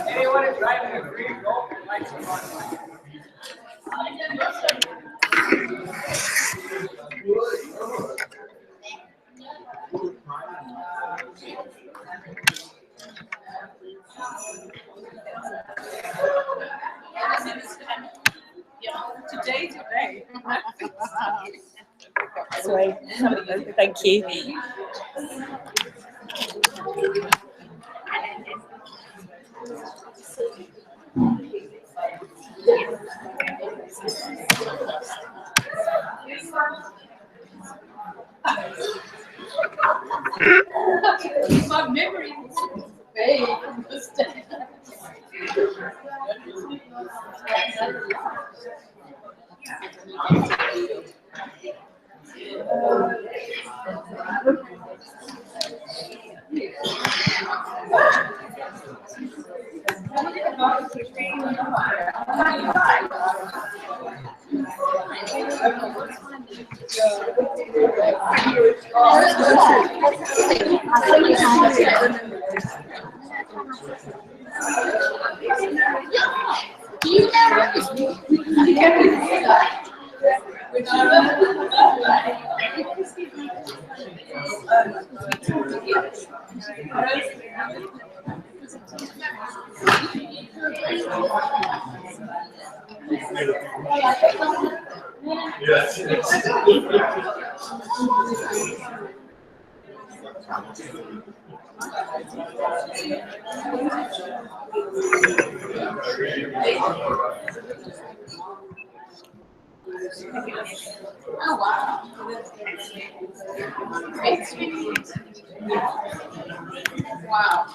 Anyone is driving a green Golf and lights are on? Today. Sorry, thank you. My memory is vague from this day. Oh wow. Wow.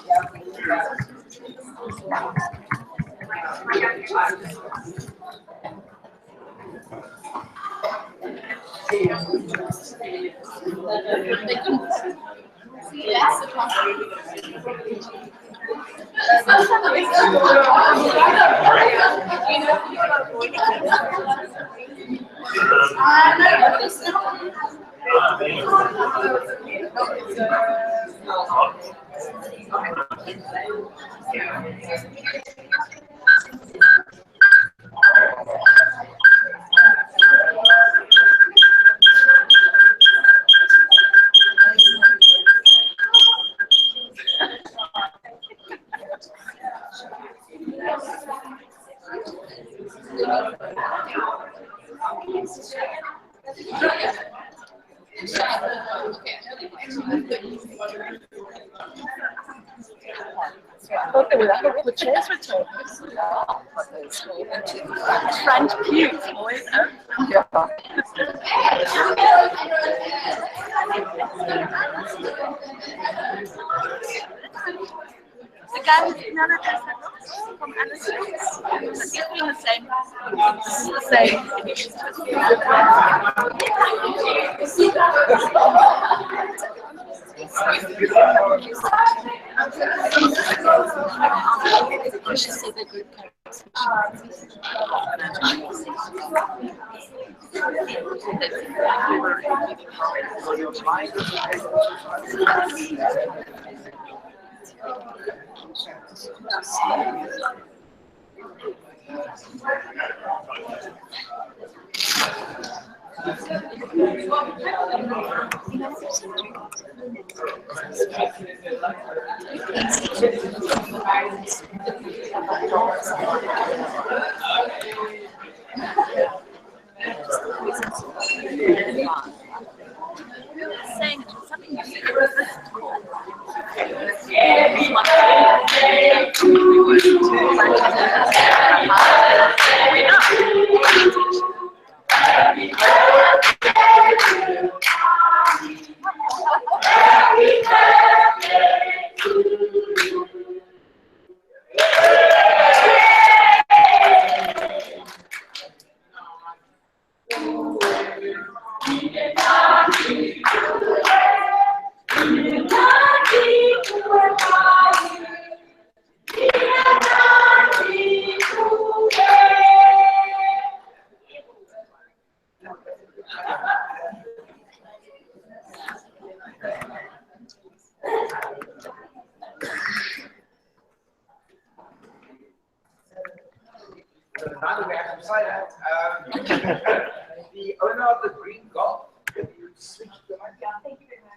I thought they were like all the chairs were tall. Front pews always open. The guy was none of us from Anderson. It's definitely the same. You should see the group saying something So now that we have to say that, the owner of the green golf, can you switch the mic down? Thank you very much.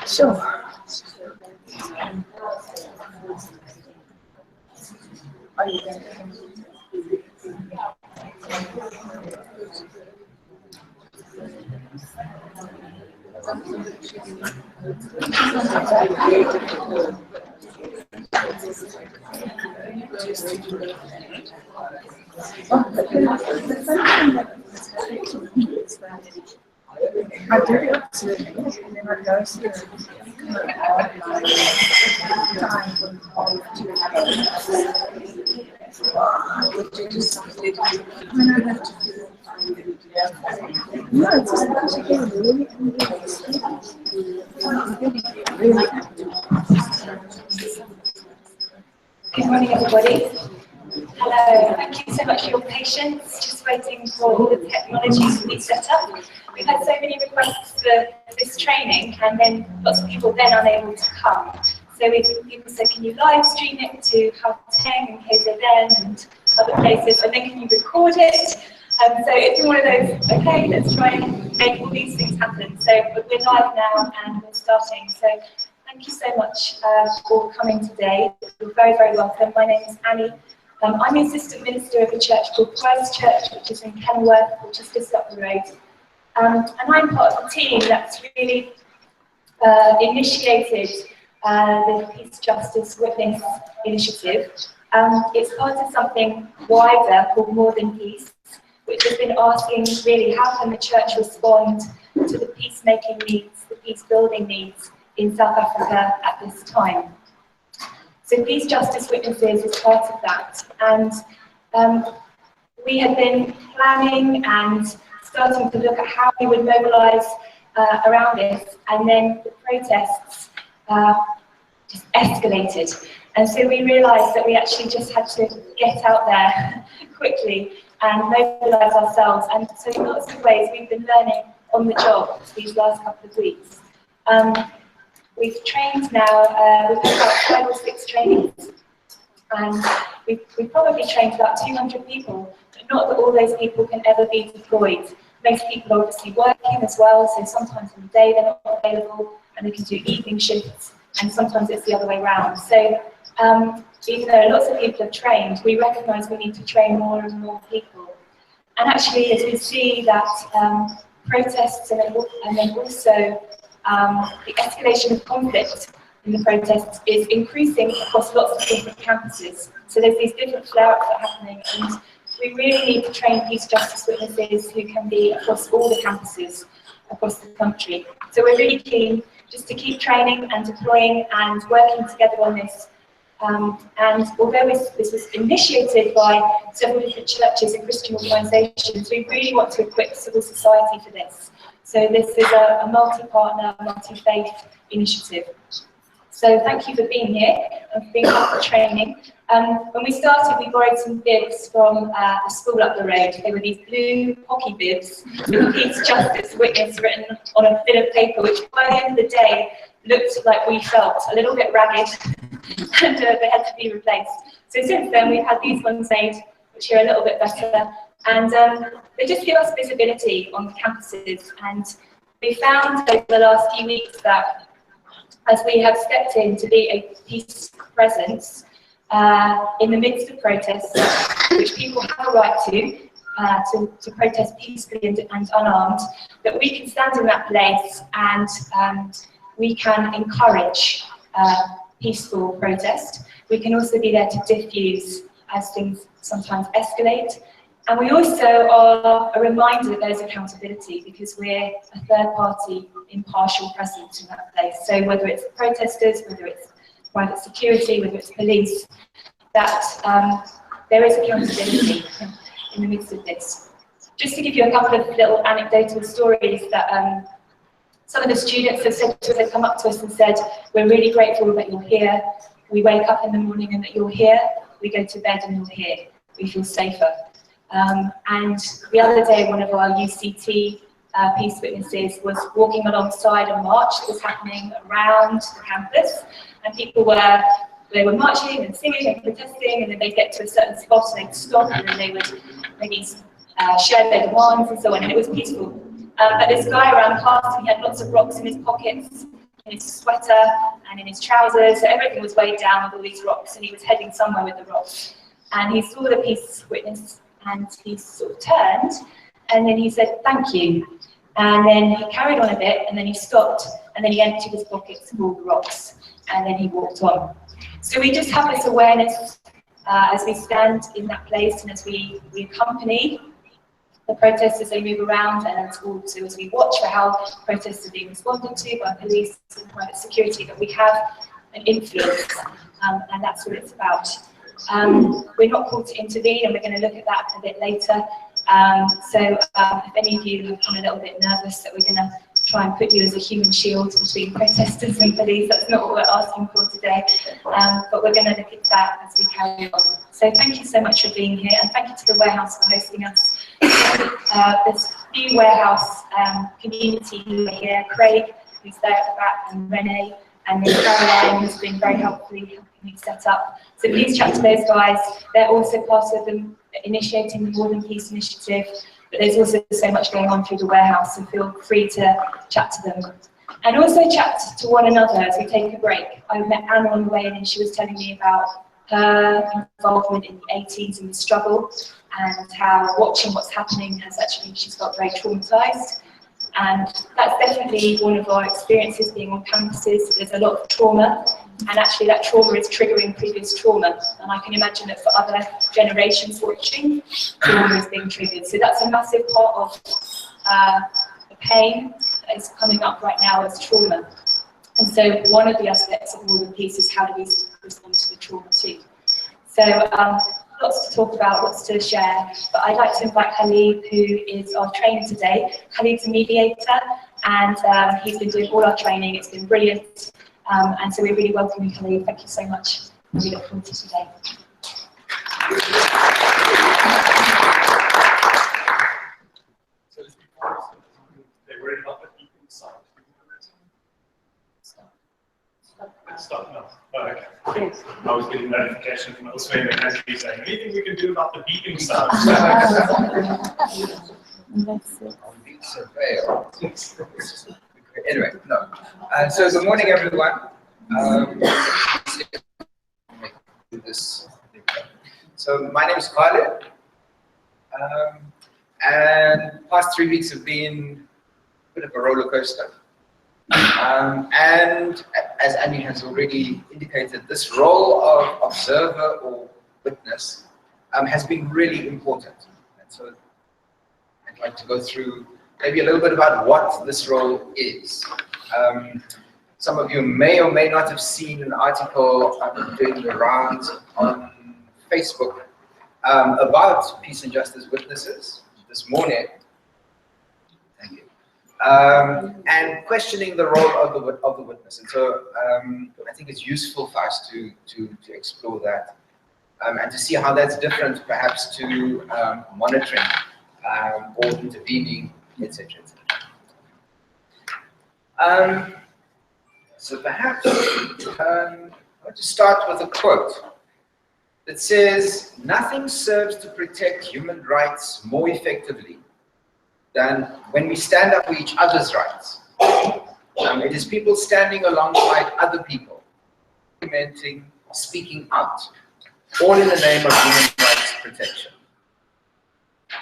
Sure. Are you there? I do it to and then I go to no, it's just really Good morning, everybody. Hello, thank you so much for your patience, just waiting for all the technology to be set up. We've had so many requests for this training, and then lots of people then unable to come. So people said, can you live stream it to Gauteng and KZN and other places, and then can you record it? So if you're one of those, okay, let's try and make all these things happen. So we're live now and we're starting. So thank you so much for coming today. You're very, very welcome. My name is Annie. I'm the assistant minister of a church called Christ Church, which is in Kenilworth, which is just up the road. And I'm part of the team that's really initiated the Peace, Justice, Witness initiative. It's part of something wider called More Than Peace, which has been asking really how can the church respond to the peacemaking needs, the peace building needs in South Africa at this time. So Peace, Justice, Witnesses is part of that. And we have been planning and starting to look at how we would mobilise around this, and then the protests just escalated. And so we realised that we actually just had to get out there quickly and mobilise ourselves. And so in lots of ways, we've been learning on the job these last couple of weeks. We've trained now, we've had about 5 or 6 trainings, and we've probably trained about 200 people, but not that all those people can ever be deployed. Most people are obviously working as well, so sometimes in the day they're not available, and they can do evening shifts, and sometimes it's the other way around. So even though lots of people have trained, we recognise we need to train more and more people. And actually, as we see that protests and then also the escalation of conflict in the protests is increasing across lots of different campuses. So there's these different flare-ups that are happening, and we really need to train peace justice witnesses who can be across all the campuses across the country. So we're really keen just to keep training and deploying and working together on this. And although this was initiated by several different churches and Christian organisations, we really want to equip civil society for this. So this is a multi-partner, multi-faith initiative. So thank you for being here and for being part of the training. When we started, we borrowed some bibs from a school up the road. They were these blue hockey bibs with peace justice witness written on a bit of paper, which by the end of the day looked like we felt a little bit ragged, and they had to be replaced. So since then, we've had these ones made, which are a little bit better, and they just give us visibility on the campuses. And we found over the last few weeks that as we have stepped in to be a peace presence in the midst of protests, which people have a right to protest peacefully and unarmed, that we can stand in that place and we can encourage peaceful protest. We can also be there to diffuse as things sometimes escalate. And we also are a reminder that there's accountability, because we're a third-party, impartial presence in that place. So whether it's protesters, whether it's private security, whether it's police, that there is accountability in the midst of this. Just to give you a couple of little anecdotal stories that some of the students have said to us, they've come up to us and said, we're really grateful that you're here. We wake up in the morning and that you're here. We go to bed and you're here. We feel safer. And the other day, one of our UCT peace witnesses was walking alongside a march that was happening around the campus, and people were marching and singing and protesting, and then they'd get to a certain spot and they'd stop, and then they would maybe share their demands and so on, and it was peaceful. But this guy ran past and he had lots of rocks in his pockets, in his sweater and in his trousers, so everything was weighed down with all these rocks, and he was heading somewhere with the rocks. And he saw the peace witness, and he sort of turned, and then he said, thank you. And then he carried on a bit, and then he stopped, and then he emptied his pockets of all the rocks, and then he walked on. So we just have this awareness as we stand in that place, and as we accompany the protests as they move around, and also as we watch for how protests are being responded to by police and private security, that we have an influence, and that's what it's about. We're not called to intervene, and we're going to look at that a bit later. So if any of you have become a little bit nervous that we're going to try and put you as a human shield between protesters and police, that's not what we're asking for today. But we're going to look at that as we carry on. So thank you so much for being here, and thank you to the warehouse for hosting us. This new warehouse community who are here, Craig, who's there at the back, and Renee, and then Caroline, who's been very helpfully helping me set up. So please chat to those guys. They're also part of them initiating the More Than Peace initiative, but there's also so much going on through the warehouse, so feel free to chat to them. And also chat to one another as we take a break. I met Anna on the way in, and she was telling me about her involvement in the 80s and the struggle, and how watching what's happening has actually, she's felt very traumatised. And that's definitely one of our experiences being on campuses. There's a lot of trauma, and actually that trauma is triggering previous trauma. And I can imagine that for other generations watching, trauma is being triggered. So that's a massive part of the pain that is coming up right now as trauma. And so one of the aspects of More Than Peace is how do we respond to the trauma too. So lots to talk about, lots to share, but I'd like to invite Khalid, who is our trainer today. Khalid's a mediator, and he's been doing all our training. It's been brilliant. And so we're really welcoming Khalid. Thank you so much. We look forward to today. They worried about the beeping sound. Stop. No. Oh, okay. Yes. I was getting notification from elsewhere that has to be saying anything we can do about the beeping sound. That's it. Anyway, no. So good morning, everyone. So my name is Khalid, and past 3 weeks have been a bit of a roller coaster. And as Annie has already indicated, this role of observer or witness has been really important. And so I'd like to go through maybe a little bit about what this role is. Some of you may or may not have seen an article doing the rounds on Facebook about peace and justice witnesses this morning. Thank you. And questioning the role of the witness. And so I think it's useful for us to explore that and to see how that's different perhaps to monitoring or intervening, etc. So perhaps I want to start with a quote that says, "Nothing serves to protect human rights more effectively than when we stand up for each other's rights. It is people standing alongside other people, documenting, speaking out, all in the name of human rights protection.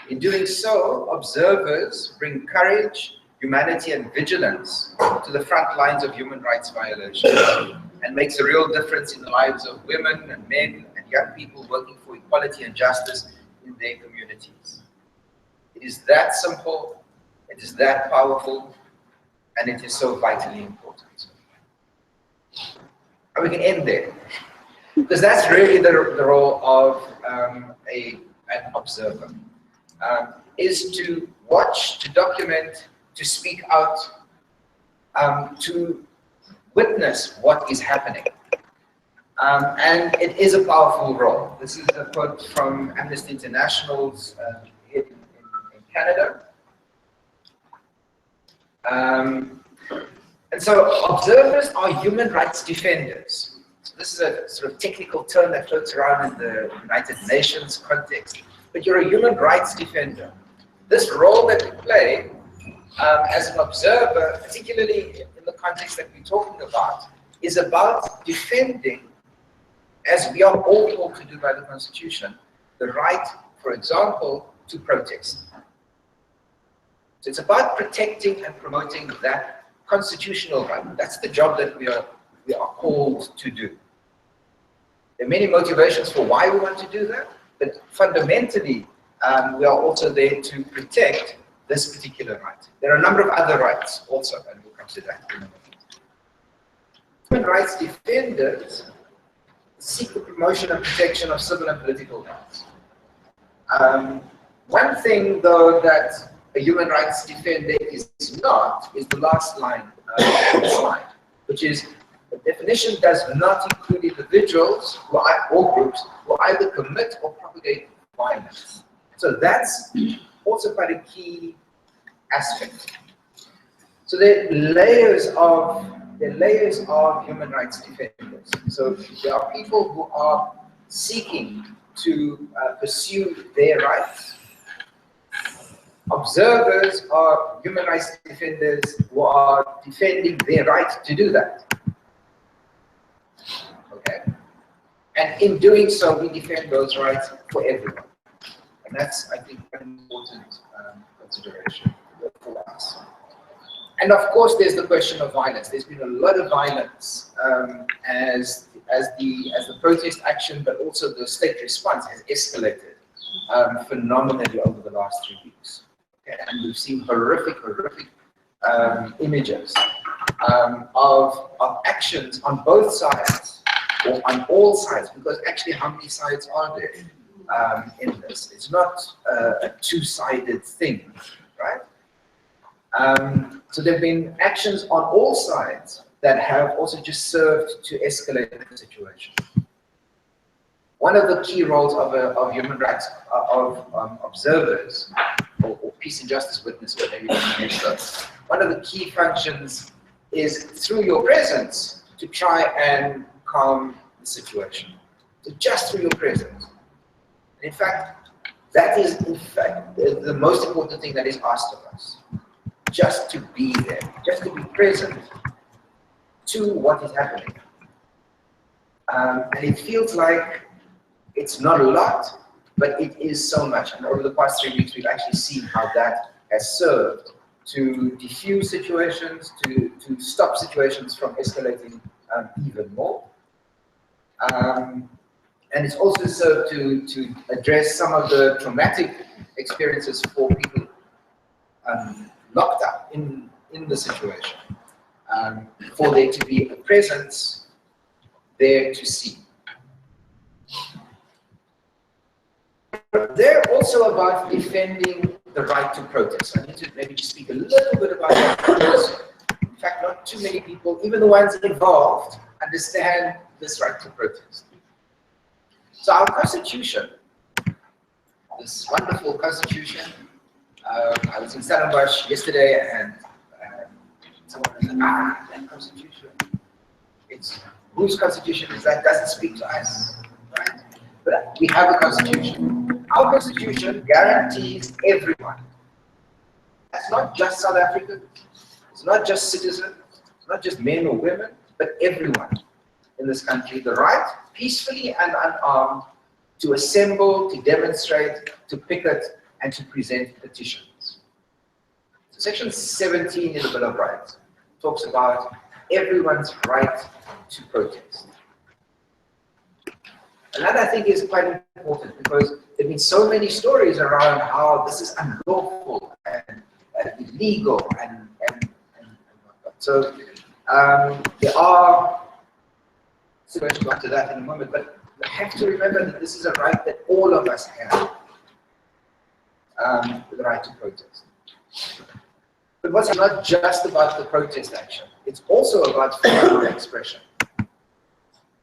In doing so, observers bring courage, humanity, and vigilance to the front lines of human rights violations and makes a real difference in the lives of women and men and young people working for equality and justice in their communities. It is that simple, it is that powerful, and it is so vitally important." And we can end there, because that's really the role of an observer, is to watch, to document, to speak out, to witness what is happening. And it is a powerful role. This is a quote from Amnesty International's in Canada. And so observers are human rights defenders. So this is a sort of technical term that floats around in the United Nations context. But you're a human rights defender. This role that you play as an observer, particularly in the context that we're talking about, is about defending, as we are all told to do by the Constitution, the right, for example, to protest. So it's about protecting and promoting that constitutional right. That's the job that we are called to do. There are many motivations for why we want to do that, but fundamentally, we are also there to protect this particular right. There are a number of other rights also, and we'll come to that in a moment. Human rights defenders seek the promotion and protection of civil and political rights. One thing, though, that a human rights defender is not, is the last line of the slide, which is the definition does not include individuals or groups who either commit or propagate violence. So that's also quite a key aspect. So there are layers of human rights defenders. So there are people who are seeking to pursue their rights. Observers are human rights defenders who are defending their right to do that. Okay? And in doing so, we defend those rights for everyone. And that's, I think, an important consideration for us. And of course, there's the question of violence. There's been a lot of violence as the protest action, but also the state response has escalated phenomenally over the last 3 weeks. Okay? And we've seen horrific images of actions on both sides, or on all sides, because actually how many sides are there in this? It's not a two-sided thing, right? So there have been actions on all sides that have also just served to escalate the situation. One of the key roles of human rights observers, or peace and justice witnesses, maybe one of the key functions is through your presence to try and calm the situation. So just through your presence. And in fact, that is in fact the most important thing that is asked of us. Just to be there, just to be present to what is happening. And it feels like it's not a lot, but it is so much. And over the past 3 weeks, we've actually seen how that has served to diffuse situations, to stop situations from escalating even more. And it's also served to address some of the traumatic experiences for people locked up in the situation, for there to be a presence there to see. They're also about defending the right to protest. I need to maybe just speak a little bit about that because, in fact, not too many people, even the ones involved, understand this right to protest. So our Constitution, this wonderful Constitution, I was in Stellenbosch yesterday and someone was like, that Constitution, whose Constitution is that? Doesn't speak to us, right? But we have a Constitution. Our Constitution guarantees everyone. That's not just South Africans, it's not just citizens, it's not just men or women, but everyone in this country, the right, peacefully and unarmed, to assemble, to demonstrate, to picket, and to present petitions. So Section 17 in the Bill of Rights talks about everyone's right to protest. And that I think is quite important because there have been so many stories around how this is unlawful and illegal and whatnot. So there are situations after that in a moment, but we have to remember that this is a right that all of us have, the right to protest. But what's not just about the protest action, it's also about freedom of expression.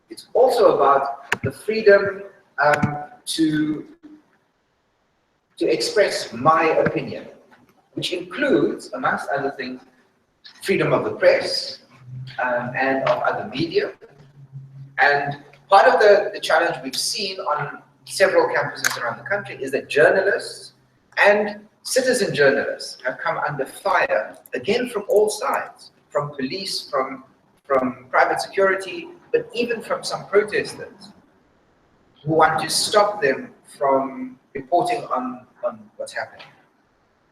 It's also about the freedom to express my opinion, which includes, amongst other things, freedom of the press and of other media. And part of the challenge we've seen on several campuses around the country is that journalists and citizen journalists have come under fire, again from all sides, from police, from private security, but even from some protesters who want to stop them from reporting on what's happening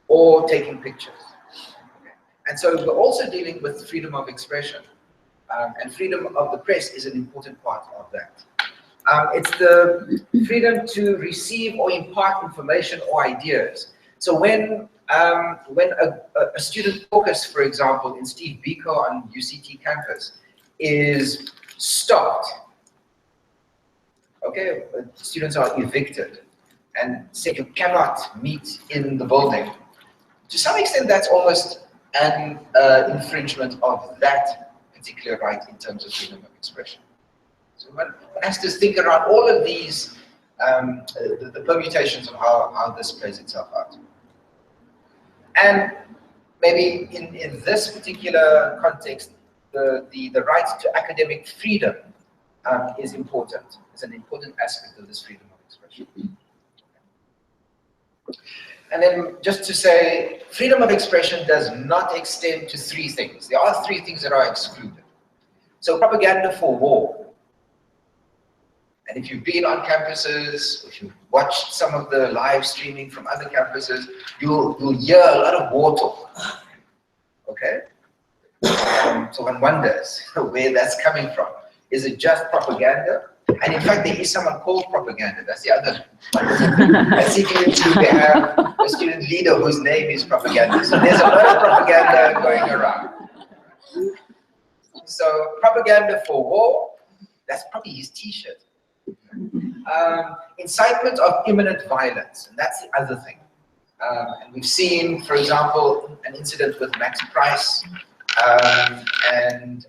or taking pictures. And so we're also dealing with freedom of expression, and freedom of the press is an important part of that. It's the freedom to receive or impart information or ideas. So when a student caucus, for example, in Steve Biko on UCT campus is stopped, okay, students are evicted and said you cannot meet in the building. To some extent, that's almost an infringement of that particular right in terms of freedom of expression. So one has to think around all of these, the permutations of how this plays itself out. And maybe in this particular context, the right to academic freedom is important. It's an important aspect of this freedom of expression. And then just to say, freedom of expression does not extend to three things. There are three things that are excluded. So propaganda for war. And if you've been on campuses, if you've watched some of the live streaming from other campuses, you'll hear a lot of war talk. Okay? So one wonders where that's coming from. Is it just propaganda? And in fact, there is someone called propaganda. That's the other one. At CTU, they have a student leader whose name is propaganda. So there's a lot of propaganda going around. So propaganda for war, that's probably his t-shirt. Incitement of imminent violence, and that's the other thing. And we've seen, for example, an incident with Max Price And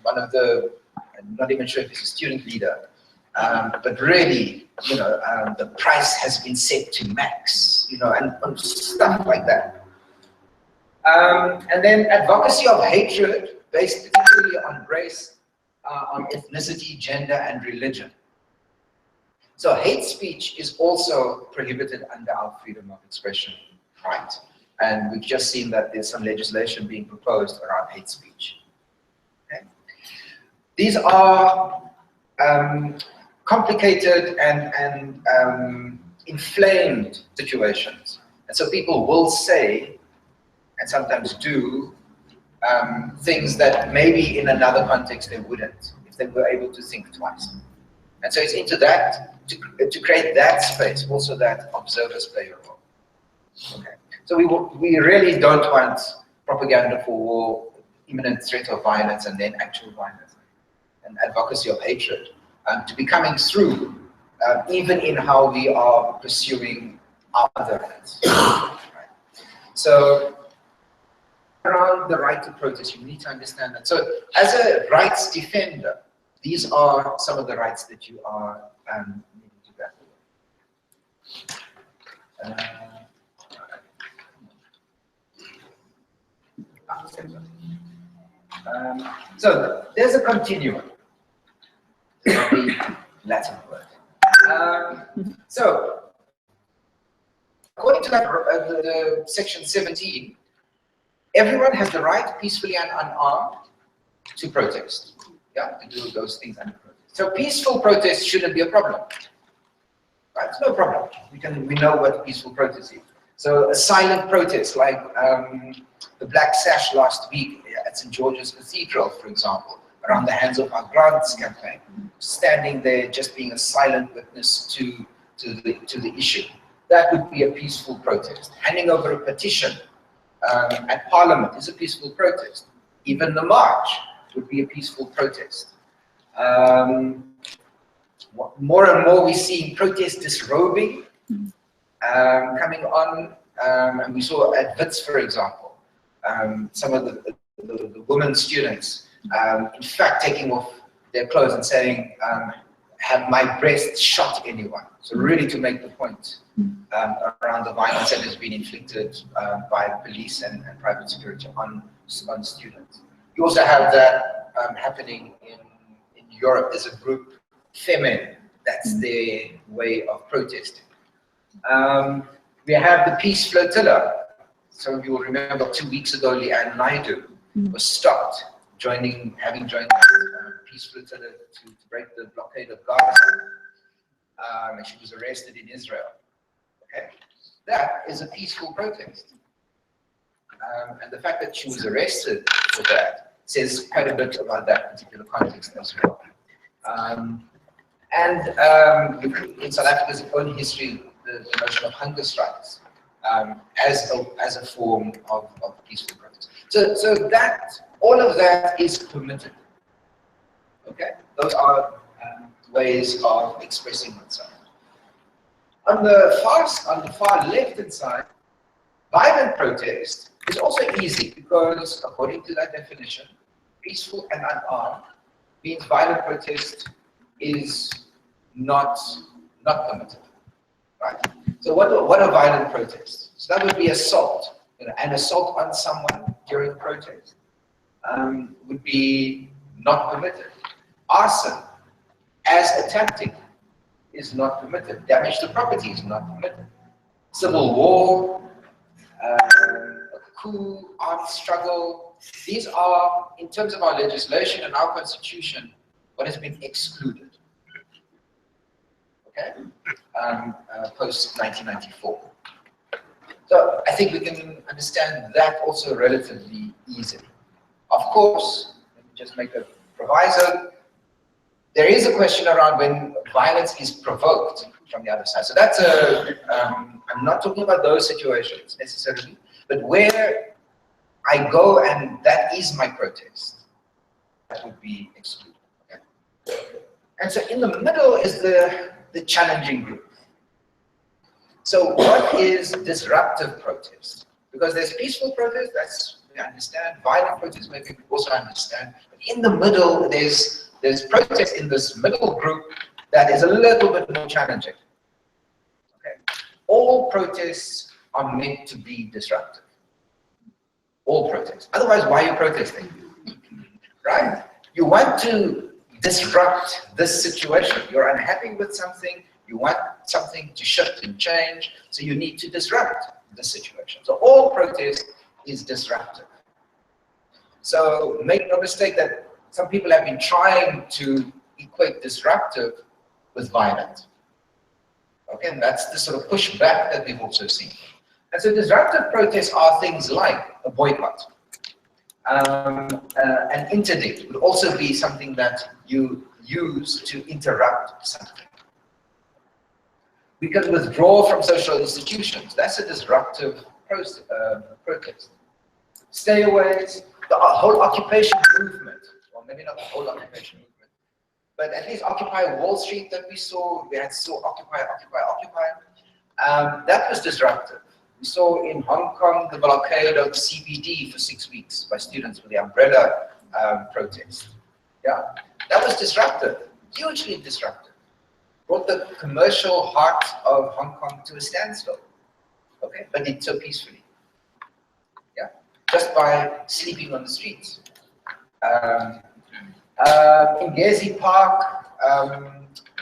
one of the, I'm not even sure if he's a student leader, but really, the price has been set to max, and stuff like that. And then advocacy of hatred based particularly on race, on ethnicity, gender, and religion. So hate speech is also prohibited under our freedom of expression right. And we've just seen that there's some legislation being proposed around hate speech. Okay. These are complicated and inflamed situations. And so people will say, and sometimes do, things that maybe in another context they wouldn't, if they were able to think twice. And so it's into that, to create that space, also that observers play a role. Okay. So we really don't want propaganda for war, imminent threat of violence, and then actual violence, and advocacy of hatred to be coming through, even in how we are pursuing our other rights. Right. So around the right to protest, you need to understand that. So as a rights defender, these are some of the rights that you are needing to battle with. So there's a continuum. The Latin word. So according to that, the section 17, everyone has the right, peacefully and unarmed, to protest. Yeah, to do those things under protest. So peaceful protest shouldn't be a problem. Right? It's no problem. We know what peaceful protest is. So a silent protest, like the Black Sash last week at St. George's Cathedral, for example, around the Hands Off Our Grants campaign, standing there just being a silent witness to the issue. That would be a peaceful protest. Handing over a petition at Parliament is a peaceful protest. Even the march would be a peaceful protest. More and more we see protest disrobing coming on, and we saw at WITS, for example, some of the women students, in fact, taking off their clothes and saying, have my breast shot anyone? So really to make the point around the violence that has been inflicted by police and private security on students. You also have that happening in Europe. There's a group, Femen, that's their way of protesting. We have the Peace Flotilla. Some of you will remember 2 weeks ago, Leanne Naidu was stopped having joined the Peace Flotilla to break the blockade of Gaza. And she was arrested in Israel. Okay, that is a peaceful protest. And the fact that she was arrested for that says quite a bit about that particular context as well. In South Africa's own history, the notion of hunger strikes as a form of peaceful protest. So that all of that is permitted. Okay, those are ways of expressing oneself. On the far left-hand side, violent protest is also easy because, according to that definition, peaceful and unarmed means violent protest is not permitted. Right? So what are violent protests? So that would be assault. An assault on someone during protest would be not permitted. Arson as a tactic is not permitted. Damage to property is not permitted. Civil war, a coup, armed struggle, these are, in terms of our legislation and our constitution, what has been excluded. Okay? Post 1994. So I think we can understand that also relatively easily. Of course, let me just make a proviso. There is a question around when violence is provoked from the other side. So that's I'm not talking about those situations necessarily, but where I go and that is my protest, that would be excluded. Okay? And so in the middle is the challenging group. So what is disruptive protest? Because there's peaceful protest, that's we understand. Violent protest, maybe we also understand. But in the middle, there's protest in this middle group that is a little bit more challenging. Okay. All protests are meant to be disruptive. All protests. Otherwise, why are you protesting? Right? You want to disrupt this situation. You're unhappy with something. You want something to shift and change. So you need to disrupt the situation. So all protest is disruptive. So make no mistake that some people have been trying to equate disruptive with violent. Okay, and that's the sort of pushback that we've also seen. And so disruptive protests are things like a boycott. An interdict would also be something that you use to interrupt something. We can withdraw from social institutions. That's a disruptive protest. Stayaways, the whole occupation movement, or maybe not the whole occupation movement, but at least Occupy Wall Street that we saw Occupy. That was disruptive. We saw in Hong Kong the blockade of the CBD for 6 weeks by students with the umbrella protest. Yeah, that was disruptive, hugely disruptive. Brought the commercial heart of Hong Kong to a standstill. Okay, but did so peacefully. Yeah, just by sleeping on the streets. In Gezi Park,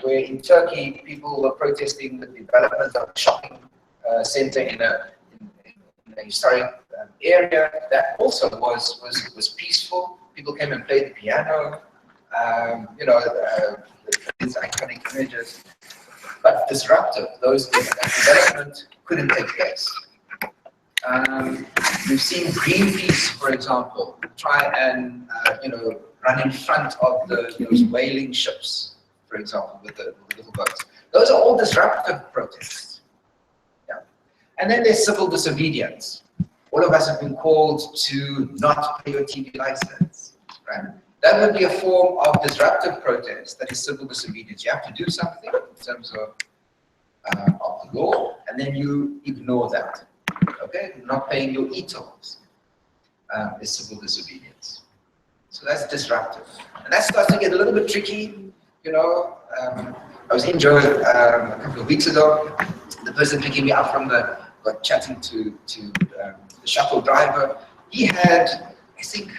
where in Turkey people were protesting the development of a shopping center in a historic area, that also was peaceful. People came and played the piano. These iconic images, but disruptive. Those development couldn't take place. We've seen Greenpeace, for example, try and run in front of those whaling ships, for example, with the little boats. Those are all disruptive protests. Yeah. And then there's civil disobedience. All of us have been called to not pay your TV license, right? That would be a form of disruptive protest, that is civil disobedience. You have to do something in terms of the law, and then you ignore that. Okay, not paying your e-tolls is civil disobedience. So that's disruptive, and that starts to get a little bit tricky. I was in Joe a couple of weeks ago. The person picking me up from chatting to the shuttle driver. He had, I think,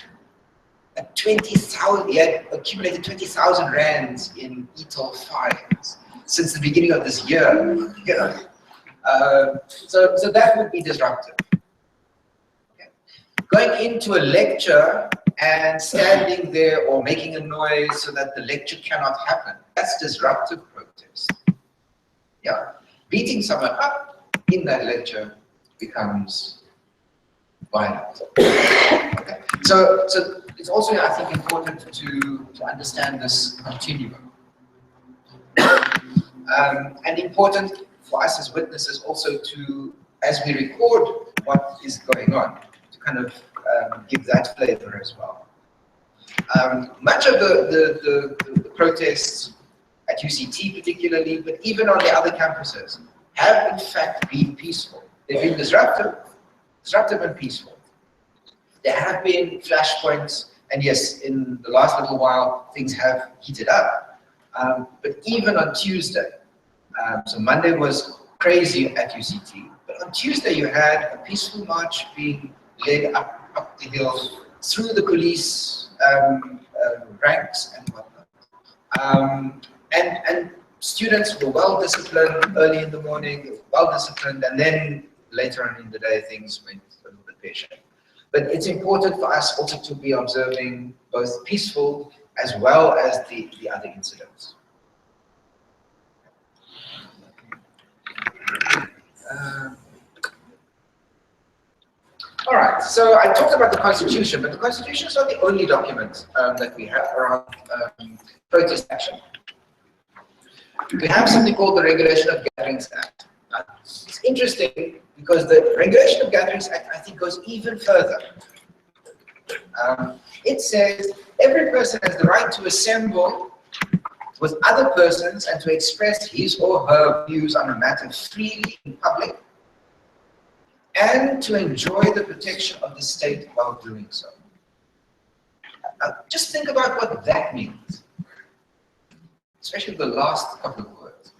20,000. He had accumulated 20,000 rands in e-toll fines since the beginning of this year. So that would be disruptive. Okay. Going into a lecture and standing there or making a noise so that the lecture cannot happen, that's disruptive protest. Yeah, beating someone up in that lecture becomes violent. Okay. So it's also, I think, important to understand this continuum. And important for us as witnesses also to, as we record what is going on, to kind of give that flavor as well. Much of the protests at UCT particularly, but even on the other campuses, have in fact been peaceful. They've been disruptive and peaceful. There have been flashpoints, and yes, in the last little while, things have heated up. But even on Tuesday, so Monday was crazy at UCT, but on Tuesday you had a peaceful march being led up the hill through the police ranks and whatnot. And students were well disciplined early in the morning, well disciplined, and then later on in the day things went a little bit pear-shaped. But it's important for us also to be observing both peaceful as well as the other incidents. All right, so I talked about the Constitution, but the Constitution is not the only document that we have around protest action. We have something called the Regulation of Gatherings Act. It's interesting because the Regulation of Gatherings Act, I think, goes even further. It says every person has the right to assemble with other persons and to express his or her views on a matter freely in public and to enjoy the protection of the state while doing so. Just think about what that means, especially the last couple of words.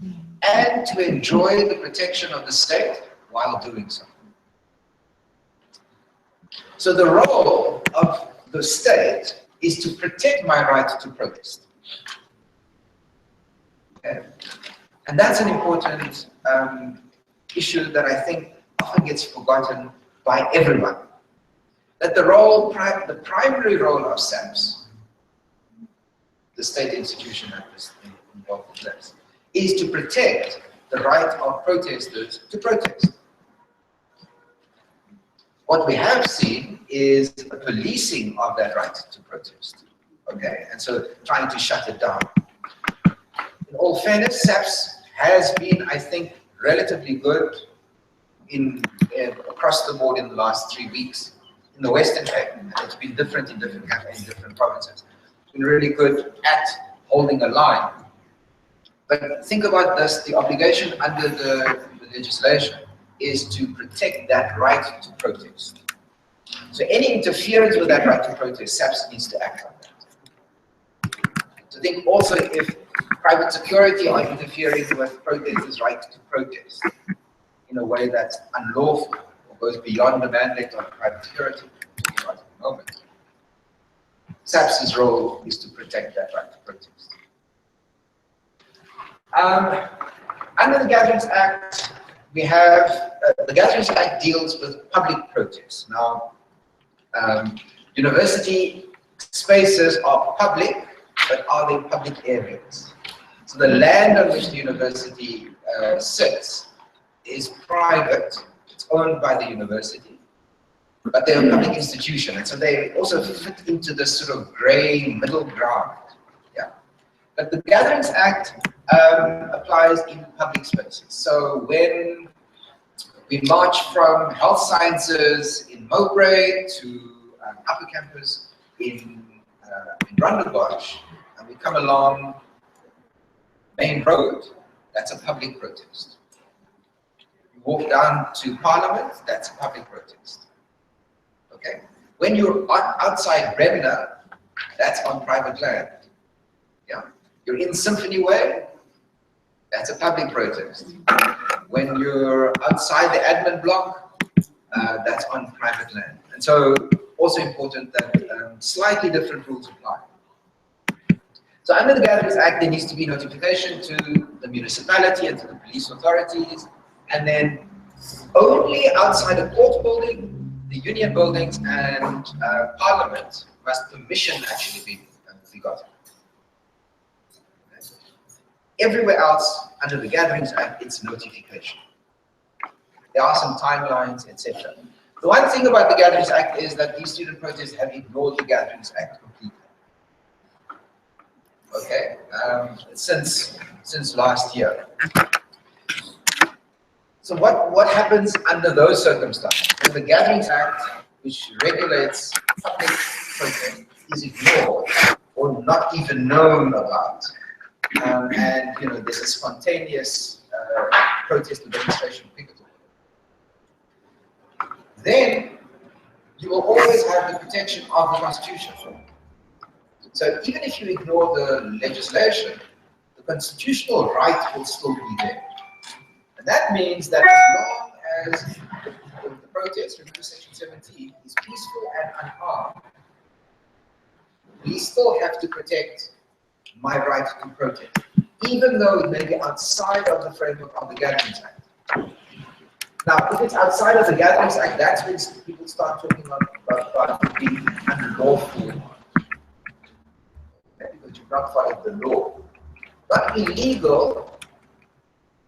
And to enjoy the protection of the state while doing so. So the role of the state is to protect my right to protest. Okay? And that's an important issue that I think often gets forgotten by everyone. That the primary role of SAPS, the state institution that is involved in this, is to protect the right of protesters to protest. What we have seen is a policing of that right to protest. Okay, and so trying to shut it down. In all fairness, SAPS has been, I think, relatively good across the board in the last 3 weeks. In the Western Cape, and it's been different in different provinces. It's been really good at holding a line. But think about this, the obligation under the legislation is to protect that right to protest. So any interference with that right to protest, SAPS needs to act on that. So think also if private security are interfering with protesters' right to protest in a way that's unlawful, goes beyond the mandate of private security, at the moment. SAPS's role is to protect that right to protest. Under the Gatherings Act, we have, the Gatherings Act deals with public protests. Now, university spaces are public, but are they public areas? So the land on which the university sits is private. Owned by the university, but they're a public institution, and so they also fit into this sort of grey middle ground. Yeah, but the Gatherings Act applies in public spaces. So when we march from health sciences in Mowbray to upper campus in Rondebosch, and we come along Main Road, that's a public protest. Walk down to Parliament, that's a public protest. Okay? When you're outside Bremner, that's on private land. Yeah? You're in Symphony Way, that's a public protest. When you're outside the admin block, that's on private land. And so, also important that slightly different rules apply. So under the Gatherings Act, there needs to be notification to the municipality and to the police authorities. And then only outside the court building, the union buildings, and Parliament must permission actually be gotten. Everywhere else, under the Gatherings Act, it's notification. There are some timelines, etc. The one thing about the Gatherings Act is that these student protests have ignored the Gatherings Act completely. Okay, since last year. So what happens under those circumstances? When the Gatherings Act, which regulates public protest, is ignored or not even known about, and there's a spontaneous protest or demonstration picket, then you will always have the protection of the Constitution. So even if you ignore the legislation, the constitutional right will still be there. And that means that as long as the protest, remember Section 17, is peaceful and unarmed, we still have to protect my right to protest, even though it may be outside of the framework of the Gatherings Act. Now, if it's outside of the Gatherings Act, that's when people start talking about being unlawful, because you've not followed the law. But illegal,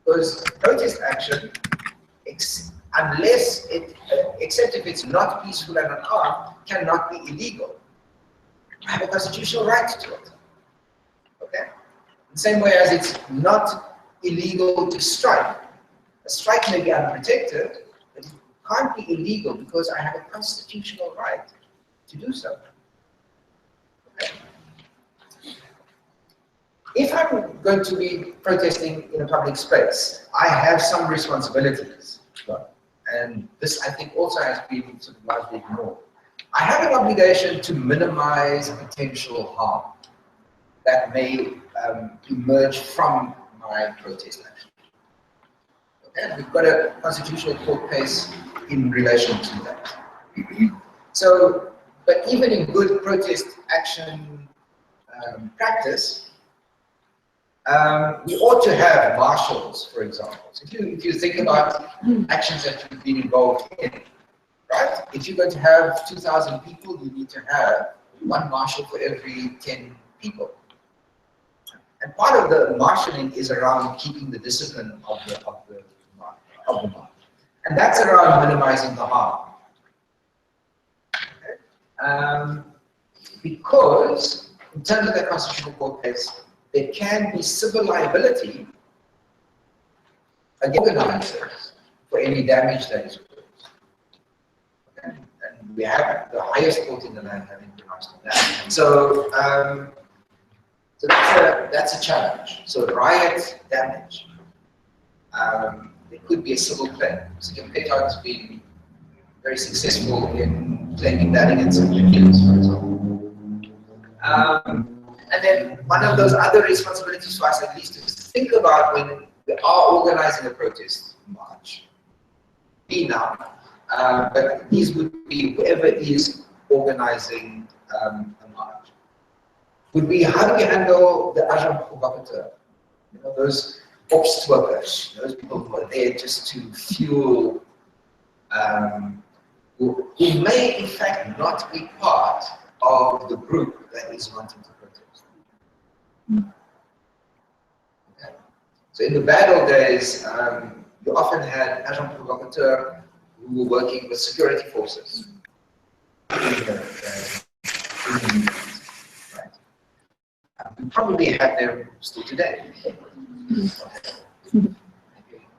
because protest action, unless except if it's not peaceful and unarmed, cannot be illegal. I have a constitutional right to it. Okay? The same way as it's not illegal to strike. A strike may be unprotected, but it can't be illegal because I have a constitutional right to do so. Okay? If I'm going to be protesting in a public space, I have some responsibilities. and this I think also has been sort of largely ignored. I have an obligation to minimize potential harm that may emerge from my protest action. Okay, we've got a constitutional court case in relation to that. So, but even in good protest action practice, we ought to have marshals, for example. So if you think about actions that you've been involved in, right? If you're going to have 2,000 people, you need to have one marshal for every 10 people. And part of the marshalling is around keeping the discipline of the march. And that's around minimizing the harm. Okay? Because in terms of the constitutional court case, there can be civil liability against organizers for any damage that is caused. Okay? And we have the highest court in the land having pronounced on that. So, so that's a challenge. So riot damage, there could be a civil claim. So Petar has been very successful in claiming that against some unions, for example. And then one of those other responsibilities for us, at least, is to think about when we are organizing a protest march. But these would be whoever is organizing a march. Would be, how do we handle the agent provocateur? You know, those opstworkers, those people who are there just to fuel, who may in fact not be part of the group that is wanting to protest. Okay. So in the bad old days, you often had agent provocateur who were working with security forces. We probably have them still today. Maybe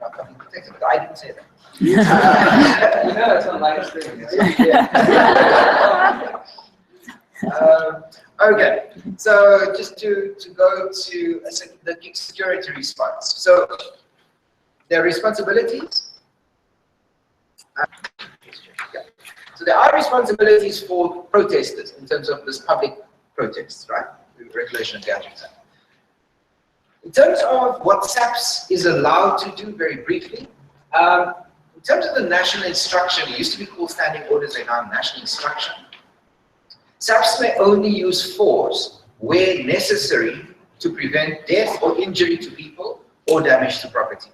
not coming protected, but I didn't say that. You know it's on live stream. Okay, so just to go to the security response. So their responsibilities. So there are responsibilities for protesters in terms of this public protests, right? The Regulation of Gatherings Act. In terms of what SAPS is allowed to do, very briefly, in terms of the national instruction, it used to be called standing orders, they now national instruction. SAPS may only use force where necessary to prevent death or injury to people or damage to property.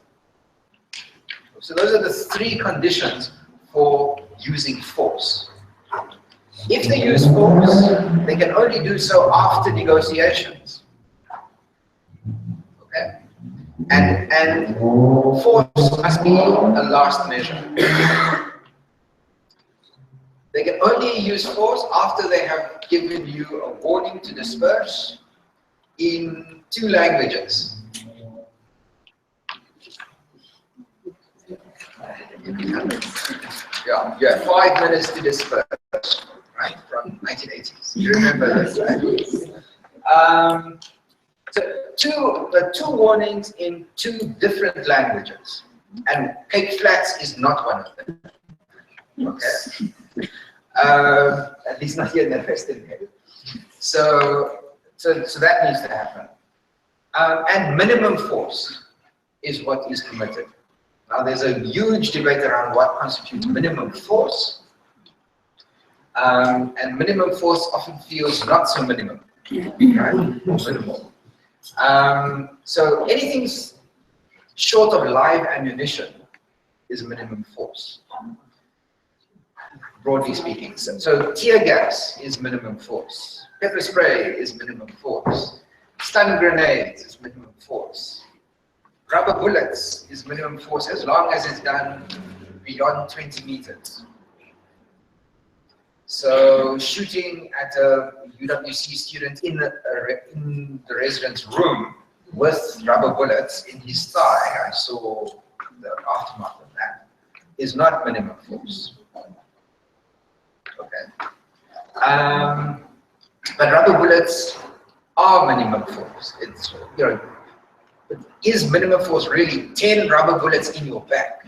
So those are the three conditions for using force. If they use force, they can only do so after negotiations. Okay? And force must be a last measure. They can only use force after they have given you a warning to disperse in 2 languages. Yeah, you have 5 minutes to disperse, right, from 1980s. You remember this, right? So 2 warnings in 2 different languages, and Cape Flats is not one of them. Okay, at least not here in the Western Cape. So that needs to happen, and minimum force is what is permitted. Now, there's a huge debate around what constitutes minimum force, and minimum force often feels not so minimum, right? Minimal. So anything short of live ammunition is minimum force, broadly speaking. So tear gas is minimum force, pepper spray is minimum force, stun grenades is minimum force. Rubber bullets is minimum force as long as it's done beyond 20 meters. So shooting at a UWC student in the resident's room with rubber bullets in his thigh, I saw the aftermath of that, is not minimum force. Okay. But rubber bullets are minimum force. It's, you know, but is minimum force really 10 rubber bullets in your back?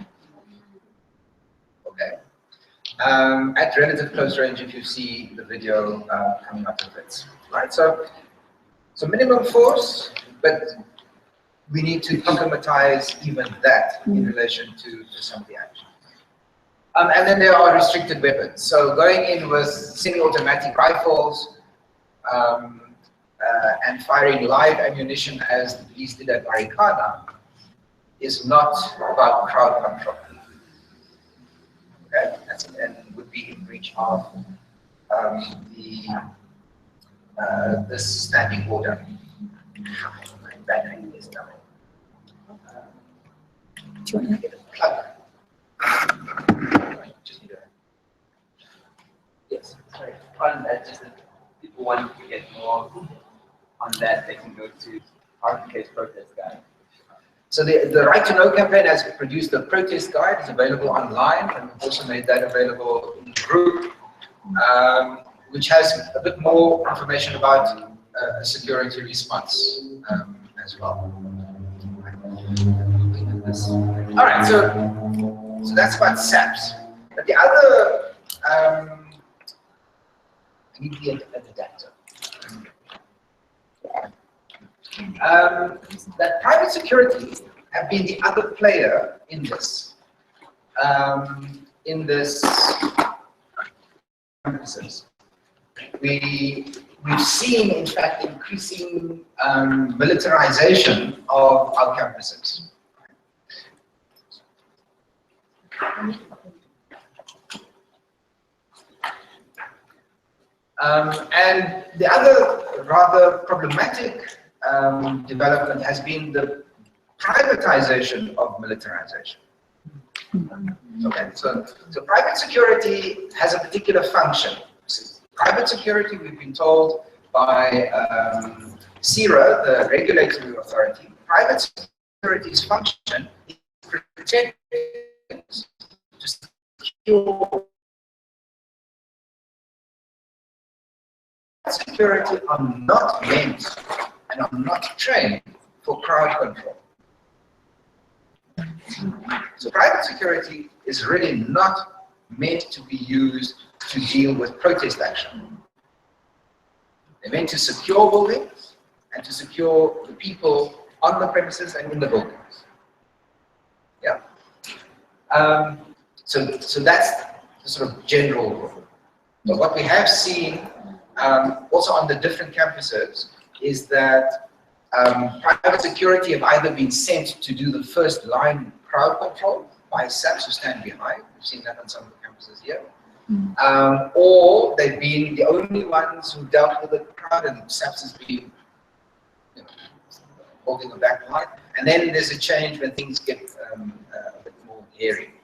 at relative close range if you see the video coming up with it. Right, so minimum force, but we need to concretize even that in relation to some of the actions. And then there are restricted weapons. So going in with semi-automatic rifles and firing live ammunition as the police did at Marikana is not about crowd control. Okay, and would be in breach of this standing order. My battery is dying. Do you want to Get a plug. Just need a. Yes. Sorry, on that, just that people wanting to get more on that, they can go to RPK's protest guide. So the Right to Know campaign has produced a protest guide. It's available online, and we've also made that available in the group, which has a bit more information about security response as well. All right, so that's about SAPs. But the other, I need the adapter. That private security have been the other player in this. We've seen, in fact, increasing militarization of our campuses. And the other rather problematic development has been the privatization of militarization. Okay, so private security has a particular function. Private security, we've been told by CIRA, the regulatory authority, private security's function is to protect, to secure. Security are not meant and are not trained for crowd control. So private security is really not meant to be used to deal with protest action. They're meant to secure buildings and to secure the people on the premises and in the buildings. Yeah. So that's the sort of general rule. But what we have seen also on the different campuses is that private security have either been sent to do the first line crowd control by SAPs who stand behind. We've seen that on some of the campuses here. Or they've been the only ones who dealt with the crowd, and SAPs has been holding the back line. And then there's a change when things get a bit more hairy.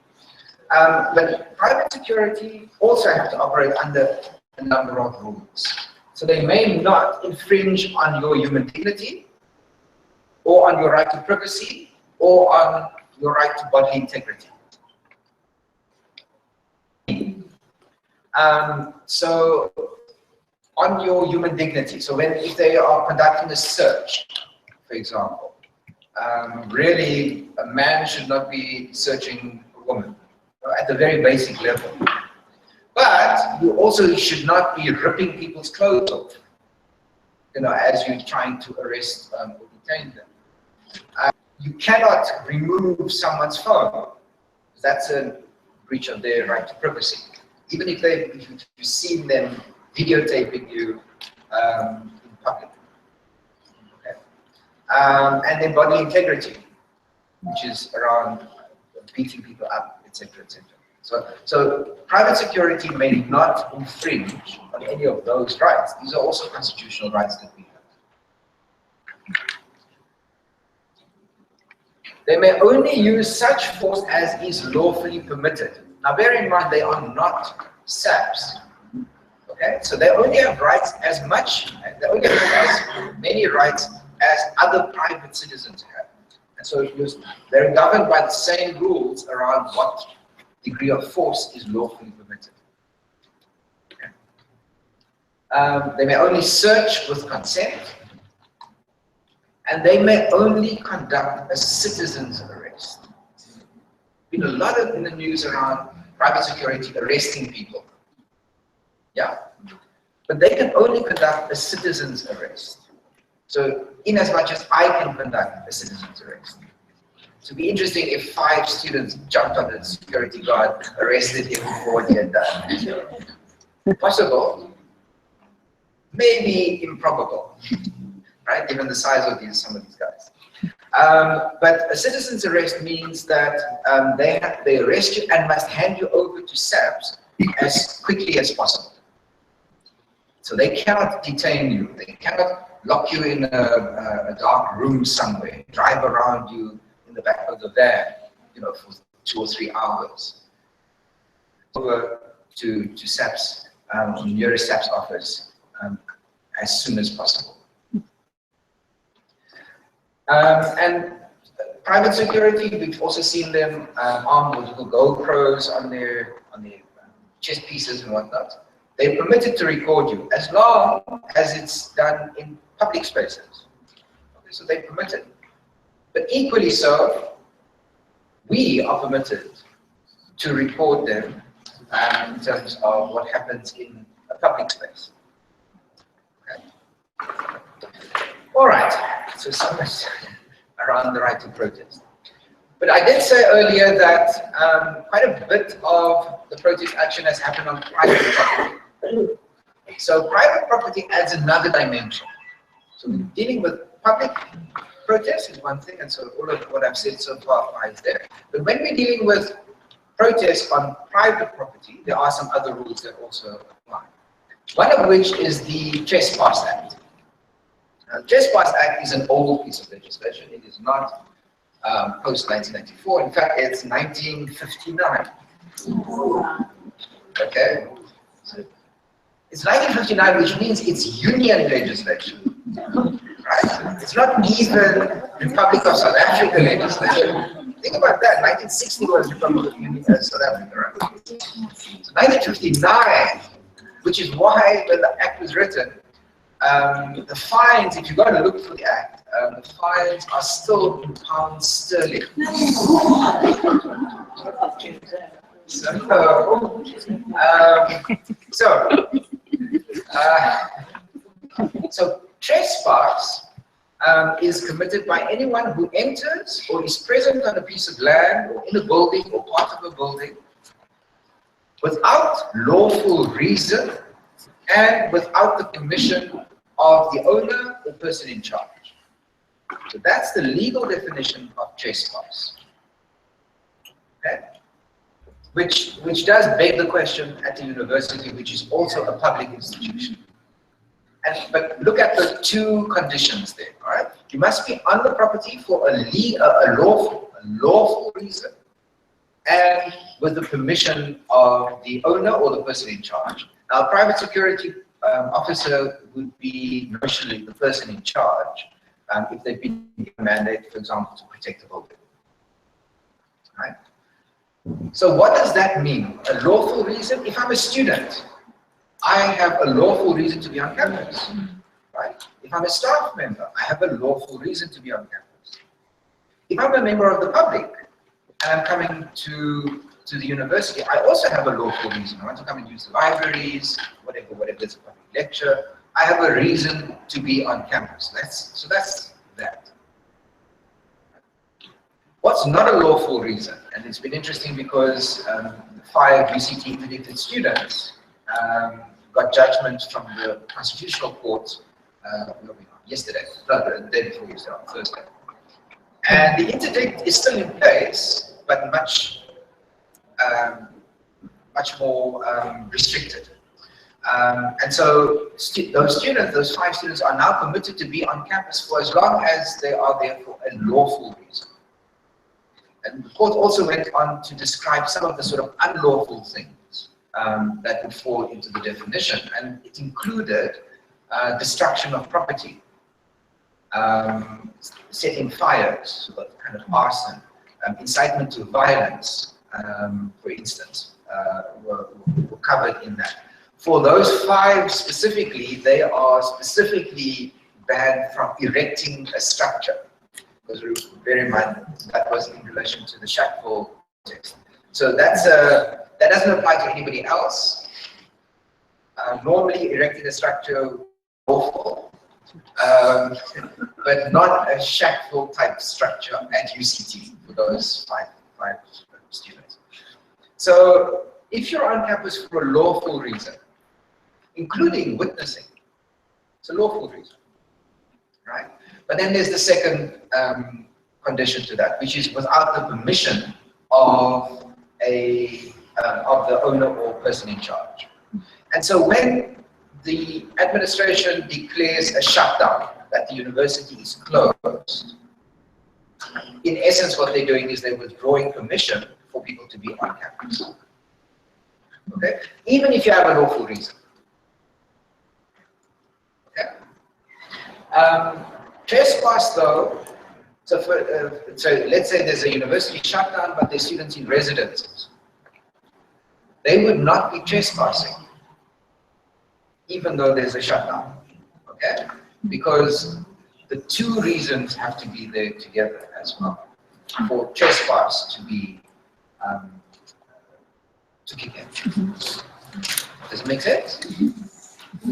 But private security also have to operate under a number of rules. So they may not infringe on your human dignity, or on your right to privacy, or on your right to bodily integrity. So on your human dignity, so if they are conducting a search, for example, really a man should not be searching a woman at the very basic level. But you also should not be ripping people's clothes off, as you're trying to arrest or detain them. You cannot remove someone's phone. That's a breach of their right to privacy. Even if you've seen them videotaping you in public. Okay. And then bodily integrity, which is around beating people up, etc., etc. So private security may not infringe on any of those rights. These are also constitutional rights that we have. They may only use such force as is lawfully permitted. Now bear in mind, they are not SAPs. Okay, so they only have rights they only have as many rights as other private citizens have. And so they're governed by the same rules around what degree of force is lawfully permitted. Okay. They may only search with consent, and they may only conduct a citizen's arrest. Been a lot in the news around private security arresting people. Yeah. But they can only conduct a citizen's arrest. So in as much as I can conduct a citizen's arrest. So it'd be interesting if 5 students jumped on the security guard, arrested him for what he had done. Possible, maybe improbable, right? Given the size of some of these guys. But a citizen's arrest means that they arrest you and must hand you over to SAPS as quickly as possible. So they cannot detain you. They cannot lock you in a dark room somewhere, drive around you in the back of the van, for 2 or 3 hours. Over to SAPS, nearest SAPS office, as soon as possible. And private security, we've also seen them armed with little GoPros on their chest pieces and whatnot. They're permitted to record you as long as it's done in public spaces. Okay, so they're permitted. But equally so, we are permitted to record them in terms of what happens in a public space. Okay. All right, so much around the right to protest. But I did say earlier that quite a bit of the protest action has happened on private property. So private property adds another dimension. So dealing with public protest is one thing, and so all of what I've said so far applies there. But when we're dealing with protests on private property, there are some other rules that also apply. One of which is the Trespass Act. Now, the Trespass Act is an old piece of legislation. It is not post-1994. In fact, it's 1959. Okay? So it's 1959, which means it's union legislation. Right? It's not even Republic of South Africa legislation. Think about that. 1960 was Republic of South Africa, right? So 1959, which is why when the Act was written, the fines, if you go to look for the Act, the fines are still in pounds sterling. So trespass is committed by anyone who enters or is present on a piece of land or in a building or part of a building without lawful reason and without the permission of the owner or person in charge. So that's the legal definition of trespass. Okay? Which does beg the question at the university, which is also a public institution. But look at the 2 conditions there, all right? You must be on the property for a lawful reason and with the permission of the owner or the person in charge. Now, a private security officer would be notionally the person in charge if they've been given a mandate, for example, to protect the building. Right? So what does that mean? A lawful reason? If I'm a student, I have a lawful reason to be on campus. Right? If I'm a staff member, I have a lawful reason to be on campus. If I'm a member of the public and I'm coming to the university, I also have a lawful reason. I want to come and use the libraries, whatever there's a public lecture. I have a reason to be on campus. So that's that. What's not a lawful reason? And it's been interesting because 5 UCT interdicted students got judgment from the Constitutional Court yesterday, no, the day before yesterday, on Thursday. And the interdict is still in place, but much more restricted. And so those 5 students are now permitted to be on campus for as long as they are there for a lawful reason. And the court also went on to describe some of the sort of unlawful things that would fall into the definition, and it included destruction of property, setting fires, so kind of arson, incitement to violence, for instance, were covered in that. For those 5 specifically, they are specifically banned from erecting a structure. Because bear in mind, that was in relation to the Shackville text. So that's That doesn't apply to anybody else. Normally, erecting a structure lawful, but not a shackful type structure at UCT for those five students. So, if you're on campus for a lawful reason, including witnessing, it's a lawful reason, right? But then there's the second condition to that, which is without the permission of the owner or person in charge. And so when the administration declares a shutdown, that the university is closed, in essence what they're doing is they're withdrawing permission for people to be on campus. Okay? Even if you have a lawful reason. Okay? Trespass though, so let's say there's a university shutdown, but there's students in residences. They would not be trespassing, even though there's a shutdown, okay? Because the two reasons have to be there together as well for trespass to be to kick in. Does it make sense?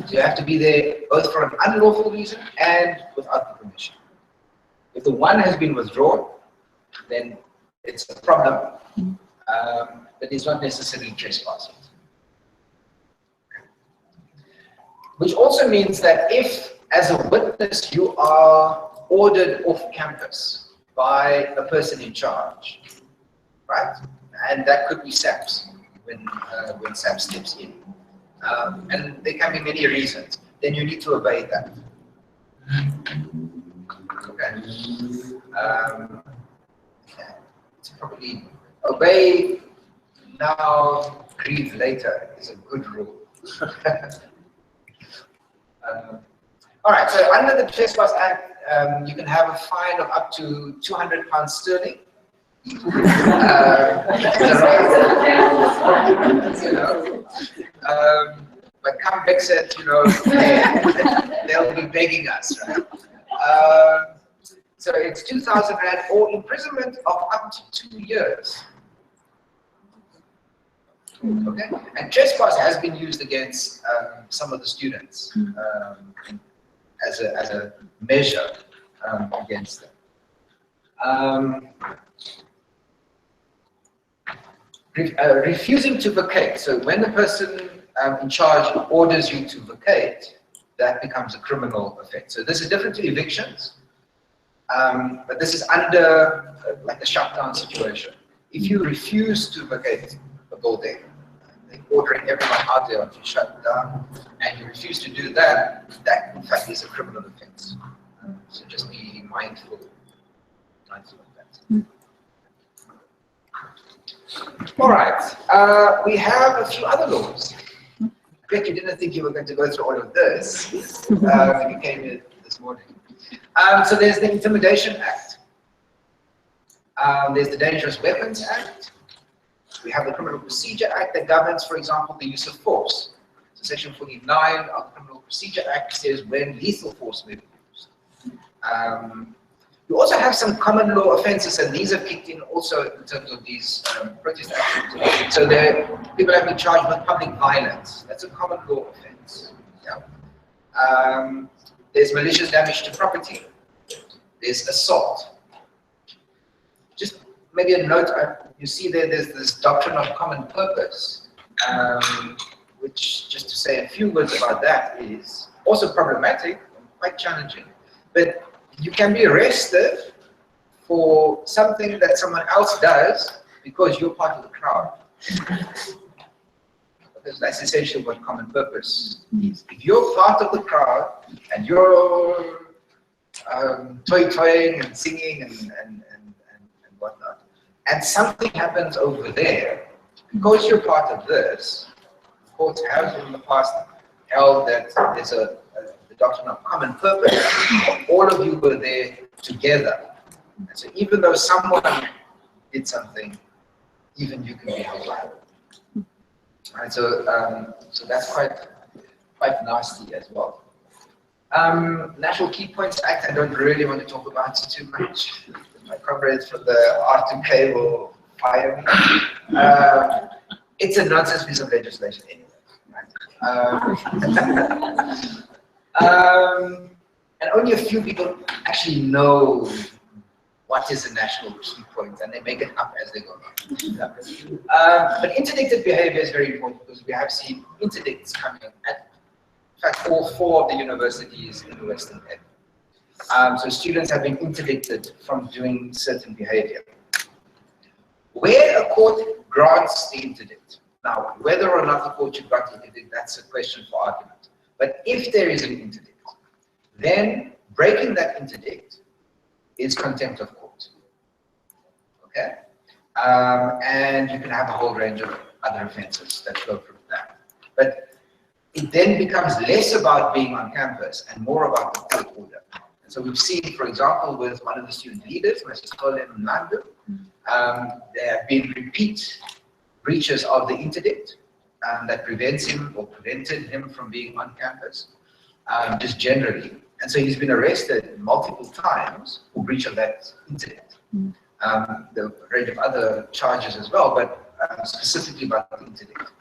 So you have to be there both for an unlawful reason and without the permission. If the one has been withdrawn, then it's a problem, but it's not necessarily trespassing. Which also means that if, as a witness, you are ordered off campus by a person in charge, right? And that could be SAPS, when SAPS steps in. And there can be many reasons. Then you need to obey that. Okay. It's probably obey now, grieve later is a good rule. All right, so under the Trespass Act, you can have a fine of up to £200 sterling. You know, but come Brexit, you know, they'll be begging us, right? So it's 2,000 rand or imprisonment of up to 2 years. Okay, and trespass has been used against some of the students as a measure against them. Refusing to vacate. So when the person in charge orders you to vacate, that becomes a criminal offence. So this is different to evictions, but this is under like a shutdown situation. If you refuse to vacate a building, they're ordering everyone out there to shut down, and you refuse to do that, that in fact is a criminal offence. So just be mindful of that. All right, we have a few other laws. I bet you didn't think you were going to go through all of this when you came here this morning. So there's the Intimidation Act. There's the Dangerous Weapons Act. We have the Criminal Procedure Act that governs, for example, the use of force. So Section 49 of the Criminal Procedure Act says when lethal force may be used. You also have some common law offences, and these have kicked in also in terms of these protest actions. So people have been charged with public violence. That's a common law offence. Yeah. There's malicious damage to property. There's assault. Just maybe a note, you see there's this doctrine of common purpose, which, just to say a few words about that, is also problematic and quite challenging. But you can be arrested for something that someone else does because you're part of the crowd. Because that's essentially what common purpose is. If you're part of the crowd and you're toy-toying and singing and whatnot, and something happens over there, because you're part of this, the courts have in the past held that there's the doctrine of common purpose. All of you were there together. And so even though someone did something, even you can be held liable. Right, so that's quite nasty as well. National Key Points Act, I don't really want to talk about it too much. My comrades from the R2K will fire me. It's a nonsense piece of legislation anyway. And only a few people actually know what is a national key point, and they make it up as they go along. But interdicted behavior is very important because we have seen interdicts coming at, in fact, all 4 of the universities in the Western Cape. So students have been interdicted from doing certain behavior. Where a court grants the interdict, now whether or not the court should grant the interdict, that's a question for argument. But if there is an interdict, then breaking that interdict is contempt of court. Okay? And you can have a whole range of other offenses that flow from that. But it then becomes less about being on campus and more about the court order. And so we've seen, for example, with one of the student leaders, Mrs. Colin Mnando, there have been repeat breaches of the interdict that prevents him or prevented him from being on campus, just generally. And so he's been arrested multiple times for breach of that interdict. The range of other charges as well, but specifically about the interdict.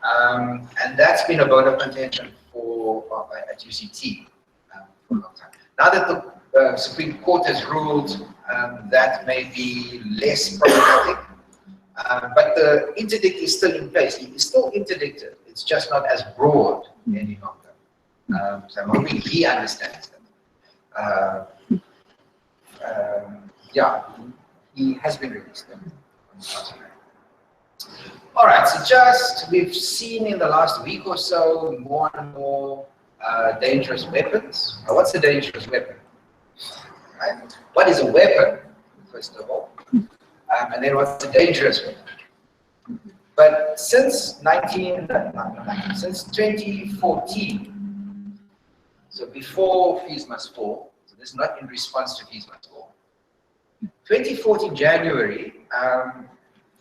And that's been a bone of contention for at UCT for a long time. Now that the Supreme Court has ruled that may be less problematic, but the interdict is still in place. It is still interdicted. It's just not as broad any longer. So I'm hoping he understands that. Yeah, he has been released. All right, so we've seen in the last week or so more and more dangerous weapons. Now, what's a dangerous weapon? Right? What is a weapon, first of all? And then what's a dangerous weapon? But since 2014, so before Fees Must Fall, so this is not in response to Fees Must Fall, 2014 January,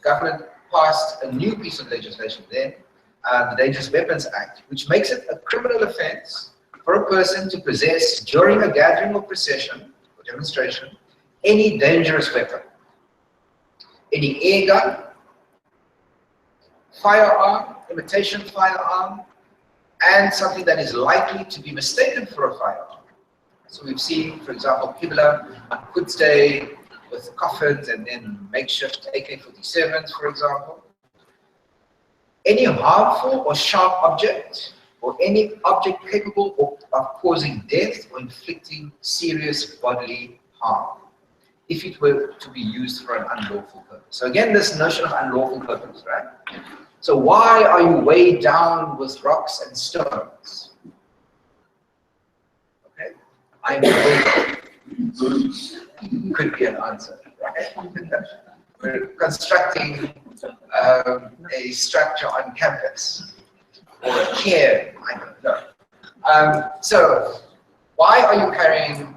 government passed a new piece of legislation then, the Dangerous Weapons Act, which makes it a criminal offense for a person to possess during a gathering or procession or demonstration any dangerous weapon, any air gun, firearm, imitation firearm, and something that is likely to be mistaken for a firearm. So we've seen, for example, Kibla on Quds Day with coffins and then makeshift AK-47s, for example. Any harmful or sharp object, or any object capable of causing death or inflicting serious bodily harm, if it were to be used for an unlawful purpose. So again, this notion of unlawful purpose, right? So why are you weighed down with rocks and stones? Okay, I'm could be an answer, right? We're constructing a structure on campus or a care, I don't know. So why are you carrying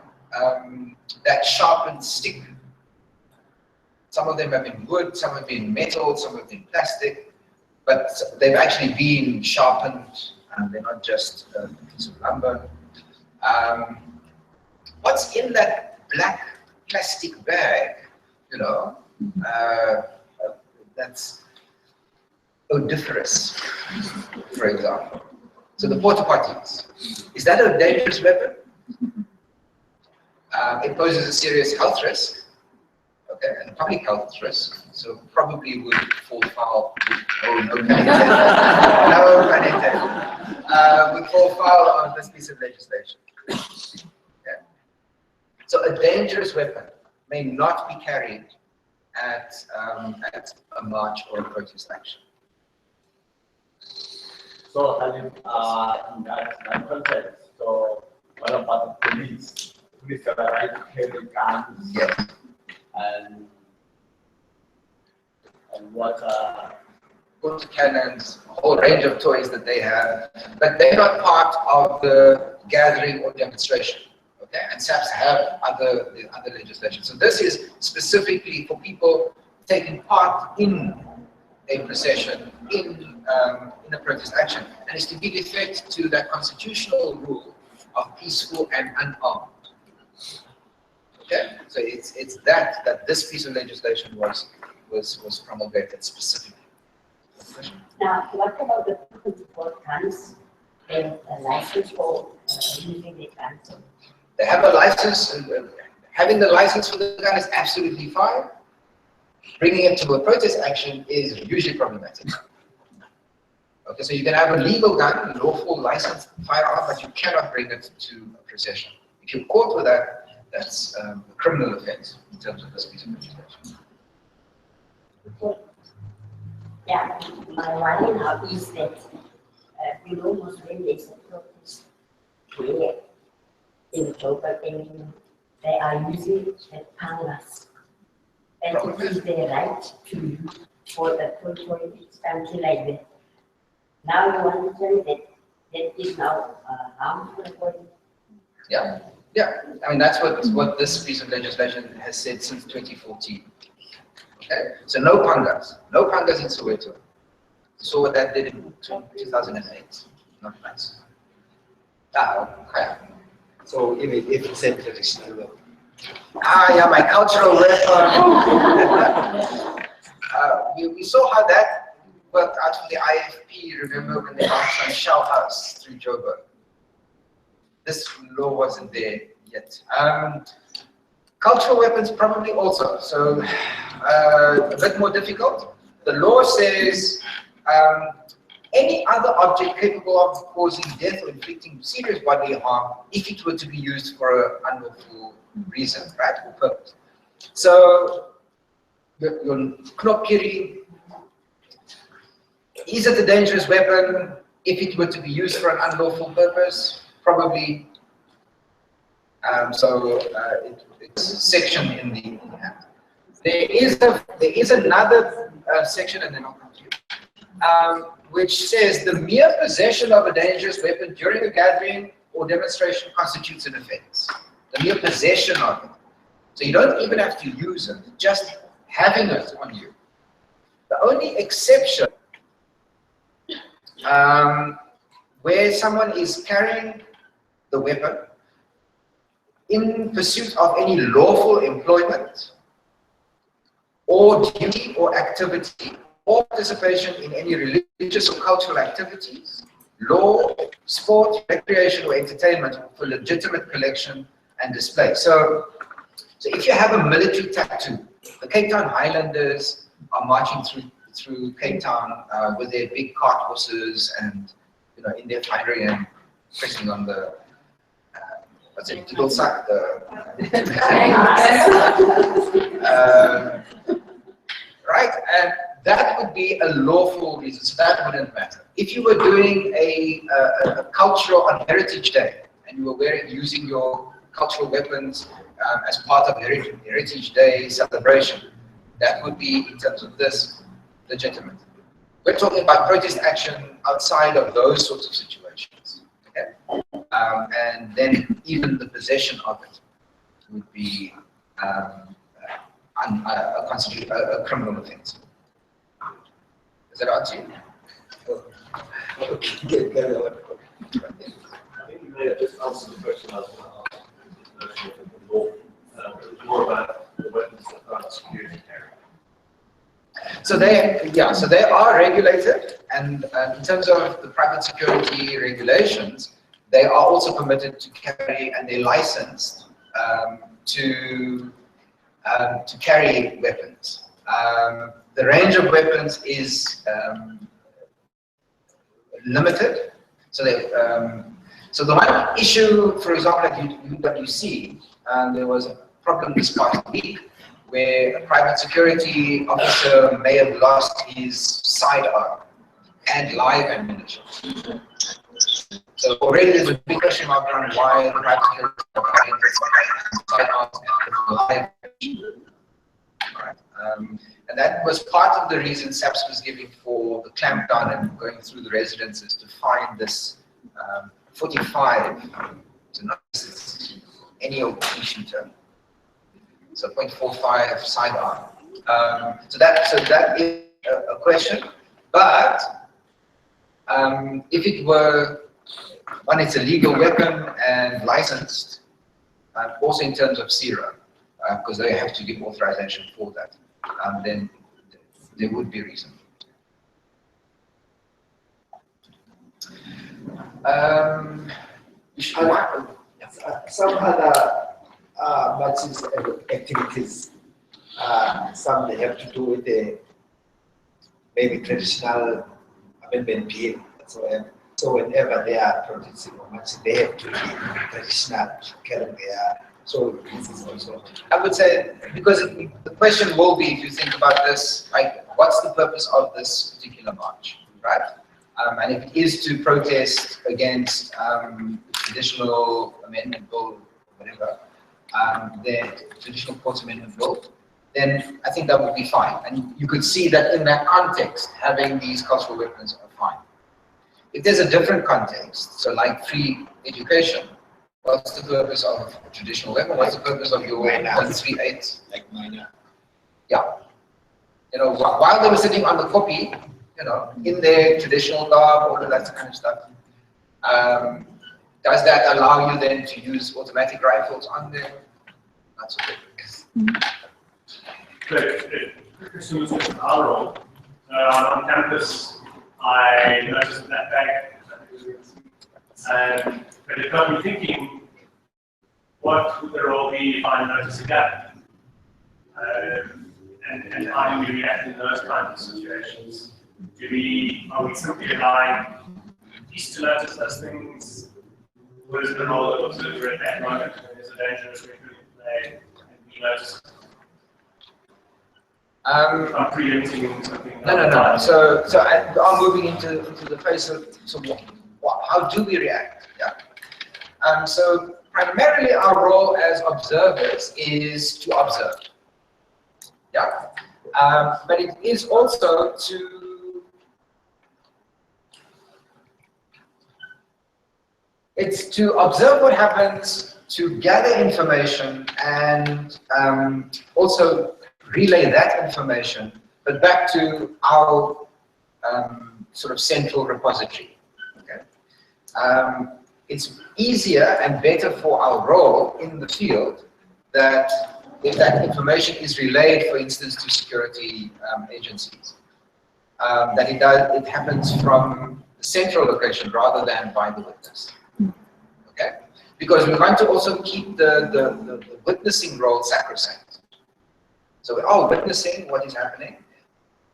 that sharpened stick? Some of them have been wood, some have been metal, some have been plastic, but they've actually been sharpened, and they're not just a piece of lumber. What's in that black plastic bag, you know, that's odoriferous, for example. So the porta potties, is that a dangerous weapon? It poses a serious health risk, okay, and public health risk. So probably would fall foul. Oh, no pun intended. No pun intended. Would fall foul of this piece of legislation. Okay. So a dangerous weapon may not be carried at a march or a protest action. So, in that context, so what about the police? Police have a right to carry guns. Yes. And what Water cannons, a whole range of toys that they have, but they're not part of the gathering or demonstration. Okay, and SAPs have other legislation. So this is specifically for people taking part in a procession, in a protest action, and it's to give effect to that constitutional rule of peaceful and unarmed. Okay, so it's that this piece of legislation was promulgated specifically. question? Now, what about the people who bought guns and a license for using their guns? They have a license, and having the license for the gun is absolutely fine. Bringing it to a protest action is usually problematic. Okay, so you can have a legal gun, lawful licensed firearm, but you cannot bring it to a procession. If you're caught with that, that's a criminal offense in terms of this piece of legislation. Yeah, my worry now is that we know most when there's a protest here in October, and they are using the pangas. And it is their right to use for the control something like that. Now you want to tell me that that is now harmful for you? Yeah, yeah. I mean, that's what this piece of legislation has said since 2014. Okay, so no pangas in Soweto. So what that did in 2008. Not nice. Okay. So if it's a traditional. Yeah, my cultural weapon. We saw how that worked out for the IFP. Remember when they launched on Shell House through Joburg? This law wasn't there yet. Cultural weapons probably also. So a bit more difficult. The law says any other object capable of causing death or inflicting serious bodily harm if it were to be used for an unlawful reason, right, or purpose. So your knopkiri, is it a dangerous weapon if it were to be used for an unlawful purpose? Probably. It's a section in the act. There is another section, and then I'll come to you, which says the mere possession of a dangerous weapon during a gathering or demonstration constitutes an offense. The mere possession of it. So you don't even have to use it, just having it on you. The only exception where someone is carrying the weapon in pursuit of any lawful employment or duty or activity or participation in any religious or cultural activities, law, sport, recreation or entertainment for legitimate collection and display. So if you have a military tattoo, the Cape Town Highlanders are marching through Cape Town with their big cart horses and in their finery and pressing on the right, and that would be a lawful reason, so that wouldn't matter. If you were doing a cultural on Heritage Day and you were using your cultural weapons as part of Heritage Day celebration, that would be, in terms of this, legitimate. We're talking about protest action outside of those sorts of situations. Okay? And then even the possession of it would be constitute a criminal offense. Does that answer you? Okay, carry on. I think you may have just answered the question I was going to ask before. More about the weapons that private security carry. So they are regulated, and in terms of the private security regulations, they are also permitted to carry, and they're licensed to carry weapons. The range of weapons is limited. So the one issue, for example, at UWC, there was a problem this past week where a private security officer may have lost his sidearm and live ammunition. So already there's a big question mark around why the private security are carrying sidearms and live ammunition. Right. And that was part of the reason SAPS was giving for the clampdown and going through the residences to find this 45, so not any old shooter. So 0.45 sidearm. So that is a question. But if it were, one, it's a legal weapon and licensed, also in terms of SERA, because they have to give authorization for that, then there would be reason. Some other matches activities, some they have to do with the maybe traditional amendment bill and so on. So whenever they are protesting or matching, they have to be traditional, carrying their. So this is also. I would say, because the question will be, if you think about this, like, what's the purpose of this particular march, right? And if it is to protest against traditional amendment bill, whatever, the traditional courts amendment bill, then I think that would be fine. And you could see that in that context, having these cultural weapons are fine. If there's a different context, so like free education, what's the purpose of a traditional weapon? What's the purpose of your 138? Like minor. Yeah. You know, while they were sitting on the copy, you know, in their traditional garb, all of that kind of stuff, does that allow you then to use automatic rifles on them? That's okay. But it pursues our role. On campus, I noticed that bag. But it got me thinking, what would the role be if I notice a gap? And how do we react in those kinds of situations? Are we simply allowing police to notice those things? What is the role of the observer at that moment when there's a dangerous weapon in play and we notice it? I'm preempting something. No. So I'm moving into the phase of how do we react? Yeah. So primarily our role as observers is to observe. Yeah. But it is also to observe what happens, to gather information, and also relay that information, but back to our sort of central repository. Okay, it's easier and better for our role in the field that if that information is relayed, for instance, to security agencies, that it happens from the central location rather than by the witness. Okay, because we want to also keep the witnessing role sacrosanct. So we are witnessing what is happening.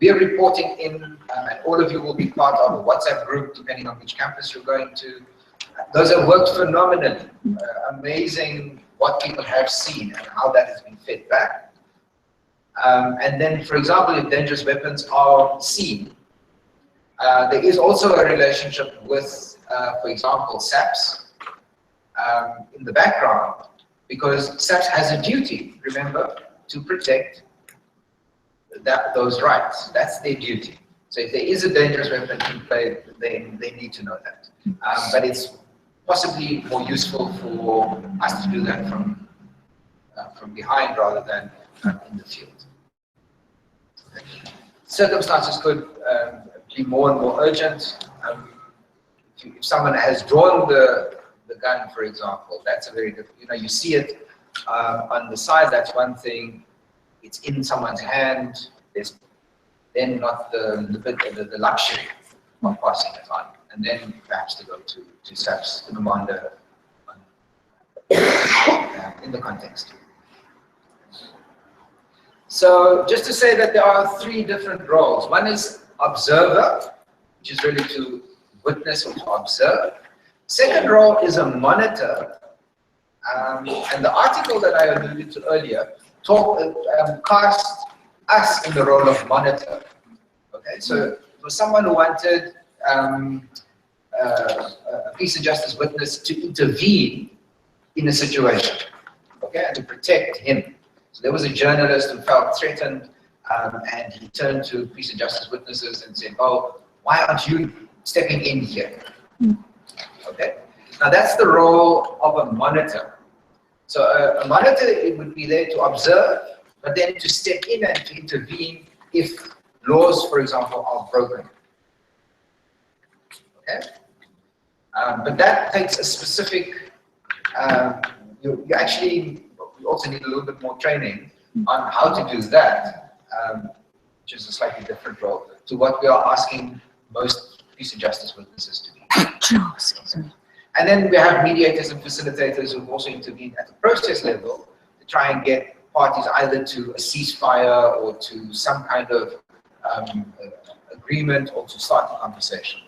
We are reporting in, and all of you will be part of a WhatsApp group, depending on which campus you're going to. Those have worked phenomenally. Amazing what people have seen and how that has been fed back. And then, for example, if dangerous weapons are seen, there is also a relationship with, for example, SAPS in the background, because SAPS has a duty, remember, to protect those rights. That's their duty. So if there is a dangerous weapon in play, they need to know that. But it's possibly more useful for us to do that from behind rather than in the field. Circumstances could be more and more urgent. If someone has drawn the gun, for example, that's a very different, you see it on the side, that's one thing. It's in someone's hand. There's then not the luxury of passing it on, and then perhaps to go to SAPS, the commander, in the context. So just to say that there are three different roles. One is observer, which is really to witness or to observe. Second role is a monitor. And the article that I alluded to earlier cast us in the role of monitor. Okay, so for someone who wanted a peace and justice witness to intervene in a situation, okay, and to protect him. So there was a journalist who felt threatened, and he turned to peace and justice witnesses and said, "Oh, why aren't you stepping in here?" Okay, now that's the role of a monitor. So a monitor, it would be there to observe, but then to step in and to intervene if laws, for example, are broken. Okay, but that takes a specific. You also need a little bit more training on how to do that, which is a slightly different role to what we are asking most peace and justice witnesses to be. Excuse me. And then we have mediators and facilitators who also intervene at the process level to try and get parties either to a ceasefire or to some kind of agreement, or to start a conversation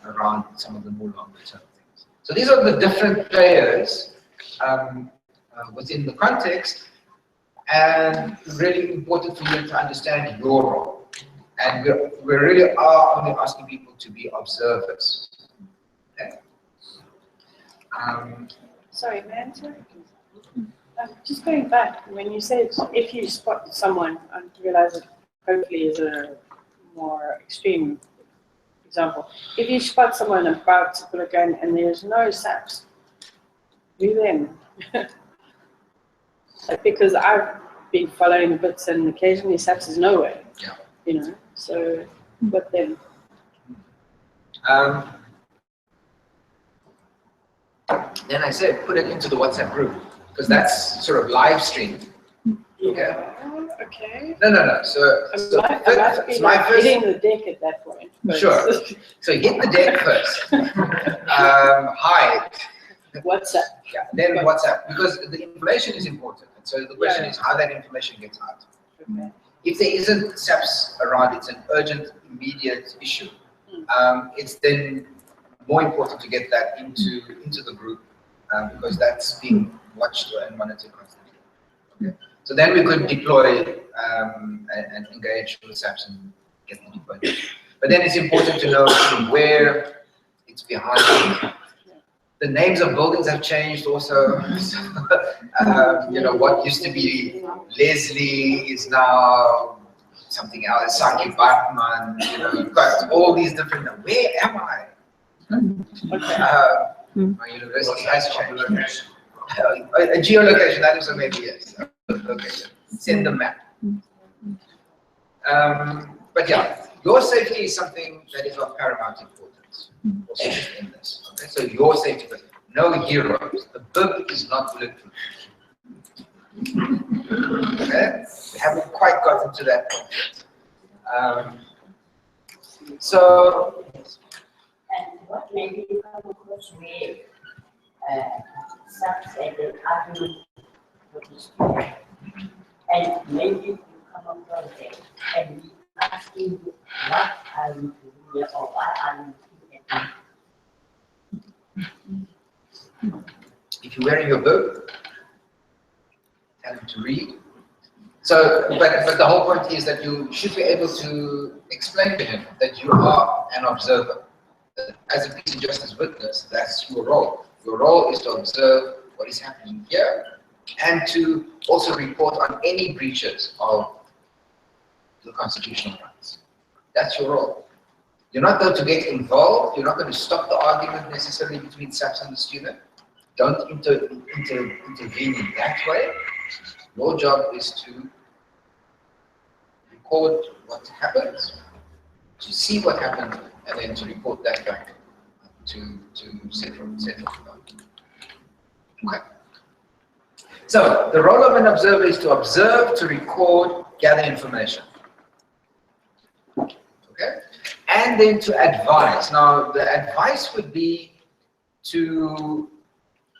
around some of the more longer term things. So these are the different players within the context, and really important for you to understand your role. And we really are only asking people to be observers. Okay. Sorry, may I answer? Just going back, when you said if you spot someone, I realize it hopefully is a more extreme example. If you spot someone about to pull a gun and there's no SAPs, who then? Because I've been following the bits and occasionally SAPs is nowhere. Yeah. You know, so what then? Then I said, put it into the WhatsApp group, because that's sort of live streamed. Yeah. Okay. No. So my first hitting the deck at that point. Sure. So hit the deck first. Hide. WhatsApp. Yeah. Then WhatsApp, because the information is important. And so the question is how that information gets out. Okay. If there isn't SAPs around, it's an urgent, immediate issue. It's then more important to get that into the group, because that's being watched and monitored constantly. Okay. So then we could deploy and engage with SAPs and get the deployment. But then it's important to know where it's behind. The names of buildings have changed also. You know, what used to be Leslie is now something else, Saki Batman. You know, you've got all these different. Where am I? My university has changed. A geolocation, that is maybe yes. Location. Send the map. But yeah, your safety is something that is of paramount importance. Also in this. Okay, so your safety, but no heroes. The book is not bulletproof. Okay, we haven't quite gotten to that point yet. So. And what maybe you come across where some say that argument for this student, and maybe you come across them and we asking you, what are you doing here, or why are you doing it? If you're wearing your book, tell them to read. So, but the whole point is that you should be able to explain to him that you are an observer. As a peace and justice witness, that's your role. Your role is to observe what is happening here and to also report on any breaches of the constitutional rights. That's your role. You're not going to get involved. You're not going to stop the argument necessarily between SAPs and the student. Don't intervene in that way. Your job is to record what happens, to see what happened, and then to report that back to central command. Okay. So the role of an observer is to observe, to record, gather information. Okay, and then to advise. Now the advice would be to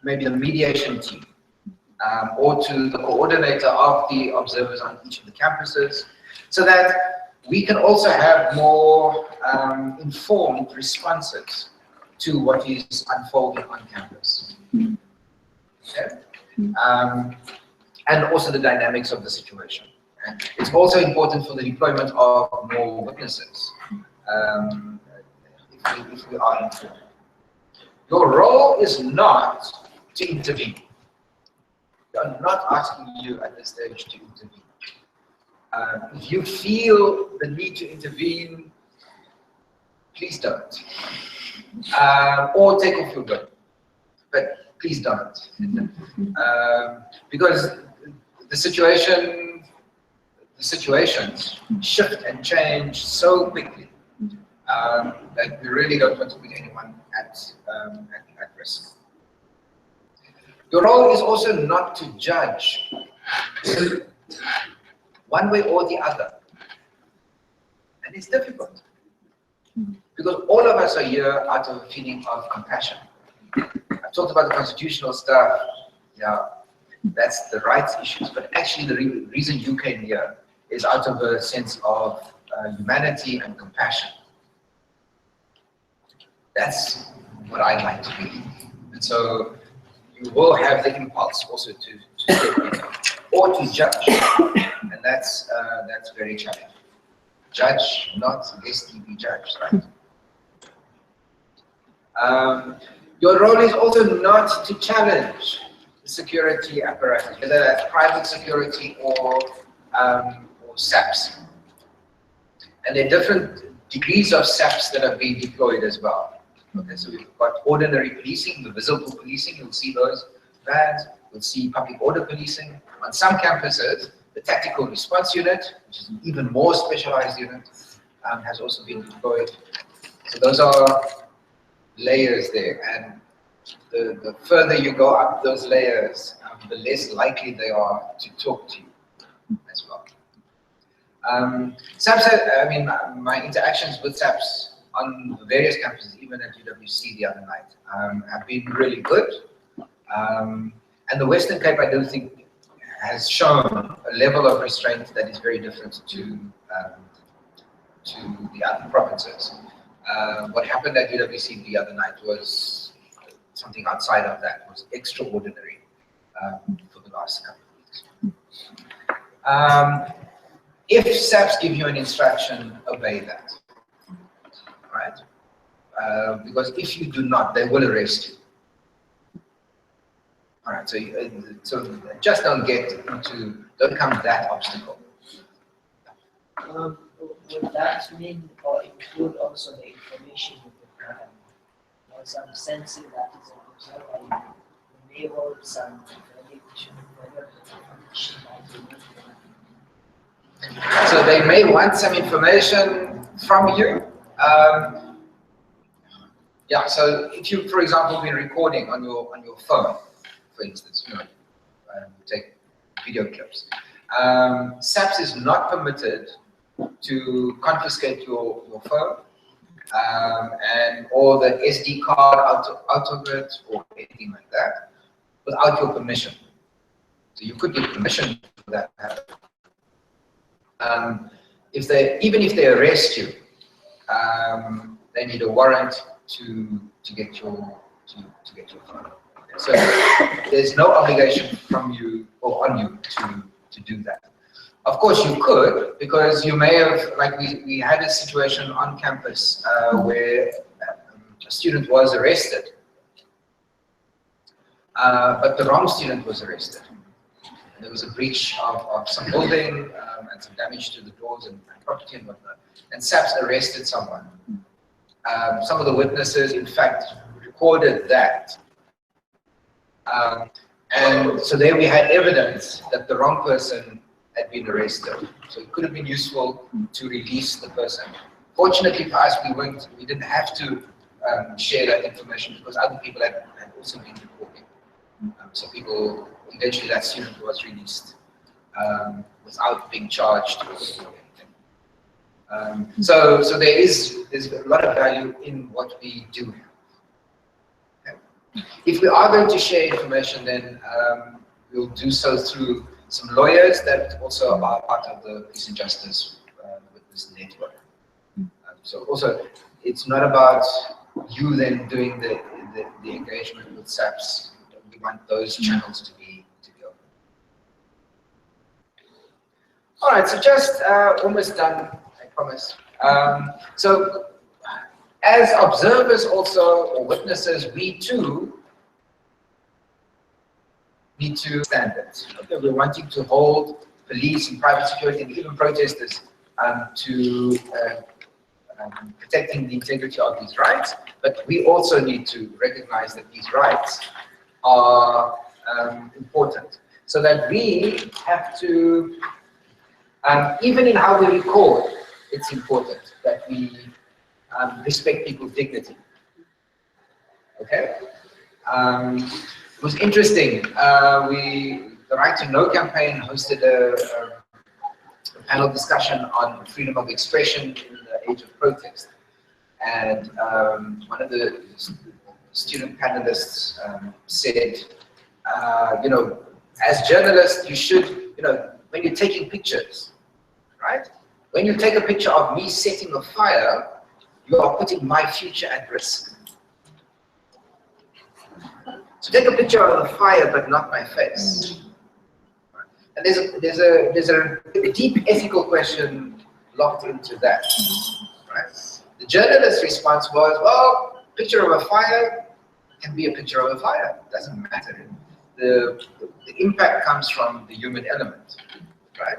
maybe the mediation team, or to the coordinator of the observers on each of the campuses, so that we can also have more informed responses to what is unfolding on campus. Okay? And also the dynamics of the situation. And it's also important for the deployment of more witnesses, if we are informed. Your role is not to intervene. I'm not asking you at this stage to intervene. If you feel the need to intervene, please don't. Or take off your gun, but please don't. Because the situations shift and change so quickly that we really don't want to put anyone at risk. Your role is also not to judge one way or the other. And it's difficult. Because all of us are here out of a feeling of compassion. I talked about the constitutional stuff, yeah, that's the rights issues, but actually the reason you came here is out of a sense of humanity and compassion. That's what I'd like to be. And so you will have the impulse also to step in or to judge, and that's very challenging. Judge, not lest you be judged, right? Your role is also not to challenge the security apparatus, whether that's private security or SAPs. And there are different degrees of SAPs that are being deployed as well. Okay, so we've got ordinary policing, the visible policing, you'll see those vans, you'll see public order policing. On some campuses, the tactical response unit, which is an even more specialized unit, has also been deployed. So those are layers there, and the further you go up those layers, the less likely they are to talk to you as well. SAPs, I mean, my interactions with SAPs on the various campuses, even at UWC the other night, have been really good. And the Western Cape, I don't think, has shown a level of restraint that is very different to the other provinces. What happened at UWC the other night was something outside of that, it was extraordinary for the last couple of weeks. If SAPs give you an instruction, obey that, right? Because if you do not, they will arrest you. All right, so just don't don't come that obstacle. Would that mean or include also the information with the crime? Because I'm sensing that is observed by the naval, some information, whether the information might be moved. So they may want some information from you. Yeah, so if you, for example, been recording on your phone, for instance, take video clips. SAPS is not permitted to confiscate your phone or the SD card out of it or anything like that without your permission. So you could get permission for that to happen. Even if they arrest you, they need a warrant to get your phone. So there's no obligation from you or on you to do that. Of course you could, because you may have, like we had a situation on campus where a student was arrested, but the wrong student was arrested. And there was a breach of some building and some damage to the doors and property and whatnot. And SAPS arrested someone. Some of the witnesses, in fact, recorded that. And so there we had evidence that the wrong person had been arrested. So it could have been useful to release the person. Fortunately for us, we didn't have to share that information because other people had also been reporting. So eventually that student was released without being charged or anything. So there's a lot of value in what we do. If we are going to share information, then we'll do so through some lawyers that also are part of the Peace and Justice Witness Network. So also, it's not about you then doing the engagement with SAPs. We want those channels to be open. All right, so just almost done, I promise. So as observers also, or witnesses, we too need to stand it. Okay, we're wanting to hold police and private security and even protesters to protecting the integrity of these rights, but we also need to recognize that these rights are important. So that we have to, even in how we record, it's important that we respect people's dignity. Okay? It was interesting. The Right to Know campaign hosted a panel discussion on freedom of expression in the age of protest. And one of the student panelists said, you know, as journalists, you should, you know, when you're taking pictures, right? When you take a picture of me setting a fire, you are putting my future at risk. So take a picture of the fire, but not my face. And there's a deep ethical question locked into that, right? The journalist's response was, well, picture of a fire can be a picture of a fire. It doesn't matter. The impact comes from the human element, right?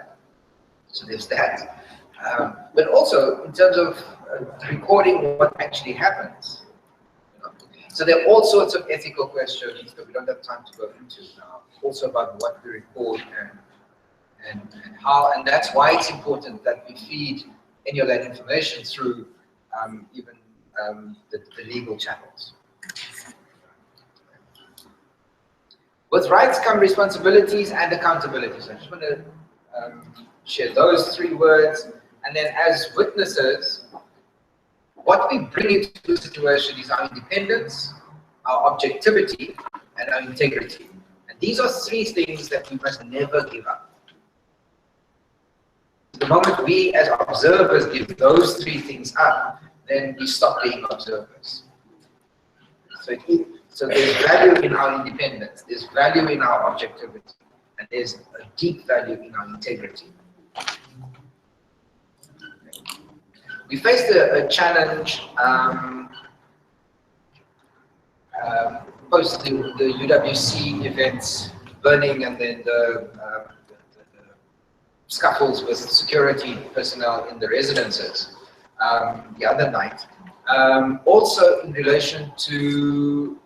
So there's that. But also in terms of recording what actually happens. You know? So there are all sorts of ethical questions that we don't have time to go into now. Also about what we record and how, and that's why it's important that we feed any of that information through even the legal channels. With rights come responsibilities and accountabilities. I just want to share those three words. And then as witnesses, what we bring into the situation is our independence, our objectivity, and our integrity. And these are three things that we must never give up. The moment we as observers give those three things up, then we stop being observers. So there's value in our independence, there's value in our objectivity, and there's a deep value in our integrity. We faced a challenge post the UWC events, burning, and then the scuffles with security personnel in the residences the other night. Also in relation to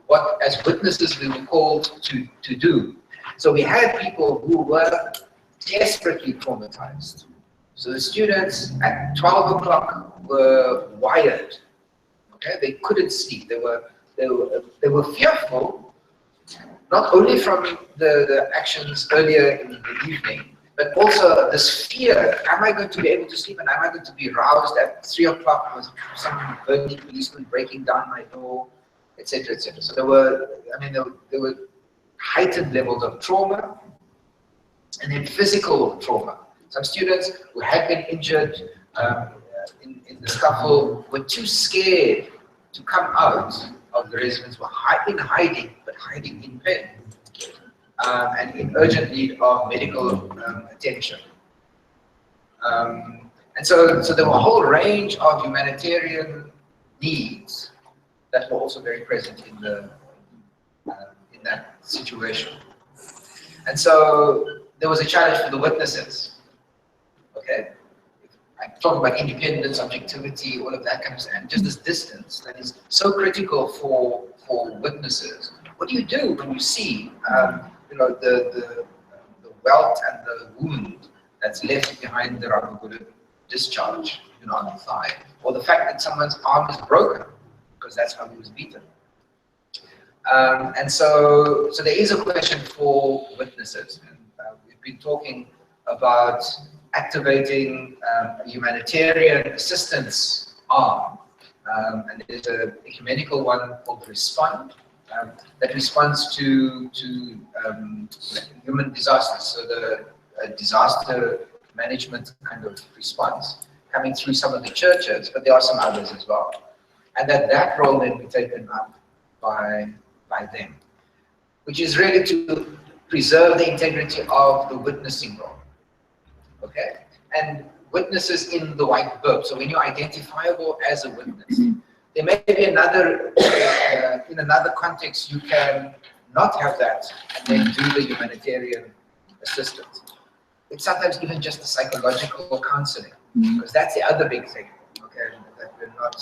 what as witnesses we were called to do. So we had people who were desperately traumatized. So the students at 12 o'clock were wired. Okay, they couldn't sleep. They were fearful, not only from the actions earlier in the evening, but also this fear: am I going to be able to sleep, and am I going to be roused at 3 o'clock with some burning policeman breaking down my door, etc., etc. So there were heightened levels of trauma, and then physical trauma. Some students who had been injured in the scuffle were too scared to come out of the residence, were in hiding, but hiding in pain, and in urgent need of medical attention. And so there were a whole range of humanitarian needs that were also very present in in that situation. And so there was a challenge for the witnesses. Okay, I'm talking about independence, objectivity, all of that kind of stuff, and just this distance that is so critical for witnesses. What do you do when you see, you know, the welt and the wound that's left behind the rubber bullet discharge, you know, on the thigh, or the fact that someone's arm is broken because that's how he was beaten? And so there is a question for witnesses, and we've been talking about activating a humanitarian assistance arm, and there's an ecumenical one called Respond that responds to human disasters. So the disaster management kind of response coming through some of the churches, but there are some others as well, and that role then be taken up by them, which is really to preserve the integrity of the witnessing role. Okay, and witnesses in the white verb. So when you're identifiable as a witness, there may be another, in another context, you can not have that and then do the humanitarian assistance. It's sometimes even just the psychological counseling, because that's the other big thing, okay, that we're not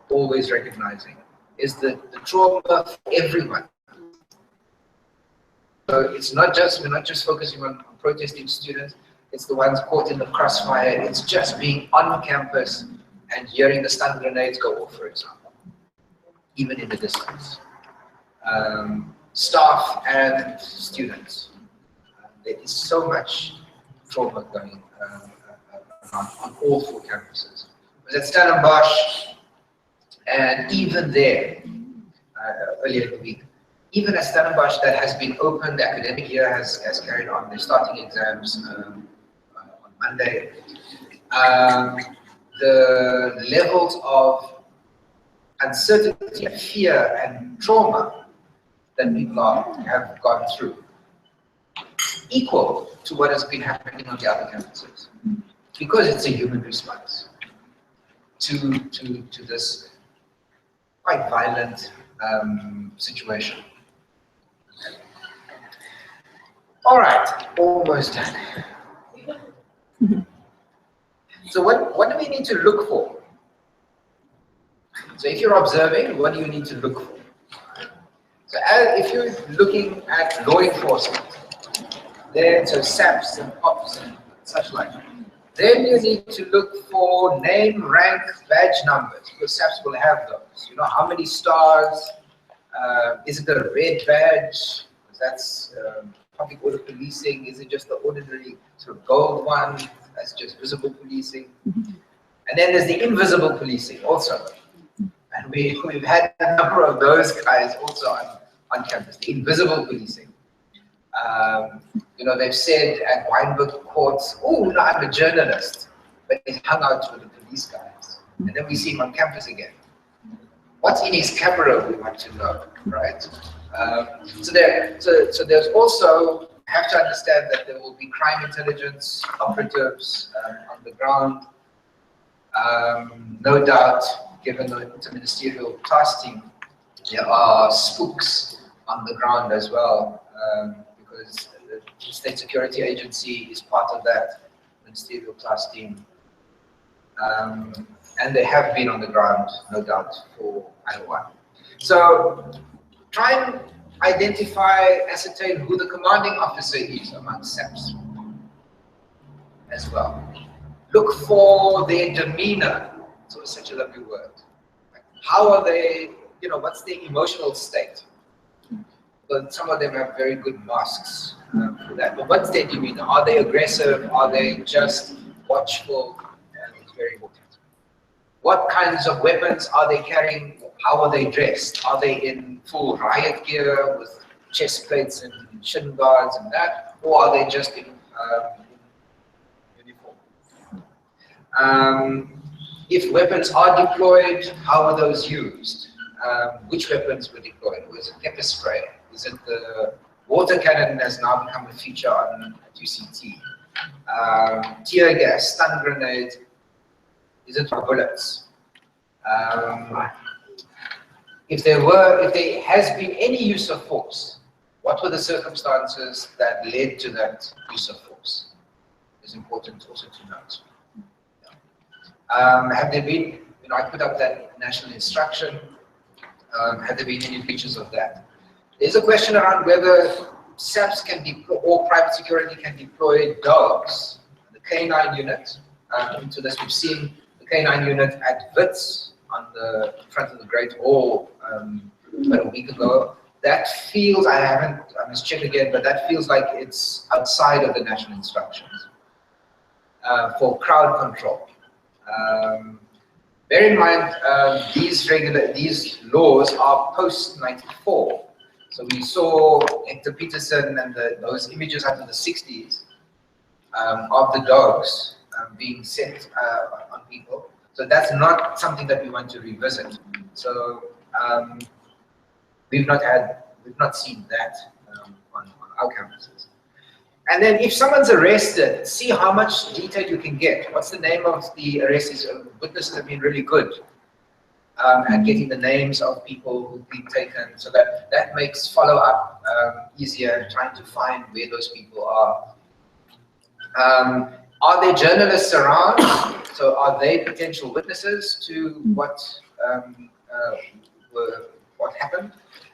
always recognizing, is the trauma for everyone. So it's not just, we're not just focusing on protesting students, it's the ones caught in the crossfire, it's just being on campus and hearing the stun grenades go off, for example, even in the distance. Staff and students. There is so much trauma going on all four campuses. But at Stellenbosch, And even there, earlier in the week, even at Stellenbosch that has been open, the academic year has carried on. They're starting exams on Monday. The levels of uncertainty, fear, and trauma that people have gone through equal to what has been happening on the other campuses, because it's a human response to this quite violent situation. All right, almost done. So what do we need to look for? So if you're observing, what do you need to look for? So if you're looking at law enforcement, then so SAPs and POPs and such like, then you need to look for name, rank, badge numbers, because SAPs will have those. You know, how many stars? Is it a red badge? That's public order policing. Is it just the ordinary sort of gold one? That's just visible policing. And then there's the invisible policing also. And we've had a number of those guys also on campus, the invisible policing. You know, they've said at Weinberg courts, oh, no, I'm a journalist, but he's hung out with the police guys. And then we see him on campus again. What's in his camera, we want to know, right? So there's also, have to understand that there will be crime intelligence operatives on the ground. No doubt, given the interministerial task team, there are spooks on the ground as well, because the State Security Agency is part of that ministerial task team. And they have been on the ground, no doubt, for a while. So try and identify, ascertain who the commanding officer is among SAPs as well. Look for their demeanor. So it's such a lovely word. How are they, you know, what's their emotional state? But some of them have very good masks for that. But what's their demeanor? Are they aggressive? Are they just watchful? It's very important. What kinds of weapons are they carrying? How are they dressed? Are they in full riot gear with chest plates and shin guards and that? Or are they just in uniform? If weapons are deployed, how are those used? Which weapons were deployed? Was it pepper spray? Is it the water cannon has now become a feature on UCT? Tear gas, stun grenade. Is it for bullets? If there has been any use of force, what were the circumstances that led to that use of force? It's important also to note. Have there been, you know, I put up that national instruction. Have there been any features of that? There's a question around whether SAPs can deploy, or private security can deploy dogs, the K9 unit. Into this, we've seen the K9 unit at Wits on the front of the Great Hall about a week ago. That feels, I must check again, but that feels like it's outside of the national instructions for crowd control. Bear in mind, these laws are post-94. So we saw Hector Peterson and those images out of the 60s of the dogs being set on people. So that's not something that we want to revisit. So we've not seen that on our campuses. And then if someone's arrested, see how much detail you can get. What's the name of the arrestees? Witnesses have been really good at getting the names of people who've been taken, so that makes follow-up easier, trying to find where those people are. Are there journalists around? So are they potential witnesses to what happened?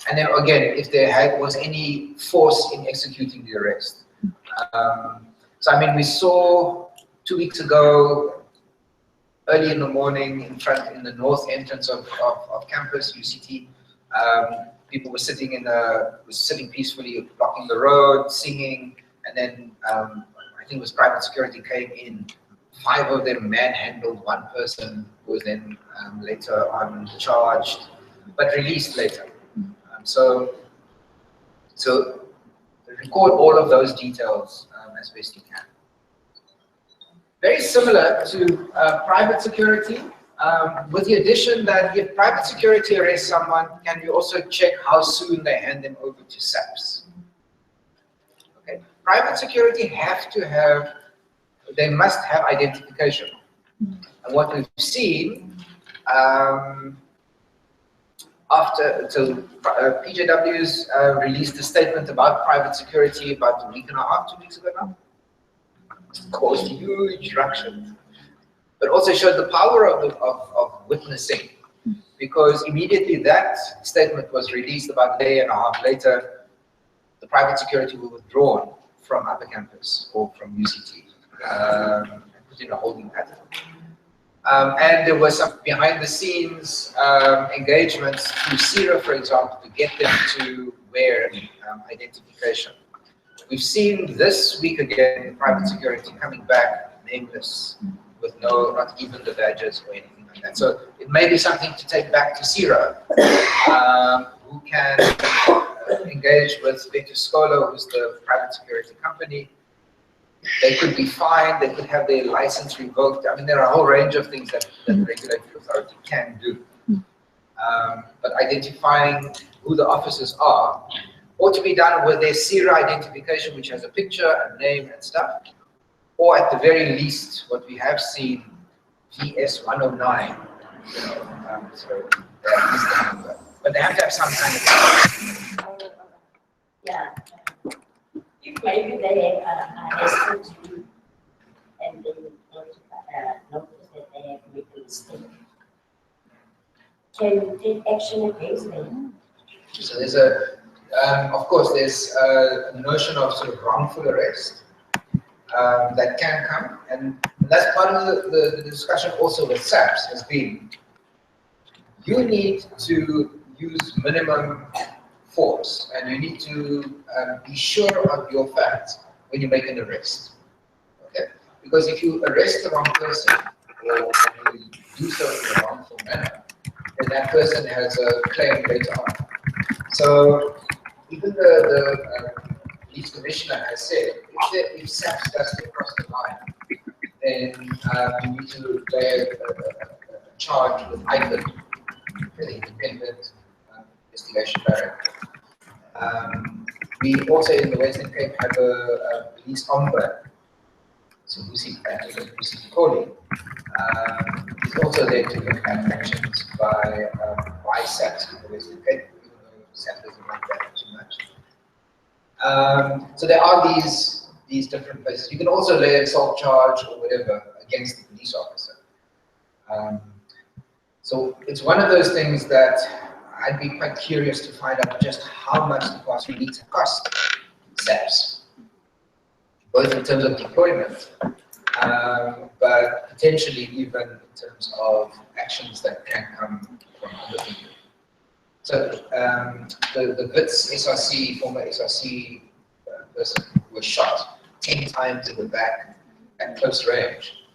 And then again, if there was any force in executing the arrest. So I mean, we saw 2 weeks ago, early in the morning, in the north entrance of campus, UCT, people were sitting peacefully, blocking the road, singing, and then I think it was private security came in, 5 of them manhandled one person who was then later on charged, but released later. So record all of those details as best you can. Very similar to private security, with the addition that if private security arrests someone, can you also check how soon they hand them over to SAPS? Okay. Private security they must have identification. And what we've seen PJW's released a statement about private security about a week and a half, 2 weeks ago now. Caused huge ruction, but also showed the power of witnessing, because immediately that statement was released, about a day and a half later, the private security were withdrawn from Upper Campus or from UCT and put in a holding pattern. And there was some behind-the-scenes engagements through CIRA, for example, to get them to wear identification. We've seen this week again private security coming back nameless, with not even the badges or anything like that. So it may be something to take back to CIRA, who can engage with Vetuscolo, who's the private security company. They could be fined, they could have their license revoked. I mean, there are a whole range of things that the regulatory authority can do. But identifying who the officers are ought to be done with their CIRA identification, which has a picture, a name, and stuff. Or at the very least, what we have seen, VS 109. So that is the number. But they have to have some kind of. Yeah. If maybe they arrested you and they notice that they have made a mistake, can you take action against them? So there's of course, there's a notion of sort of wrongful arrest that can come, and that's part of the discussion also with SAPS has been, you need to use minimum force, and you need to be sure of your facts when you make an arrest. Okay? Because if you arrest the wrong person, or you do so in a wrongful manner, then that person has a claim later on. So even the police commissioner has said, if SAPS does cross the line, then you need to lay a charge with IPID, the Independent Investigation Director. We also in the Western Cape have a police ombudsman, so Lucy Pikoli. Is also there to look at actions by SAPS in the Western Cape, even though SAPS doesn't like that too much. So there are these different places. You can also lay a assault charge or whatever against the police officer. So it's one of those things that I'd be quite curious to find out just how much the cost really to cost SAPS, both in terms of deployment, but potentially even in terms of actions that can come from other people. So the Wits SRC, former SRC person was shot 10 times in the back at close range.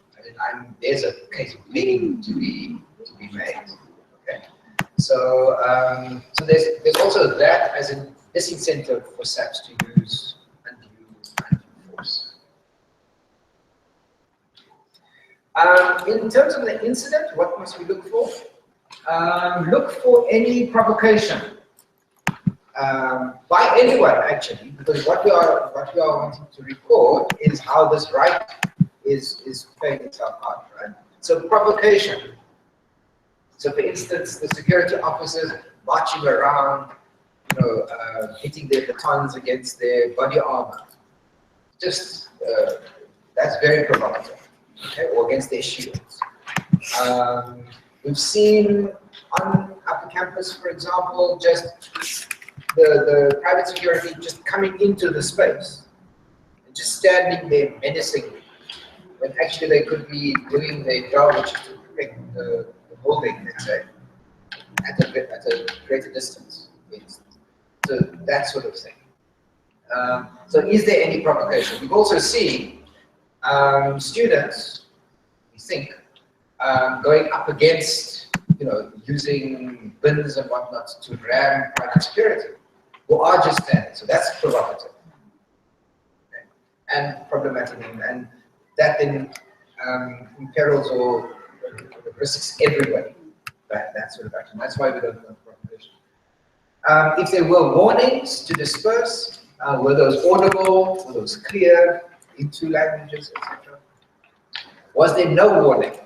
I mean, there's a case of begging to be made. Okay. So so there's also that as a disincentive for SAPS to use undue force. In terms of the incident, what must we look for? Look for any provocation by anyone, actually, because what we are wanting to record is how this right is playing itself out, right? So provocation. So, for instance, the security officers marching around, hitting their batons against their body armor. Just that's very provocative, okay? Or against their shields. We've seen on Upper Campus, for example, just the private security just coming into the space and just standing there menacingly, when actually they could be doing their job, which is to protect the building, let's say, at a greater distance. So that sort of thing. So is there any provocation? We've also seen students think, going up against, using bins and whatnot to ram private security, who are just standing. So that's provocative, okay, and problematic, and that then imperils or risks everybody. That sort of action. That's why we don't want provocation. If there were warnings to disperse, were those audible? Were those clear in 2 languages, etc.? Was there no warning?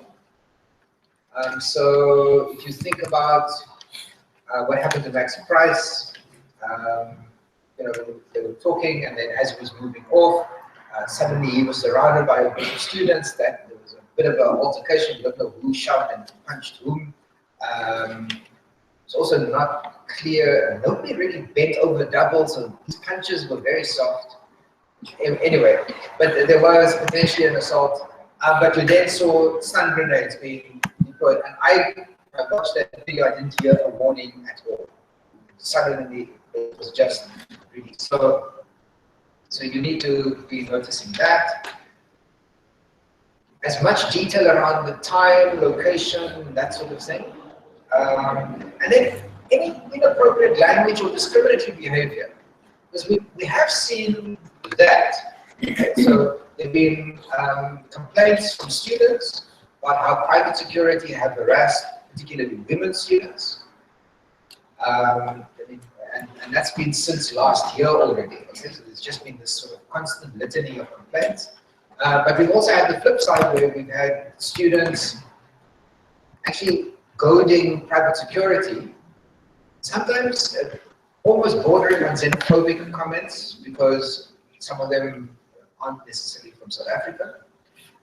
So if you think about what happened to Max Price, they were talking, and then as he was moving off, suddenly he was surrounded by a group of students. That there was a bit of an altercation. You don't know who shot and punched whom. It's also not clear. Nobody really bent over double, so these punches were very soft. Anyway, but there was potentially an assault. But we then saw stun grenades being deployed, and I watched that video. I didn't hear a warning at all. Suddenly, it was just really so. So you need to be noticing that. As much detail around the time, location, that sort of thing. And then any inappropriate language or discriminatory behavior. Because we have seen that. Okay? So there have been complaints from students about how private security have harassed particularly women students. And that's been since last year already. Okay? So there's just been this sort of constant litany of complaints. But we've also had the flip side where we've had students actually goading private security, sometimes almost bordering on xenophobic comments, because some of them aren't necessarily from South Africa.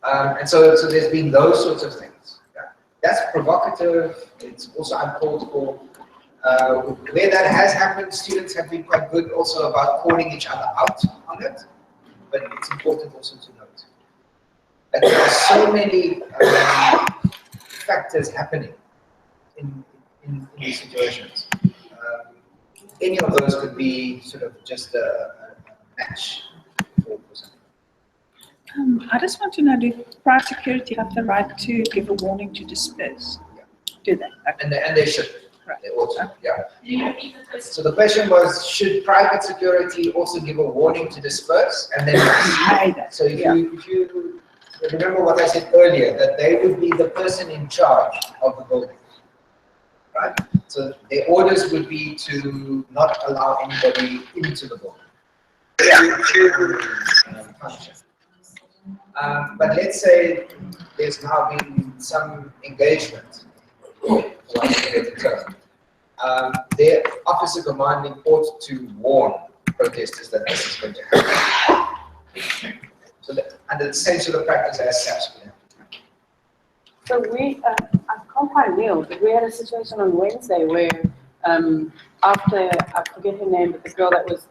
And so there's been those sorts of things. Yeah. That's provocative. It's also uncalled for. Where that has happened, students have been quite good also about calling each other out on it. But it's important also to note that there are so many factors happening in these situations. Any of those could be sort of just a match for something. I just want to know, do private security have the right to give a warning to disperse? Yeah. Do they? Okay. And they should. Right. They also, yeah. So the question was, should private security also give a warning to disperse? And then, so if you remember what I said earlier, that they would be the person in charge of the building, right? So their orders would be to not allow anybody into the building. But let's say there's now been some engagement, their officer commanding ought to warn protesters that this is going to happen. So under the same sort of practice as SAPS. So I can't find Neil, but we had a situation on Wednesday where after, I forget her name, but the girl that was,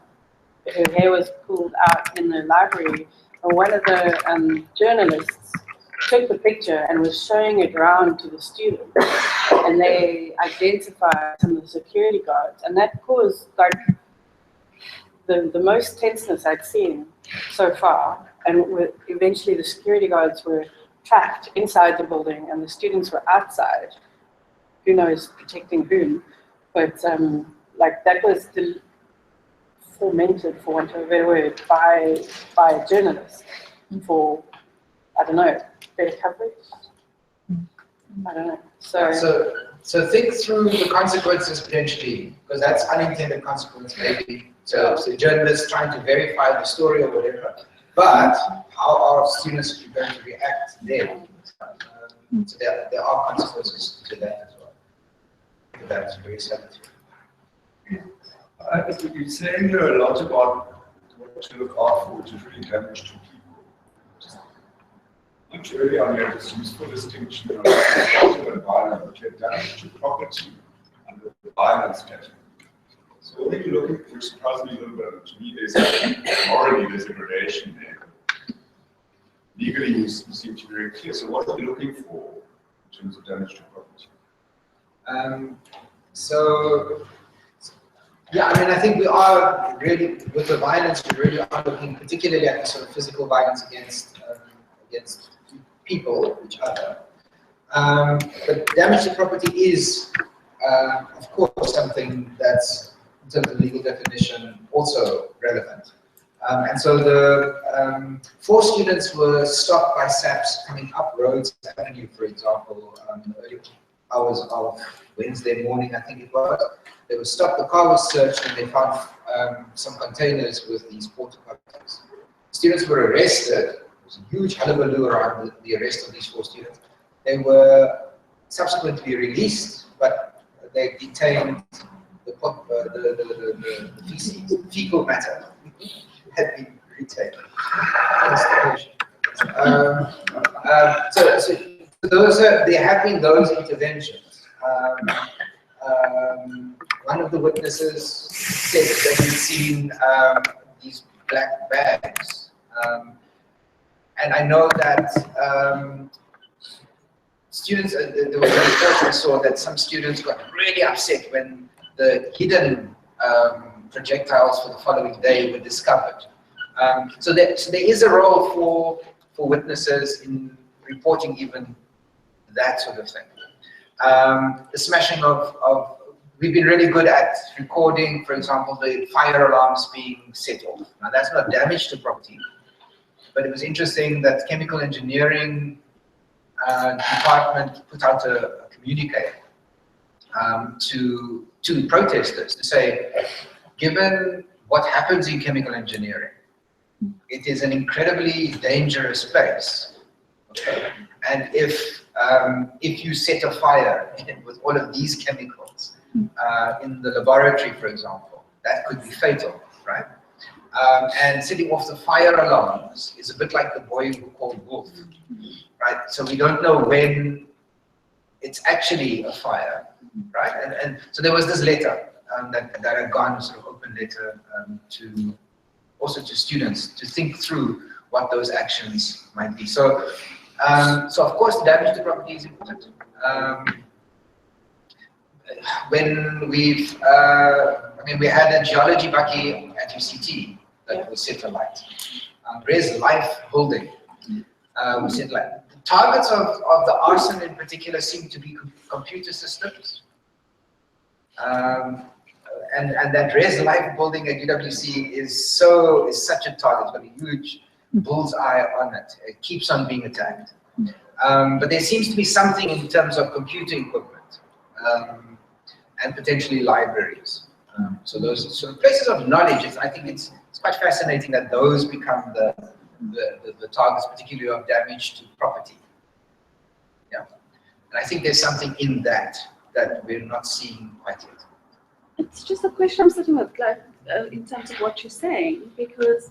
her hair was pulled out in the library, and one of the journalists took the picture and was showing it around to the students, and they identified some of the security guards, and that caused like the most tenseness I'd seen so far. And eventually the security guards were trapped inside the building and the students were outside. Who knows protecting whom? But like that was fomented, for want of a better word, by a journalist for, I don't know, better coverage? I don't know. So think through the consequences potentially, because that's unintended consequence maybe. So journalists trying to verify the story or whatever. But how are students going to react then? So there are consequences to that as well. That's very sensitive. You're saying here a lot about what to look out for, which is really damage to people. Much earlier on, you had this useful distinction of social and violent, but you had damage to property under the violence category. So what are you looking for? Surprised me a little bit. To me, morally, there's a gradation there. Legally, you seem to be very clear. So what are you looking for in terms of damage to property? Yeah, I mean, I think we are really, with the violence, we really are looking particularly at the sort of physical violence against people, each other. But damage to property is, of course, something that's, in terms of legal definition, also relevant. And so the 4 students were stopped by SAPs coming up Rhodes Avenue, for example, early hours of Wednesday morning, I think it was. They were stopped, the car was searched, and they found some containers with these porta potties. Students were arrested. There was a huge hullabaloo around the arrest of these 4 students. They were subsequently released, but they detained the feces, fecal matter had been retained. So there have been those interventions. One of the witnesses said that he'd seen these black bags, and I know that students, there was a report I saw that some students got really upset when the hidden projectiles for the following day were discovered. So there is a role for witnesses in reporting even that sort of thing. The smashing of we've been really good at recording, for example, the fire alarms being set off. Now that's not damage to property, but it was interesting that chemical engineering department put out a communique to protesters to say, given what happens in chemical engineering, it is an incredibly dangerous place. Okay? And if you set a fire with all of these chemicals in the laboratory, for example, that could be fatal, right? And setting off the fire alarms is a bit like the boy who called wolf, right? So we don't know when it's actually a fire, right? And so there was this letter that had gone, sort of open letter also to students to think through what those actions might be. So, so of course, the damage to property is important. When we had a geology bucky at UCT that was set alight. Res Life building was set alight. The targets of the arson in particular seem to be computer systems. And that Res Life building at UWC is such a target. It's got a huge bullseye on it. It keeps on being attacked. But there seems to be something in terms of computer equipment and potentially libraries. So those sort of places of knowledge. I think it's quite fascinating that those become the targets, particularly of damage to property. Yeah, and I think there's something in that we're not seeing quite yet. It's just a question I'm sitting with, like, in terms of what you're saying, because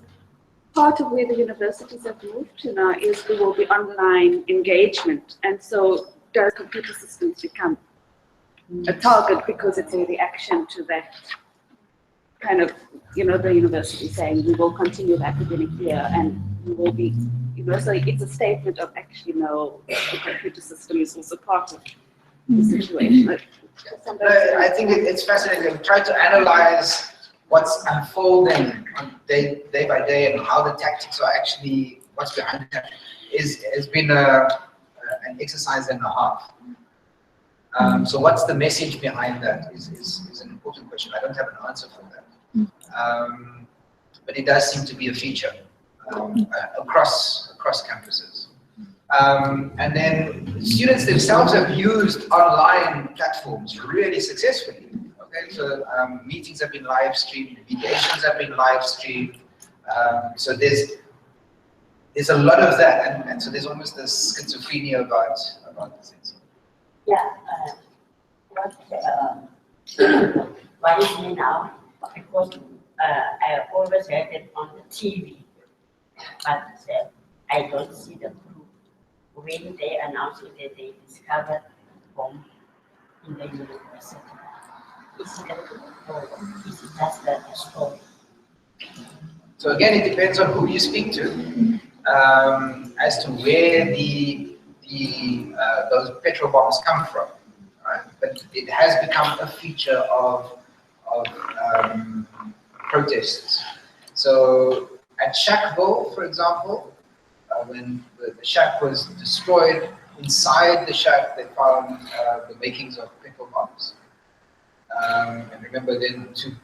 part of where the universities have moved to now is there will be online engagement, and so does computer systems become a target because it's a reaction to that kind of, the university saying we will continue the academic year and we will be, so it's a statement of actually no, the computer system is also part of the situation. I think it's fascinating. Try to analyze what's unfolding day by day and how the tactics are actually, what's behind it has been an exercise and a half. So what's the message behind that is an important question. I don't have an answer for that. But it does seem to be a feature across campuses. And then students themselves have used online platforms really successfully. Okay, so meetings have been live streamed, mediations have been live streamed. So there's a lot of that, and so there's almost this schizophrenia about the things. Yeah, what is me now? Because I always heard it on the TV, but I don't see the proof. When they announced that they discovered bomb in the university, is it a proof or is it just a story? So again, it depends on who you speak to, as to where those petrol bombs come from. Right? But it has become a feature of protests. So at Shackville, for example, when the shack was destroyed, inside the shack they found the makings of petrol bombs. And remember then took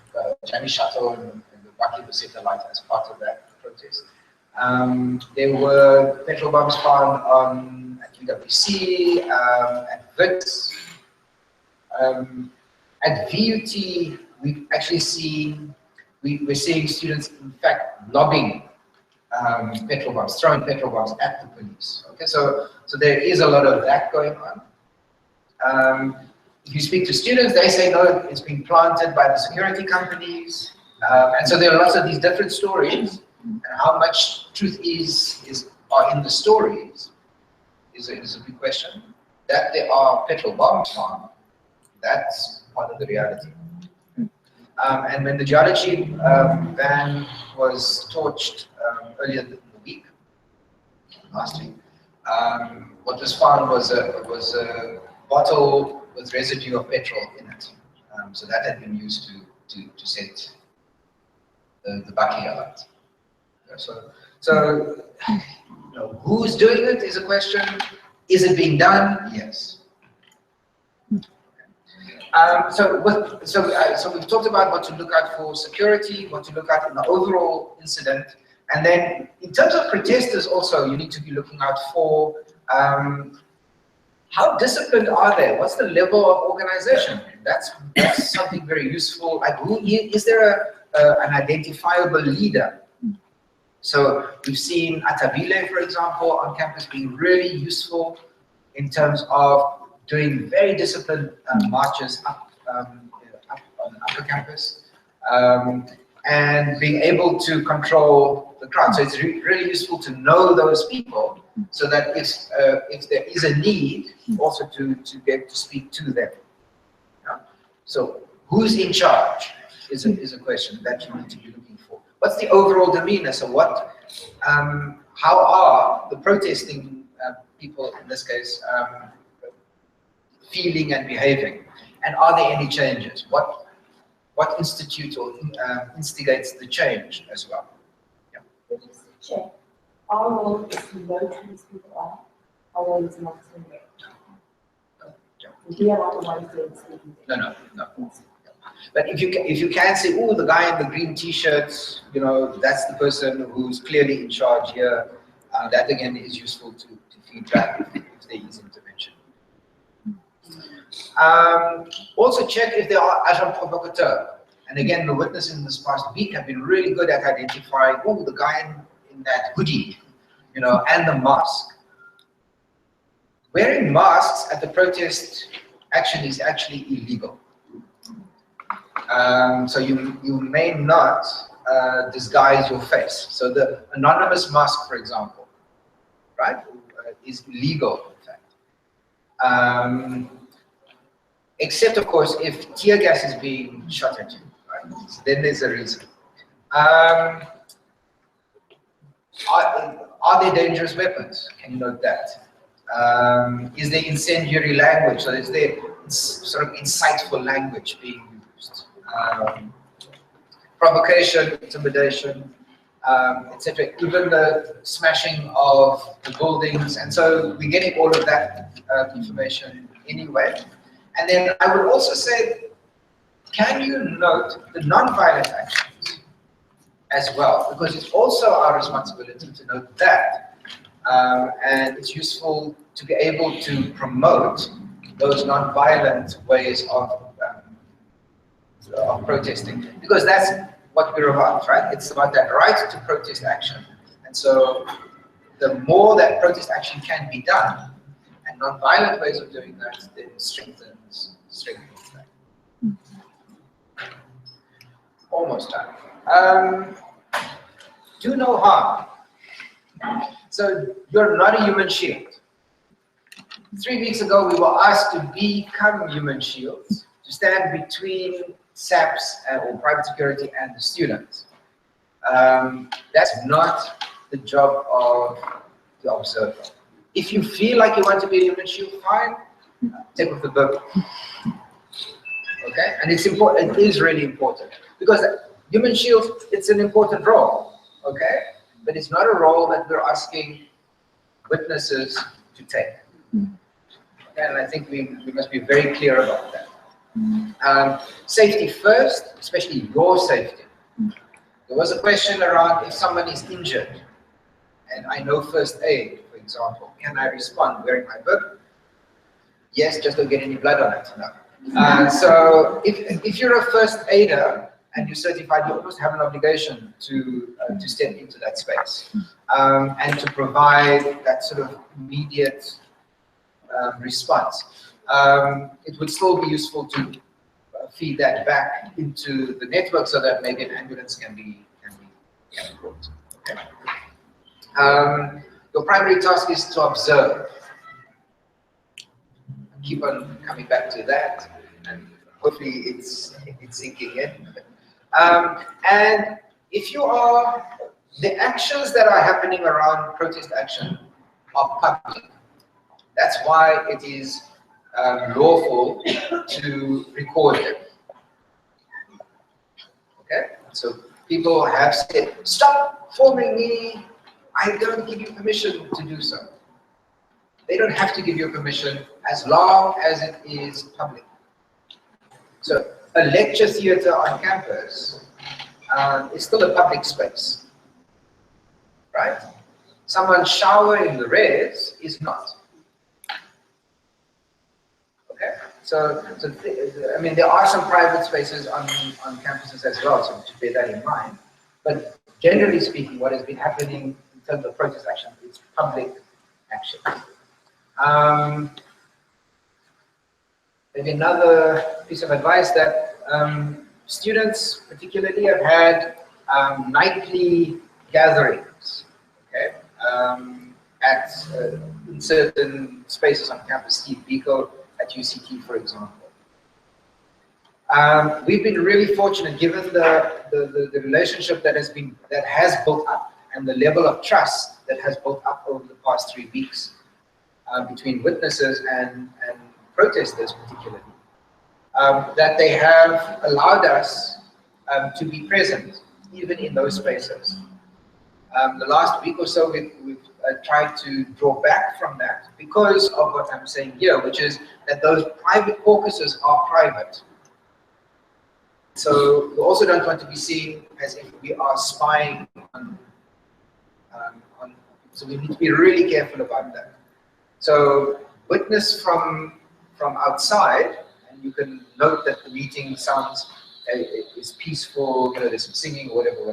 Jamie Shuttle and the Baki Basita light as part of that protest. There were petrol bombs found at UWC, at VITS. At VUT, we've actually seen, we're seeing students, in fact, lobbing petrol bombs, throwing petrol bombs at the police. Okay, so there is a lot of that going on. If you speak to students, they say, no, it's been planted by the security companies. And so there are lots of these different stories. And how much truth are in the stories is a big question. That there are petrol bombs found, that's part of the reality. And when the geology van was torched earlier in the week, last week, what was found was a bottle with residue of petrol in it. So that had been used to set the Baki alert. So you know, who's doing it is a question. Is it being done? Yes. So we've talked about what to look at for security, what to look at in the overall incident, and then in terms of protesters also, you need to be looking out for how disciplined are they? What's the level of organization? That's something very useful. Like, is there an identifiable leader? So we've seen Atabile, for example, on campus being really useful in terms of doing very disciplined marches up on the upper campus and being able to control the crowd. So it's really useful to know those people so that if there is a need, also to be able to speak to them. Yeah? So who's in charge is a question that you need to be looking for. What's the overall demeanor? So how are the protesting people, in this case, feeling and behaving? And are there any changes? What institutes or instigates the change as well? Yeah. Just to check, our role is to know who these people are, our role is not to know. We are not the ones doing speaking. No. But if you can say, oh, the guy in the green t-shirts, you know, that's the person who's clearly in charge here, that again is useful to feedback if there is intervention. Also check if there are agents provocateurs. And again, the witnesses in this past week have been really good at identifying, oh, the guy in that hoodie, you know, and the mask. Wearing masks at the protest action is actually illegal. So you may not disguise your face. So the anonymous mask, for example, right, is illegal, in fact. Except, of course, if tear gas is being shot at you, right? So then there's a reason. Are there dangerous weapons? Can you note that? Is there incendiary language? So is there sort of insightful language being used? Provocation, intimidation, etc. Even the smashing of the buildings. And so we're getting all of that information anyway. And then I would also say, can you note the non-violent actions as well? Because it's also our responsibility to note that. And it's useful to be able to promote those non-violent ways of protesting. Because that's what we're about, right? It's about that right to protest action. And so the more that protest action can be done, and non-violent ways of doing that, then strengthens that. Almost done. Do no harm. So you're not a human shield. 3 weeks ago, we were asked to become human shields, to stand between SAPs or private security and the students. That's not the job of the observer. If you feel like you want to be a human shield, fine, take off the book. Okay, and it's important. It is really important because human shield, it's an important role. Okay, but it's not a role that we're asking witnesses to take. And I think we must be very clear about that. Safety first, especially your safety. There was a question around if someone is injured, and I know first aid, for example, can I respond wearing my book? Yes, just don't get any blood on it. No. So if you're a first aider and you're certified, you almost have an obligation to step into that space and to provide that sort of immediate response. It would still be useful to feed that back into the network so that maybe an ambulance can be brought. Okay. Your primary task is to observe. Keep on coming back to that, and hopefully it's sinking in. And if you are, the actions that are happening around protest action are public. That's why it is lawful to record them. Okay, so people have said, stop filming me, I don't give you permission to do so. They don't have to give you permission as long as it is public. So a lecture theatre on campus is still a public space, right? Someone showering the res is not. Okay, so I mean, there are some private spaces on campuses as well, so to bear that in mind. But generally speaking, what has been happening in terms of protest action is public action. Maybe another piece of advice that students particularly have had nightly gatherings, okay, in certain spaces on campus, Steve Biko at UCT, for example. We've been really fortunate, given the relationship that has built up and the level of trust that has built up over the past 3 weeks between witnesses and protesters, particularly, that they have allowed us to be present even in those spaces. The last week or so, we've tried to draw back from that because of what I'm saying here, which is that those private caucuses are private. So we also don't want to be seen as if we are spying on so we need to be really careful about that. So witness from outside, and you can note that the meeting sounds is peaceful, you know, there's some singing, whatever.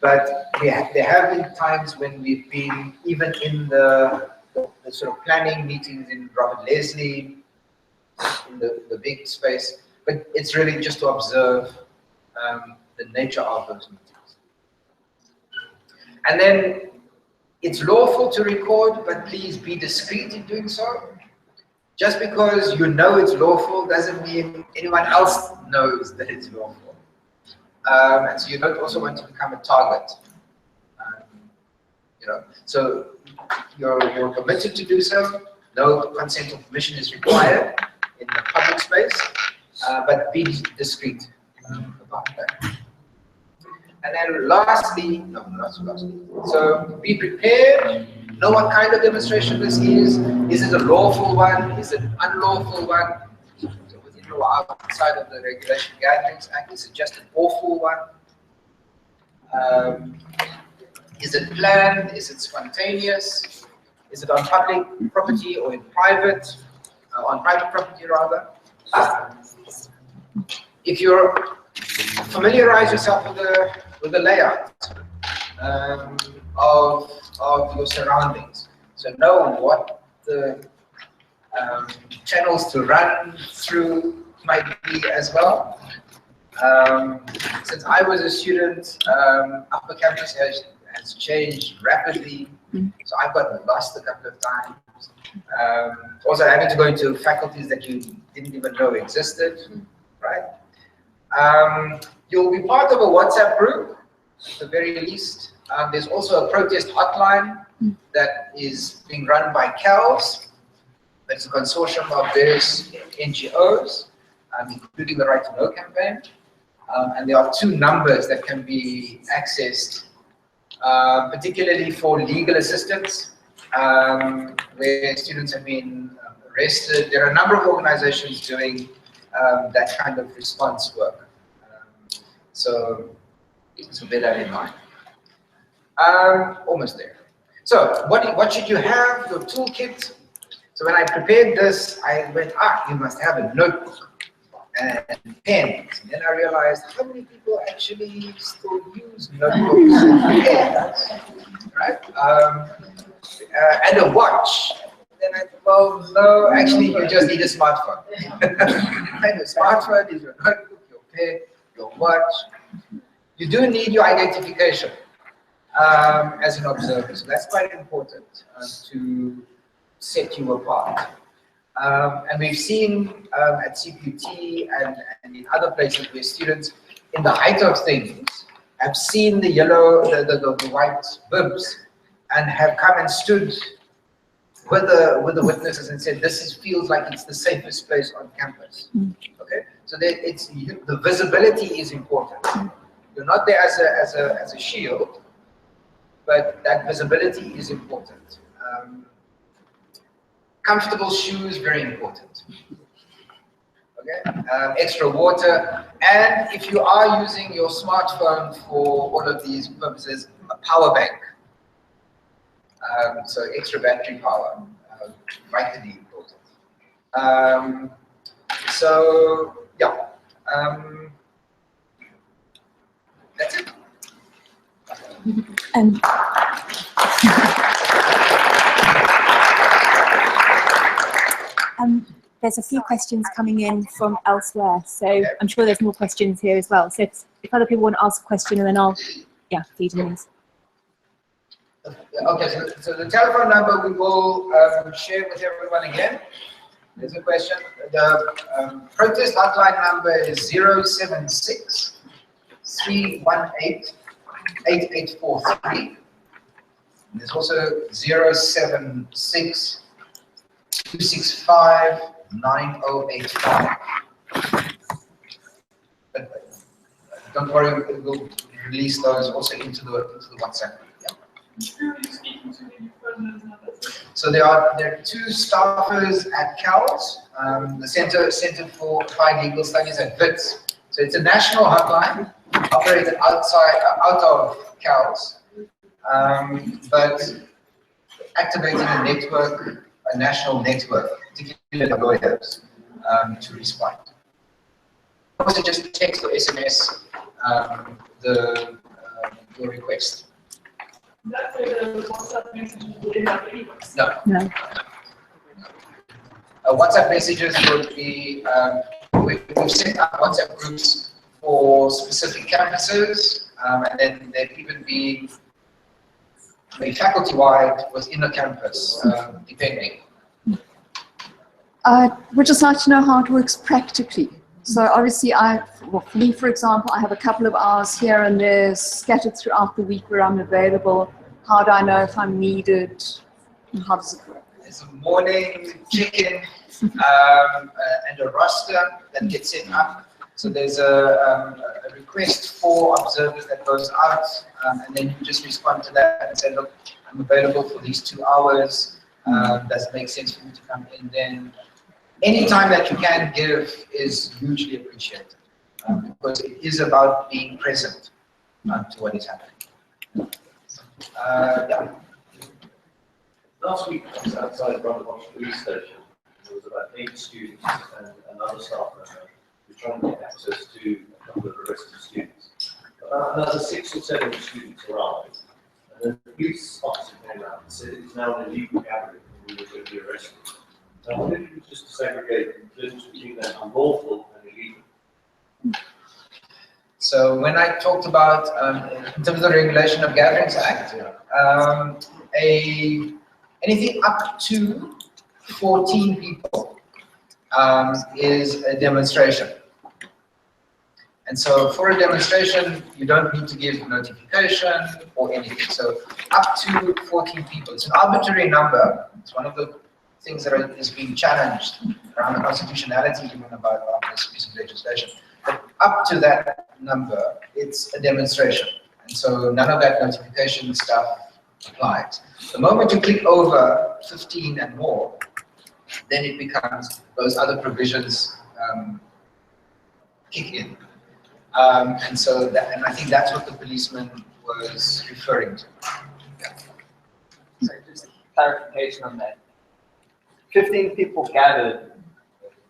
But there have been times when we've been even in the sort of planning meetings in Robert Leslie, in the big space. But it's really just to observe the nature of those meetings. And then it's lawful to record, but please be discreet in doing so. Just because you know it's lawful doesn't mean anyone else knows that it's lawful. And so you don't also want to become a target. You know, so you're permitted to do so. No consent or permission is required in the public space, but be discreet about that. And then lastly, so be prepared, know what kind of demonstration this is. Is it a lawful one? Is it an unlawful one? So within or outside of the Regulation Gatherings Act, is it just an awful one? Is it planned? Is it spontaneous? Is it on public property or in private? On private property rather. If you're familiarize yourself with the layout of your surroundings. So know what the channels to run through might be as well. Since I was a student, Upper Campus has changed rapidly, so I've gotten lost a couple of times. Also having to go into faculties that you didn't even know existed, right? You'll be part of a WhatsApp group, at the very least. There's also a protest hotline that is being run by CALS. It's a consortium of various NGOs, including the Right to Know campaign. And there are 2 numbers that can be accessed particularly for legal assistance, where students have been arrested. There are a number of organizations doing that kind of response work. So bear that in mind. Almost there. So what should you have? Your toolkit. So when I prepared this, I went, you must have a notebook and pens. And then I realized how many people actually still use notebooks and pens, right? And a watch. Then I thought, well, no, actually you just need a smartphone. And a smartphone is your notebook, your pen, your watch. You do need your identification as an observer. So that's quite important to set you apart. And we've seen at CPUT and in other places where students, in the height of things, have seen the yellow, the white bibs, and have come and stood with the witnesses and said, this feels like it's the safest place on campus. Okay, so the visibility is important. You're not there as a shield, but that visibility is important. Comfortable shoes, very important. Okay, extra water, and if you are using your smartphone for all of these purposes, a power bank. So extra battery power, vitally important. So yeah, that's it. There's a few questions coming in from elsewhere, so I'm sure there's more questions here as well. So if other people want to ask a question, and then I'll, feed in these. Okay, so the telephone number we will share with everyone again. There's a question. The protest hotline number is 076 318 8843. There's also 076 265 9085. Don't worry, we'll release those also into the WhatsApp. So there are two staffers at CALS, the Center for Applied Legal Studies at WITS. So it's a national hotline operated out of CALS, but activating a network, a national network, particularly lawyers, to respond. Also just text or SMS your request. That's where the WhatsApp messages would end up anyway. No. WhatsApp messages would be, we've set up WhatsApp groups for specific campuses, and then there'd even be faculty-wide within a campus, depending. We'd just like to know how it works practically. So obviously, for me, for example, I have a couple of hours here and there scattered throughout the week where I'm available. How do I know if I'm needed? How does it work? There's a morning check-in and a roster that gets set up. So there's a request for observers that goes out, and then you just respond to that and say, look, I'm available for these 2 hours. Does it make sense for me to come in then? Any time that you can give is hugely appreciated, because it is about being present to what is happening. Last week, I was outside Brundlebush police station. There was about 8 students and another staff member who were trying to get access to a couple of arrested students. About another 6 or 7 students arrived, and then the police officer came out and said it's now an illegal gathering and we were going to be arrested. So I wanted you just to segregate the difference between that unlawful and illegal. So when I talked about, in terms of the Regulation of Gatherings Act, anything up to 14 people is a demonstration. And so for a demonstration, you don't need to give notification or anything. So up to 14 people. It's an arbitrary number. It's one of the things that is being challenged around the constitutionality even about this piece of legislation. But up to that number, it's a demonstration. And so none of that notification stuff applies. The moment you click over 15 and more, then it becomes those other provisions kick in. And so that, and I think that's what the policeman was referring to. Yeah. So just clarification on that. 15 people gathered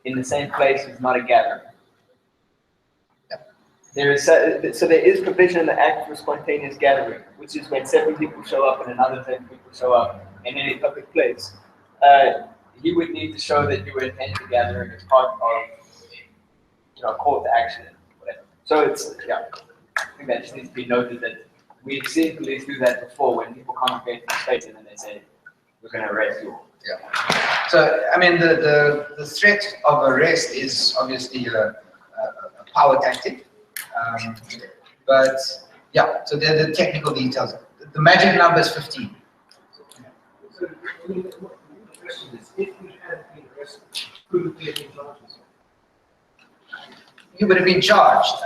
in the same place is not a gathering. There is so there is provision in the Act for spontaneous gathering, which is when 7 people show up and another 10 people show up in any public place. You would need to show that you were intending the gathering as part of, a call to action, whatever. So it's I think that just needs to be noted that we've seen police do that before when people congregate in the space and then they say, "We're going to arrest you." Yeah. So I mean, the threat of arrest is obviously a power tactic. But yeah, so they're the technical details. The magic number is 15. So the question is, if we had been arrested, could we have been charged? You would have been charged,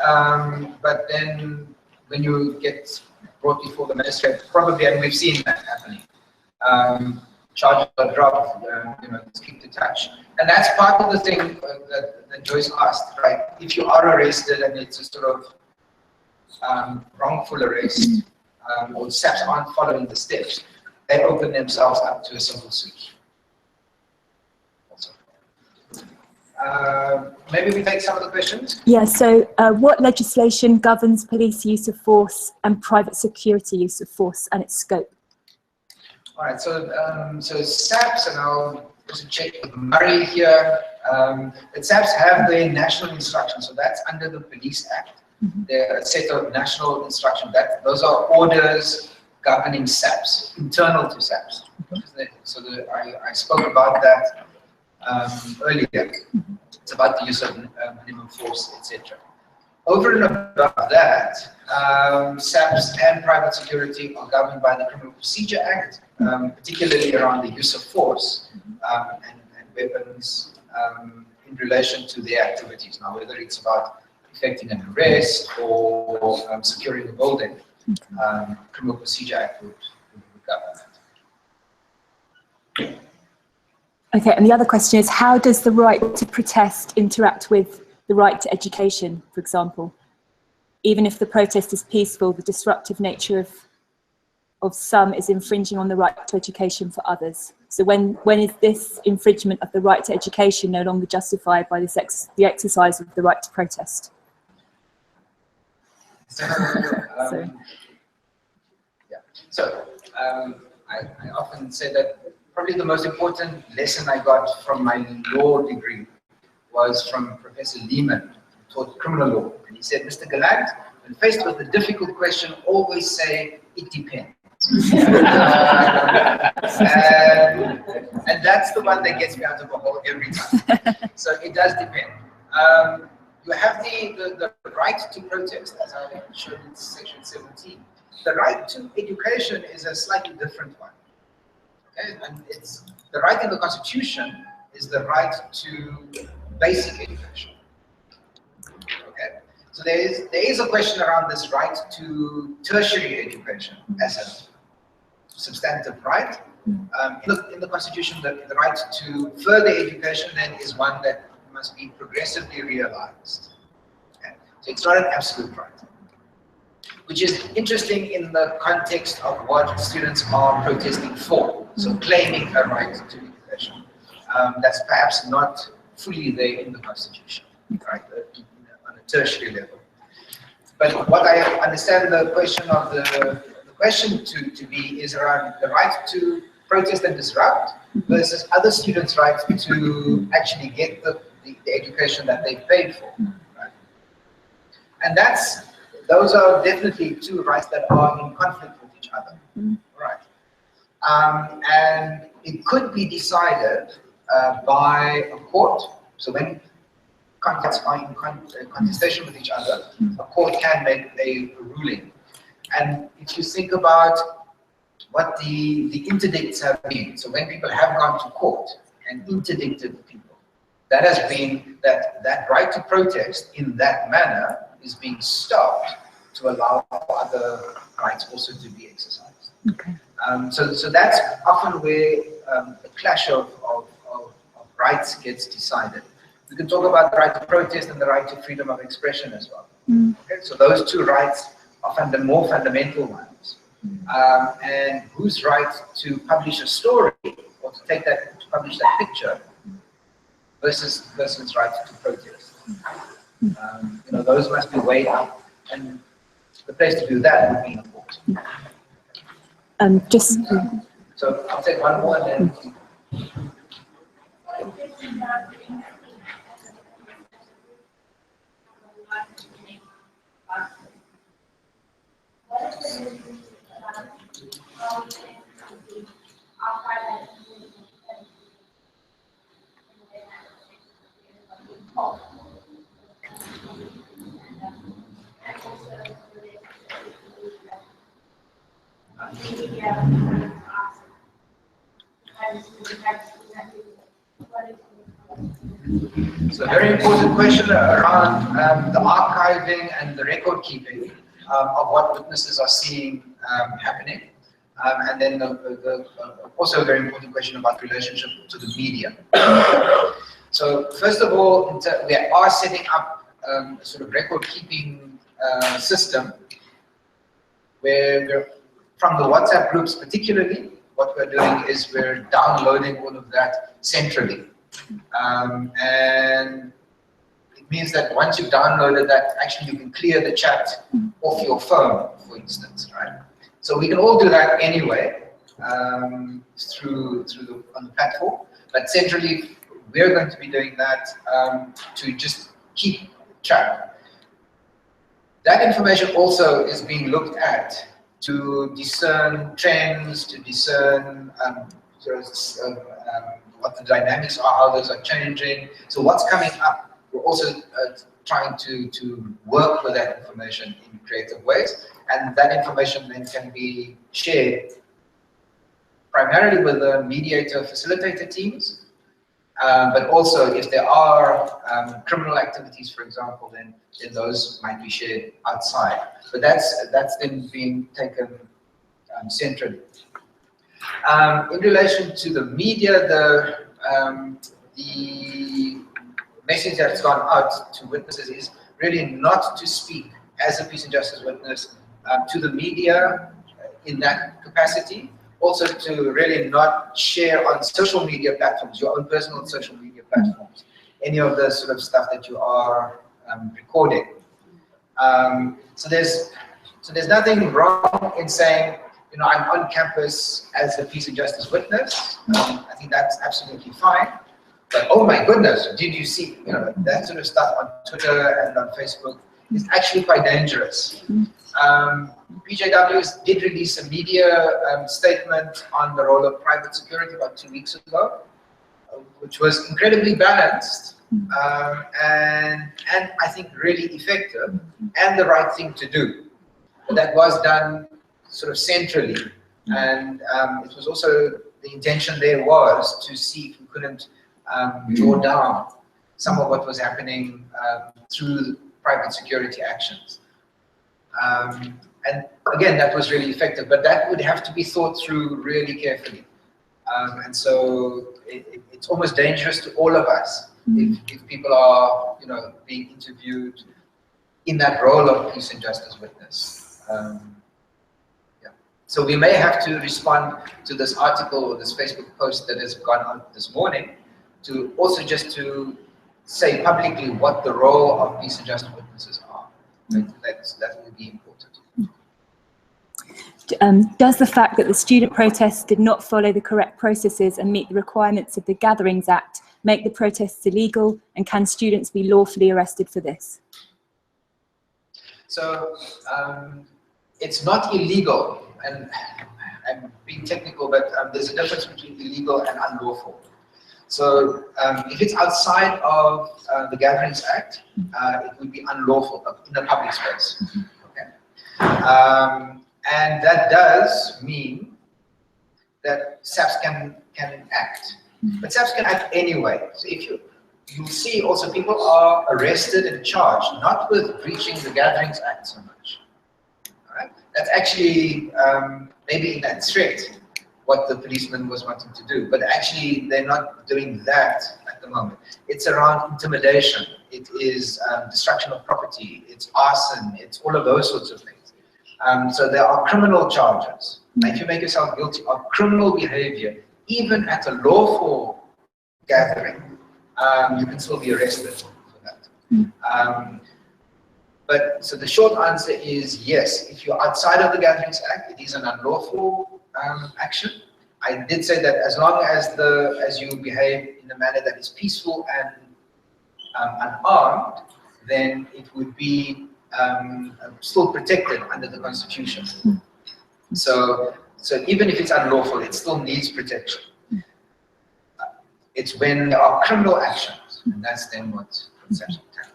but then when you get brought before the magistrate, probably, and we've seen that happening, charges are dropped, it's kicked to touch. And that's part of the thing that Joyce asked, right? If you are arrested and it's a sort of wrongful arrest, or SAPs aren't following the steps, they open themselves up to a civil suit. Maybe we take some of the questions? Yeah, so what legislation governs police use of force and private security use of force and its scope? All right, so SAPs, and I'll also check with Murray here, but SAPs have their national instructions, so that's under the Police Act. There are a set of national instructions, those are orders governing SAPs, internal to SAPs. So I spoke about that earlier. It's about the use of minimum force, etc. Over and above that, SAPs and private security are governed by the Criminal Procedure Act, particularly around the use of force and weapons in relation to their activities. Now, whether it's about effecting an arrest or securing a building, Criminal Procedure Act would govern that. Okay, and the other question is, how does the right to protest interact with the right to education, for example? Even if the protest is peaceful, the disruptive nature of some is infringing on the right to education for others. So when is this infringement of the right to education no longer justified by the exercise of the right to protest? I often say that probably the most important lesson I got from my law degree was from Professor Lehman, who taught criminal law. And he said, Mr. Gallant, when faced with a difficult question, always say, it depends. And that's the one that gets me out of a hole every time. So it does depend. You have the right to protest, as I showed in section 17. The right to education is a slightly different one. Okay? And it's the right in the Constitution is the right to basic education. Okay? So there is a question around this right to tertiary education as a substantive right. In the Constitution, the right to further education then is one that must be progressively realized. Okay? So it's not an absolute right, which is interesting in the context of what students are protesting for. So claiming a right to education. That's perhaps not fully there in the Constitution, right, on a tertiary level. But what I understand the question of the question to be is around the right to protest and disrupt versus other students' right to actually get the education that they paid for. Right? And those are definitely two rights that are in conflict with each other. Right. And it could be decided by a court. So when contexts are in contestation with each other, a court can make a ruling. And if you think about what the interdicts have been, so when people have gone to court and interdicted people, that has been that right to protest in that manner is being stopped to allow for other rights also to be exercised. Okay. So that's often where the clash of rights gets decided. We can talk about the right to protest and the right to freedom of expression as well. Okay? So those two rights are more fundamental ones. And whose right to publish a story or to publish that picture versus right to protest. Those must be weighed up, and the place to do that would be in court. So I'll take one more and then. So a very important question around the archiving and the record keeping of what witnesses are seeing happening. And then also a very important question about relationship to the media. So first of all, we are setting up a sort of record keeping system where from the WhatsApp groups particularly, what we're doing is we're downloading all of that centrally. And it means that once you've downloaded that, actually you can clear the chat off your phone, for instance, right? So we can all do that anyway on the platform, but centrally we're going to be doing that to just keep track. That information also is being looked at to discern trends, to discern what the dynamics are, how those are changing. So what's coming up, we're also trying to work with that information in creative ways, and that information then can be shared primarily with the mediator facilitator teams, but also if there are criminal activities, for example, then those might be shared outside. But that's then being taken centrally. In relation to the media, the message that's gone out to witnesses is really not to speak as a peace and justice witness to the media in that capacity. Also to really not share on social media platforms, your own personal social media platforms, any of the sort of stuff that you are recording. So there's nothing wrong in saying, I'm on campus as a peace and justice witness. I think that's absolutely fine. But oh my goodness, did you see, that sort of stuff on Twitter and on Facebook is actually quite dangerous. PJW did release a media statement on the role of private security about 2 weeks ago, which was incredibly balanced and I think really effective and the right thing to do. But that was done sort of centrally, and it was also, the intention there was to see if we couldn't draw down some of what was happening through private security actions. And again, that was really effective, but that would have to be thought through really carefully. And so it's almost dangerous to all of us if people are, being interviewed in that role of peace and justice witness. So we may have to respond to this article or this Facebook post that has gone out this morning to also just to say publicly what the role of peace and justice witnesses are. That will be important. Does the fact that the student protests did not follow the correct processes and meet the requirements of the Gatherings Act make the protests illegal, and can students be lawfully arrested for this? So it's not illegal, and I'm being technical, but there's a difference between illegal and unlawful. So if it's outside of the Gatherings Act, it would be unlawful in a public space. Okay. And that does mean that SAPS can act. But SAPS can act anyway. So if you'll see also people are arrested and charged, not with breaching the Gatherings Act so much, that's actually maybe in that threat what the policeman was wanting to do, but actually they're not doing that at the moment. It's around intimidation, it is destruction of property, it's arson, it's all of those sorts of things. So there are criminal charges. If you make yourself guilty of criminal behavior, even at a lawful gathering, you can still be arrested for that. But so the short answer is yes. If you're outside of the Gatherings Act, it is an unlawful action. I did say that as long as you behave in a manner that is peaceful and unarmed, then it would be still protected under the Constitution. So even if it's unlawful, it still needs protection. It's when there are criminal actions, and that's then what's actually taken.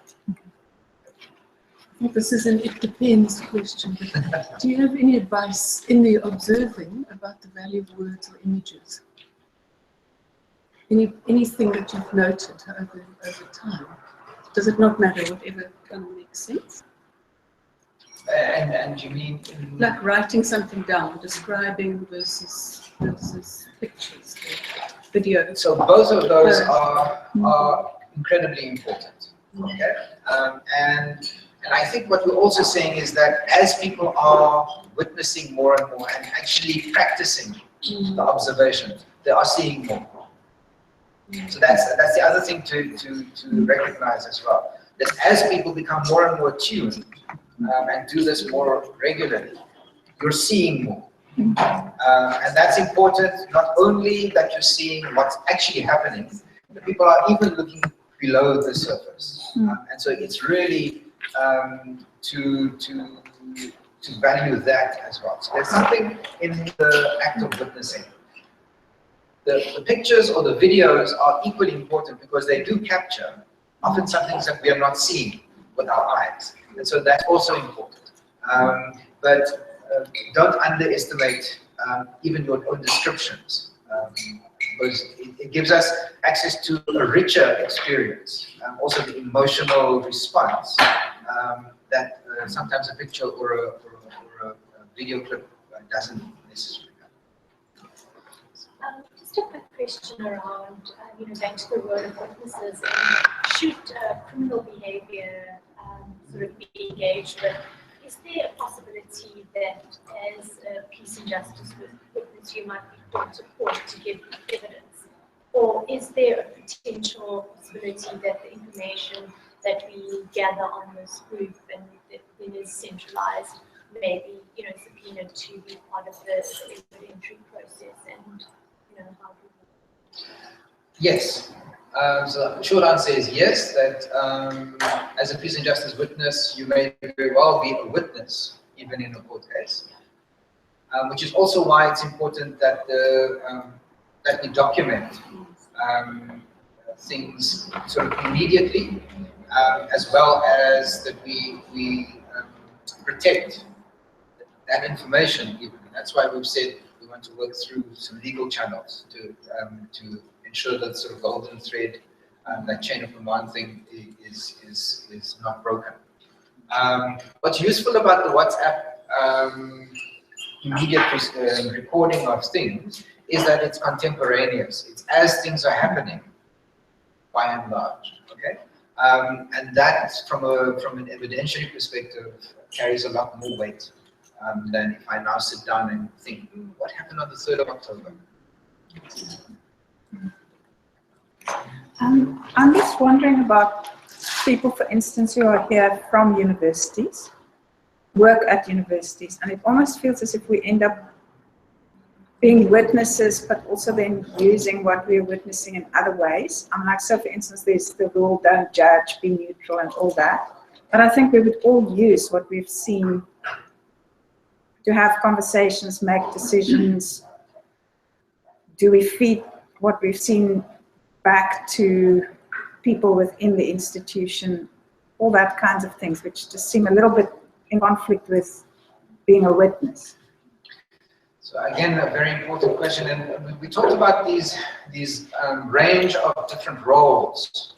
Well, this is an it depends question. But do you have any advice in the observing about the value of words or images? Anything that you've noted over time? Does it not matter, whatever kind of makes sense? And you mean like writing something down, describing versus pictures, video. So both of those are incredibly important. Okay, and I think what we're also saying is that as people are witnessing more and more and actually practicing the observation, they are seeing more. So that's the other thing to recognize as well. That as people become more and more tuned and do this more regularly, you're seeing more. And that's important, not only that you're seeing what's actually happening, but people are even looking below the surface. And so it's really to value that as well. So there's something in the act of witnessing. The pictures or the videos are equally important because they do capture often some things that we are not seeing with our eyes. And so that's also important. But don't underestimate even your own descriptions, because it gives us access to a richer experience, also the emotional response that sometimes a picture or a video clip doesn't necessarily have. Just a quick question around, going to the role of witnesses. Should criminal behavior sort of be engaged with? Is there a possibility that as a peace and justice witness you might be brought to court to give evidence? Or is there a potential possibility that the information that we gather on this group and that then is centralized, maybe subpoenaed to be part of the evidentiary process, and how do we... Yes. So the short answer is yes, that as a peace and justice witness, you may very well be a witness, even in a court case, which is also why it's important that that we document things sort of immediately, as well as that we protect that information. Even. That's why we've said we want to work through some legal channels to ensure that sort of golden thread, that chain of command thing is not broken. What's useful about the WhatsApp immediate recording of things is that it's contemporaneous. It's as things are happening, by and large. Okay, and that, from an evidentiary perspective, carries a lot more weight than if I now sit down and think, what happened on the 3rd of October? I'm just wondering about people, for instance, who are here from universities, work at universities, and it almost feels as if we end up being witnesses, but also then using what we're witnessing in other ways. So for instance, there's the rule, don't judge, be neutral, and all that. But I think we would all use what we've seen to have conversations, make decisions. Do we feed what we've seen back to people within the institution, all that kinds of things, which just seem a little bit in conflict with being a witness. So again, a very important question, and we talked about these range of different roles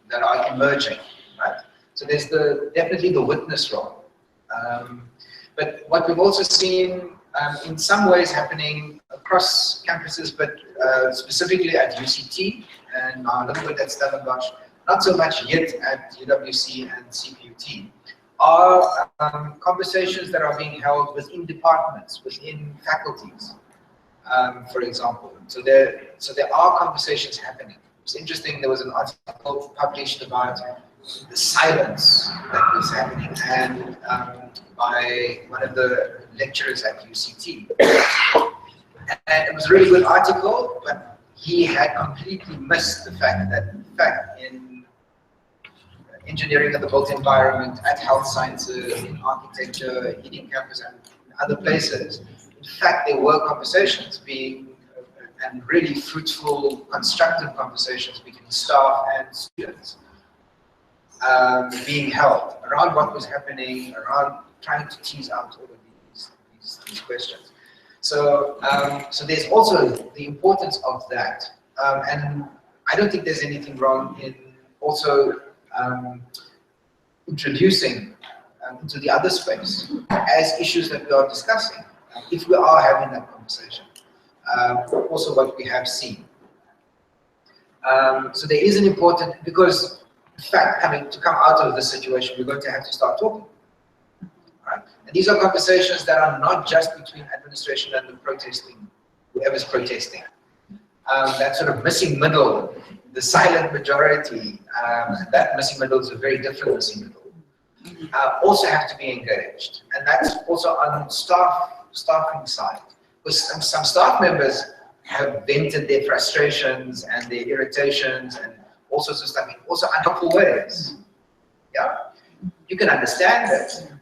that are emerging, right? So there's definitely the witness role, But what we've also seen in some ways happening across campuses, but specifically at UCT and a little bit at Stellenbosch, not so much yet at UWC and CPUT, are conversations that are being held within departments, within faculties, for example. So there are conversations happening. It's interesting, there was an article published about the silence that was happening, and by one of the lecturers at UCT. And it was a really good article, but he had completely missed the fact that, in fact, in engineering of the built environment, at health sciences, in architecture, heating campus, and other places, in fact, there were conversations being, and really fruitful, constructive conversations between staff and students being held around what was happening, around trying to tease out all of these questions. So, so there's also the importance of that, and I don't think there's anything wrong in also introducing into the other space as issues that we are discussing, if we are having that conversation. Also what we have seen. So there is an important, because in fact, to come out of this situation, we're going to have to start talking. Right? And these are conversations that are not just between administration and the protesting, whoever's protesting. That sort of missing middle, the silent majority, that missing middle is a very different missing middle, also have to be engaged. And that's also on staffing side. Because some staff members have vented their frustrations and their irritations and all sorts of stuff in also unhelpful ways. Yeah? You can understand it,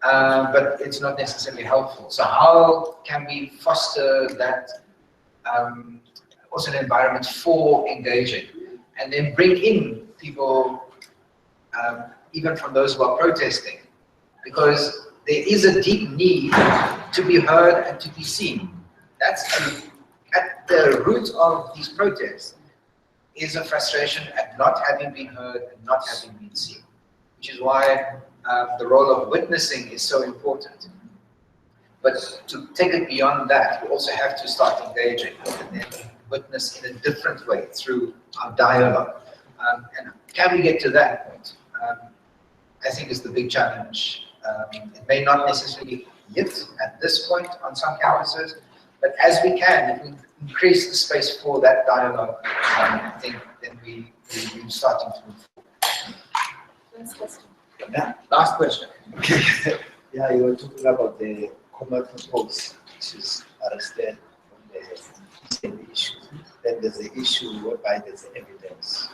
but it's not necessarily helpful. So how can we foster that also an environment for engaging, and then bring in people, even from those who are protesting, because there is a deep need to be heard and to be seen. That's at the root of these protests, is a frustration at not having been heard and not having been seen, which is why the role of witnessing is so important. But to take it beyond that, we also have to start engaging and then witness in a different way through our dialogue. And can we get to that point? I think is the big challenge. It may not necessarily yet at this point on some campuses, but as we can, if we increase the space for that dialogue, I think then we're starting to move forward. Last question. Yeah. Last question. Okay. Yeah, you were talking about the common purpose, which is arrested from the same issue. Then there's the issue whereby there's evidence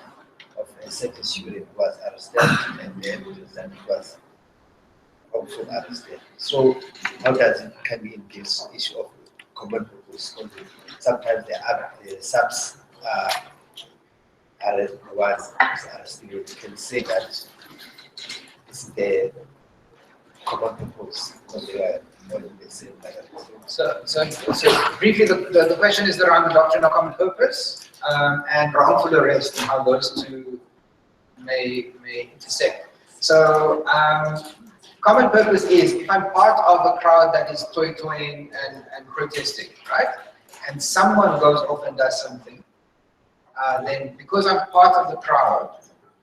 of a certain student who was arrested and the evidence that he was also arrested. So how does it come in this issue of common purpose? Sometimes the subs arrest was arrested. You can say that this is the common purpose because they are all in the same level. So briefly, the question is around the doctrine of common purpose and wrongful arrest and how those two may intersect. So common purpose is if I'm part of a crowd that is toying and protesting, right? And someone goes off and does something, then because I'm part of the crowd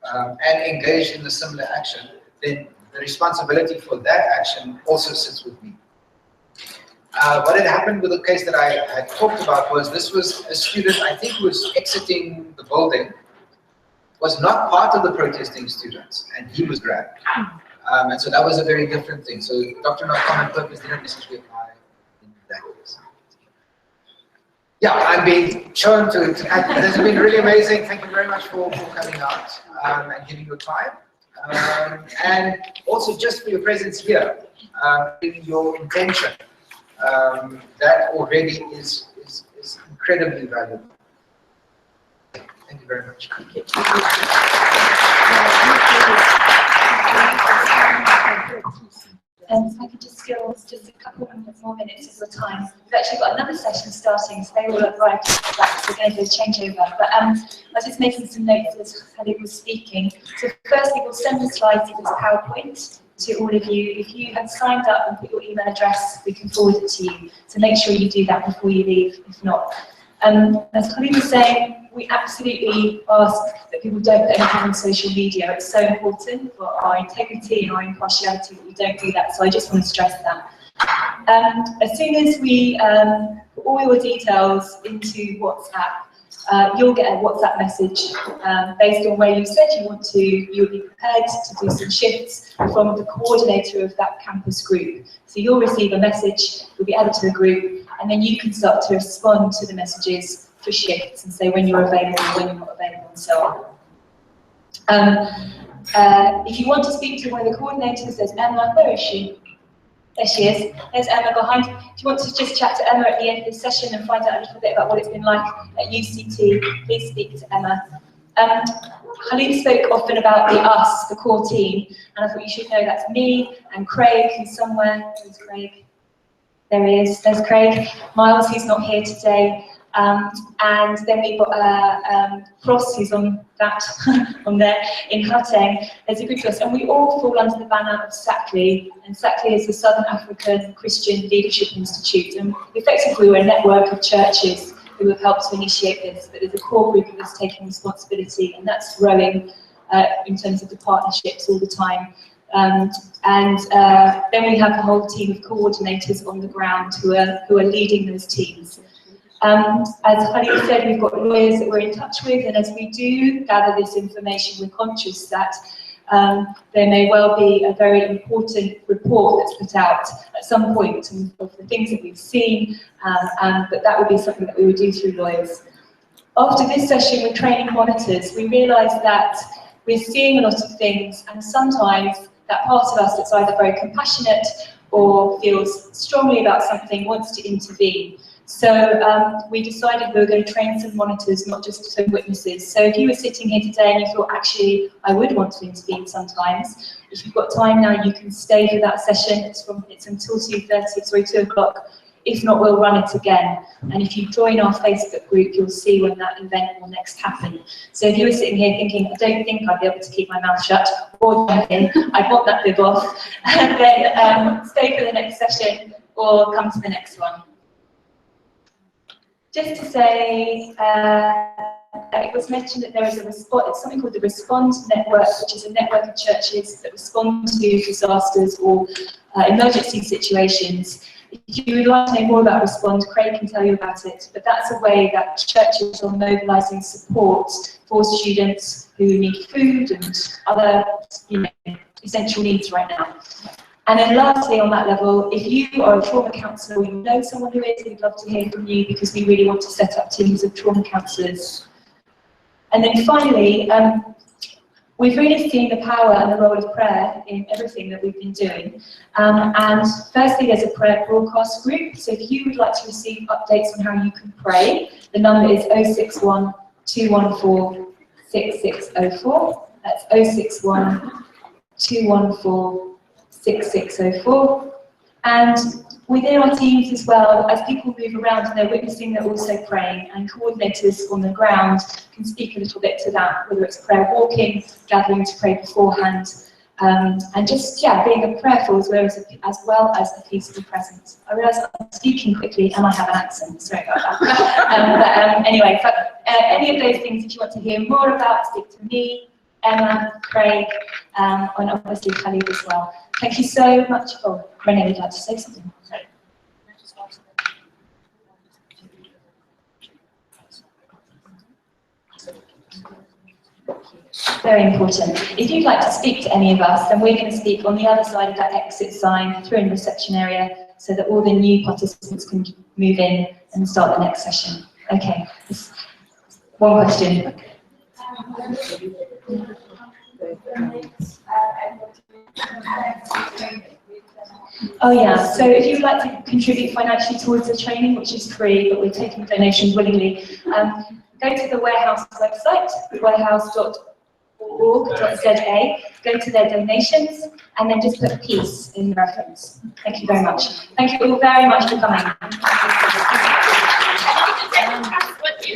and engaged in the similar action, then the responsibility for that action also sits with me. What had happened with the case that I had talked about was this was a student, I think, who was exiting the building, was not part of the protesting students, and he was grabbed. And so that was a very different thing. So doctrine of common purpose didn't necessarily apply in that case. Yeah, I'm being shown to act. This has been really amazing. Thank you very much for coming out and giving your time. And also just for your presence here, your intention. That already is incredibly valuable. Thank you very much. If I could just steal just a couple more minutes of your time. We've actually got another session starting, so they will arrive at that, so we're going to do a changeover. But I was just making some notes as Khalid was speaking. So firstly, we'll send the slides in as PowerPoint to all of you. If you have signed up and put your email address, we can forward it to you. So make sure you do that before you leave, if not. As Colleen was saying, we absolutely ask that people don't put anything on social media. It's so important for our integrity and our impartiality that we don't do that. So I just want to stress that. As soon as we put all your details into WhatsApp, you'll get a WhatsApp message based on where you said you'll be prepared to do some shifts from the coordinator of that campus group. So you'll receive a message, you'll be added to the group, and then you can start to respond to the messages for shifts and say when you're available, when you're not available, and so on. If you want to speak to one of the coordinators, there's Emma. Where is she? There she is. There's Emma behind. If you want to just chat to Emma at the end of the session and find out a little bit about what it's been like at UCT, please speak to Emma. Khalid spoke often about the us, the core team, and I thought you should know that's me and Craig, who's somewhere. Where's Craig? There he is. There's Craig. Miles, who's not here today. And then we've got Frost, who's on that, on there, in Gauteng. There's a group of us, and we all fall under the banner of SACLI, and SACLI is the Southern African Christian Leadership Institute, and effectively we're a network of churches who have helped to initiate this, but there's a core group of us taking responsibility, and that's growing in terms of the partnerships all the time. Then we have a whole team of coordinators on the ground who are leading those teams. As Khalid said, we've got lawyers that we're in touch with, and as we do gather this information, we're conscious that there may well be a very important report that's put out at some point of the things that we've seen, but that would be something that we would do through lawyers. After this session with training monitors, we realised that we're seeing a lot of things, and sometimes that part of us that's either very compassionate or feels strongly about something wants to intervene. So we decided we were going to train some monitors, not just some witnesses. So if you were sitting here today and you thought, actually, I would want to intervene sometimes, if you've got time now, you can stay for that session. It's until 2 o'clock. If not, we'll run it again. And if you join our Facebook group, you'll see when that event will next happen. So if you were sitting here thinking, I don't think I'd be able to keep my mouth shut, or anything, I'd want that bib off, and then stay for the next session or come to the next one. Just to say, it was mentioned that there is it's something called the Respond Network, which is a network of churches that respond to disasters or emergency situations. If you would like to know more about Respond, Craig can tell you about it, but that's a way that churches are mobilising support for students who need food and other essential needs right now. And then lastly, on that level, if you are a trauma counsellor or you know someone who is, we'd love to hear from you because we really want to set up teams of trauma counsellors. And then finally, we've really seen the power and the role of prayer in everything that we've been doing. And firstly, there's a prayer broadcast group. So if you would like to receive updates on how you can pray, the number is 061 214 6604. That's 061 214 6604. And within our teams as well, as people move around and they're witnessing, they're also praying, and coordinators on the ground can speak a little bit to that, whether it's prayer walking, gathering to pray beforehand, and just, being a prayerful as well as a peaceful presence. I realise I'm speaking quickly and I have an accent, sorry about that. Anyway, any of those things, if you want to hear more about, speak to me, Emma, Craig, and obviously Khalid as well. Thank you so much. Oh, Renee would like to say something. Sorry. Very important. If you'd like to speak to any of us, then we're going to speak on the other side of that exit sign through in the reception area so that all the new participants can move in and start the next session. Okay. One question. Oh yeah, so if you'd like to contribute financially towards the training, which is free, but we're taking donations willingly, go to the Warehouse website, warehouse.org.za, go to their donations, and then just put peace in the reference. Thank you very much. Thank you all very much for coming.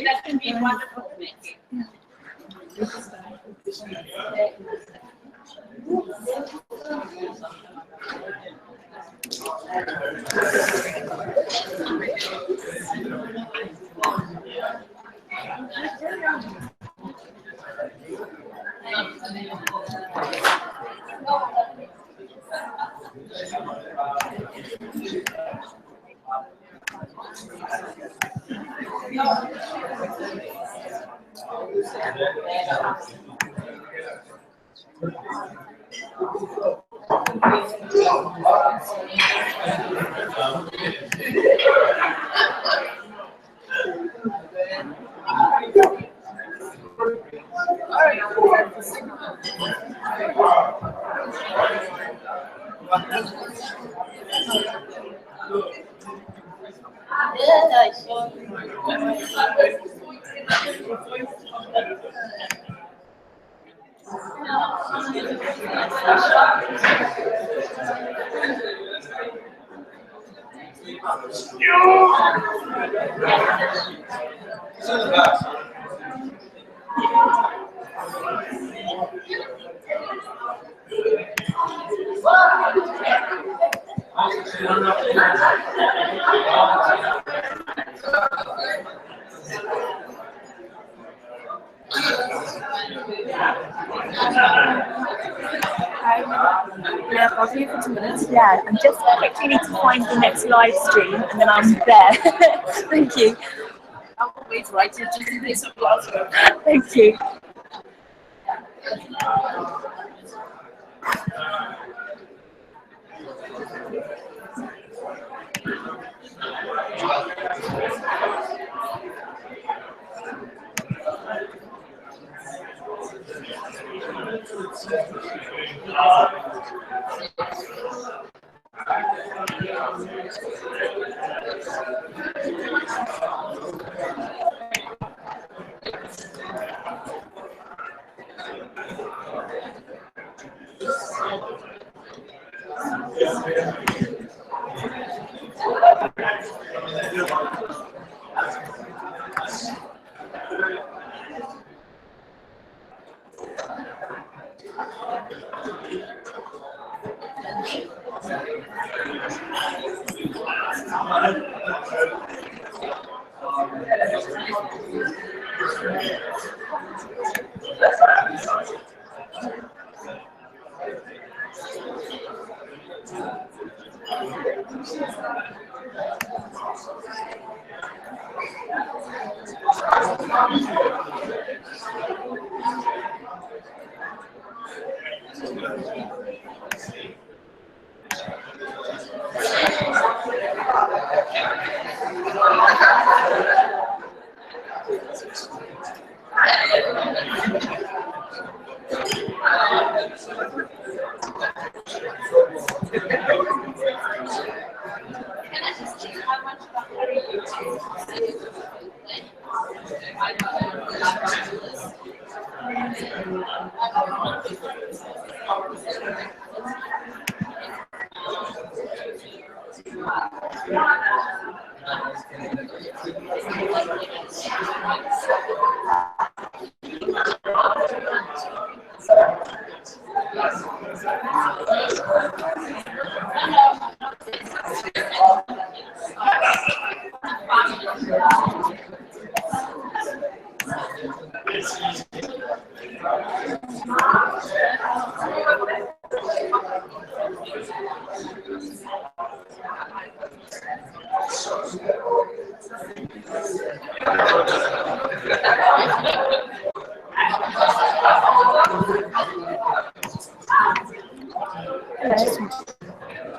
That can be wonderful. Yeah, I'll be here for 2 minutes. Yeah, and just quickly need to find the next live stream and then I'm there. Thank you. I'll always write it just in case of lost. Thank you.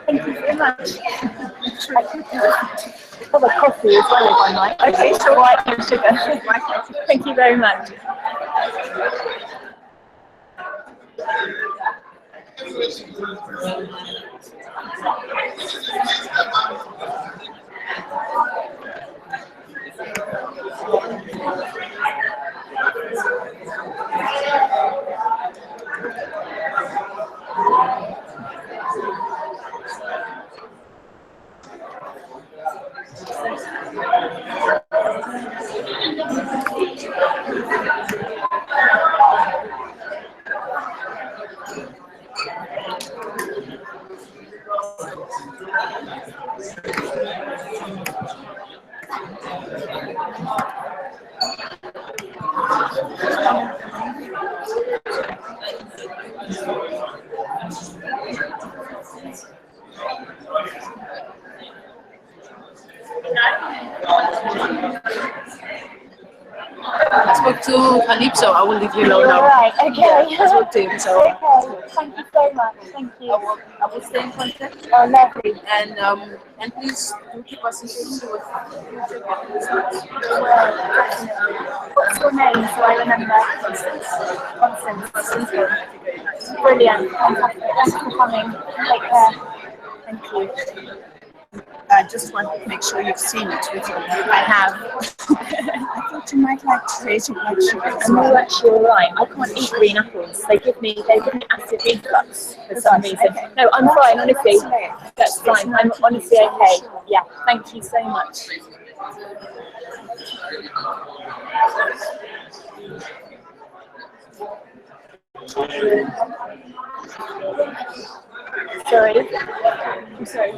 Thank you very much. Have a coffee as well if I might. Okay, so white and sugar. Thank you very much. I spoke to Calypso. I will leave you alone now. Right, okay. Yeah, I spoke to him, so Okay, thank you so much. Thank you. I will stay in contact. Oh, lovely. And please do keep us informed with future episodes. What's your name so I remember? Constance. Brilliant. Fantastic. Thanks for coming. Take care. Thank you. I just want to make sure you've seen it with your I have. I thought you might like to taste it like sugar. No, actually, you're right. I can't eat green apples. They give me acid reflux for some reason. Okay. No, I'm fine, honestly. That's fine. I'm honestly okay. Yeah, thank you so much. Sorry. I'm sorry.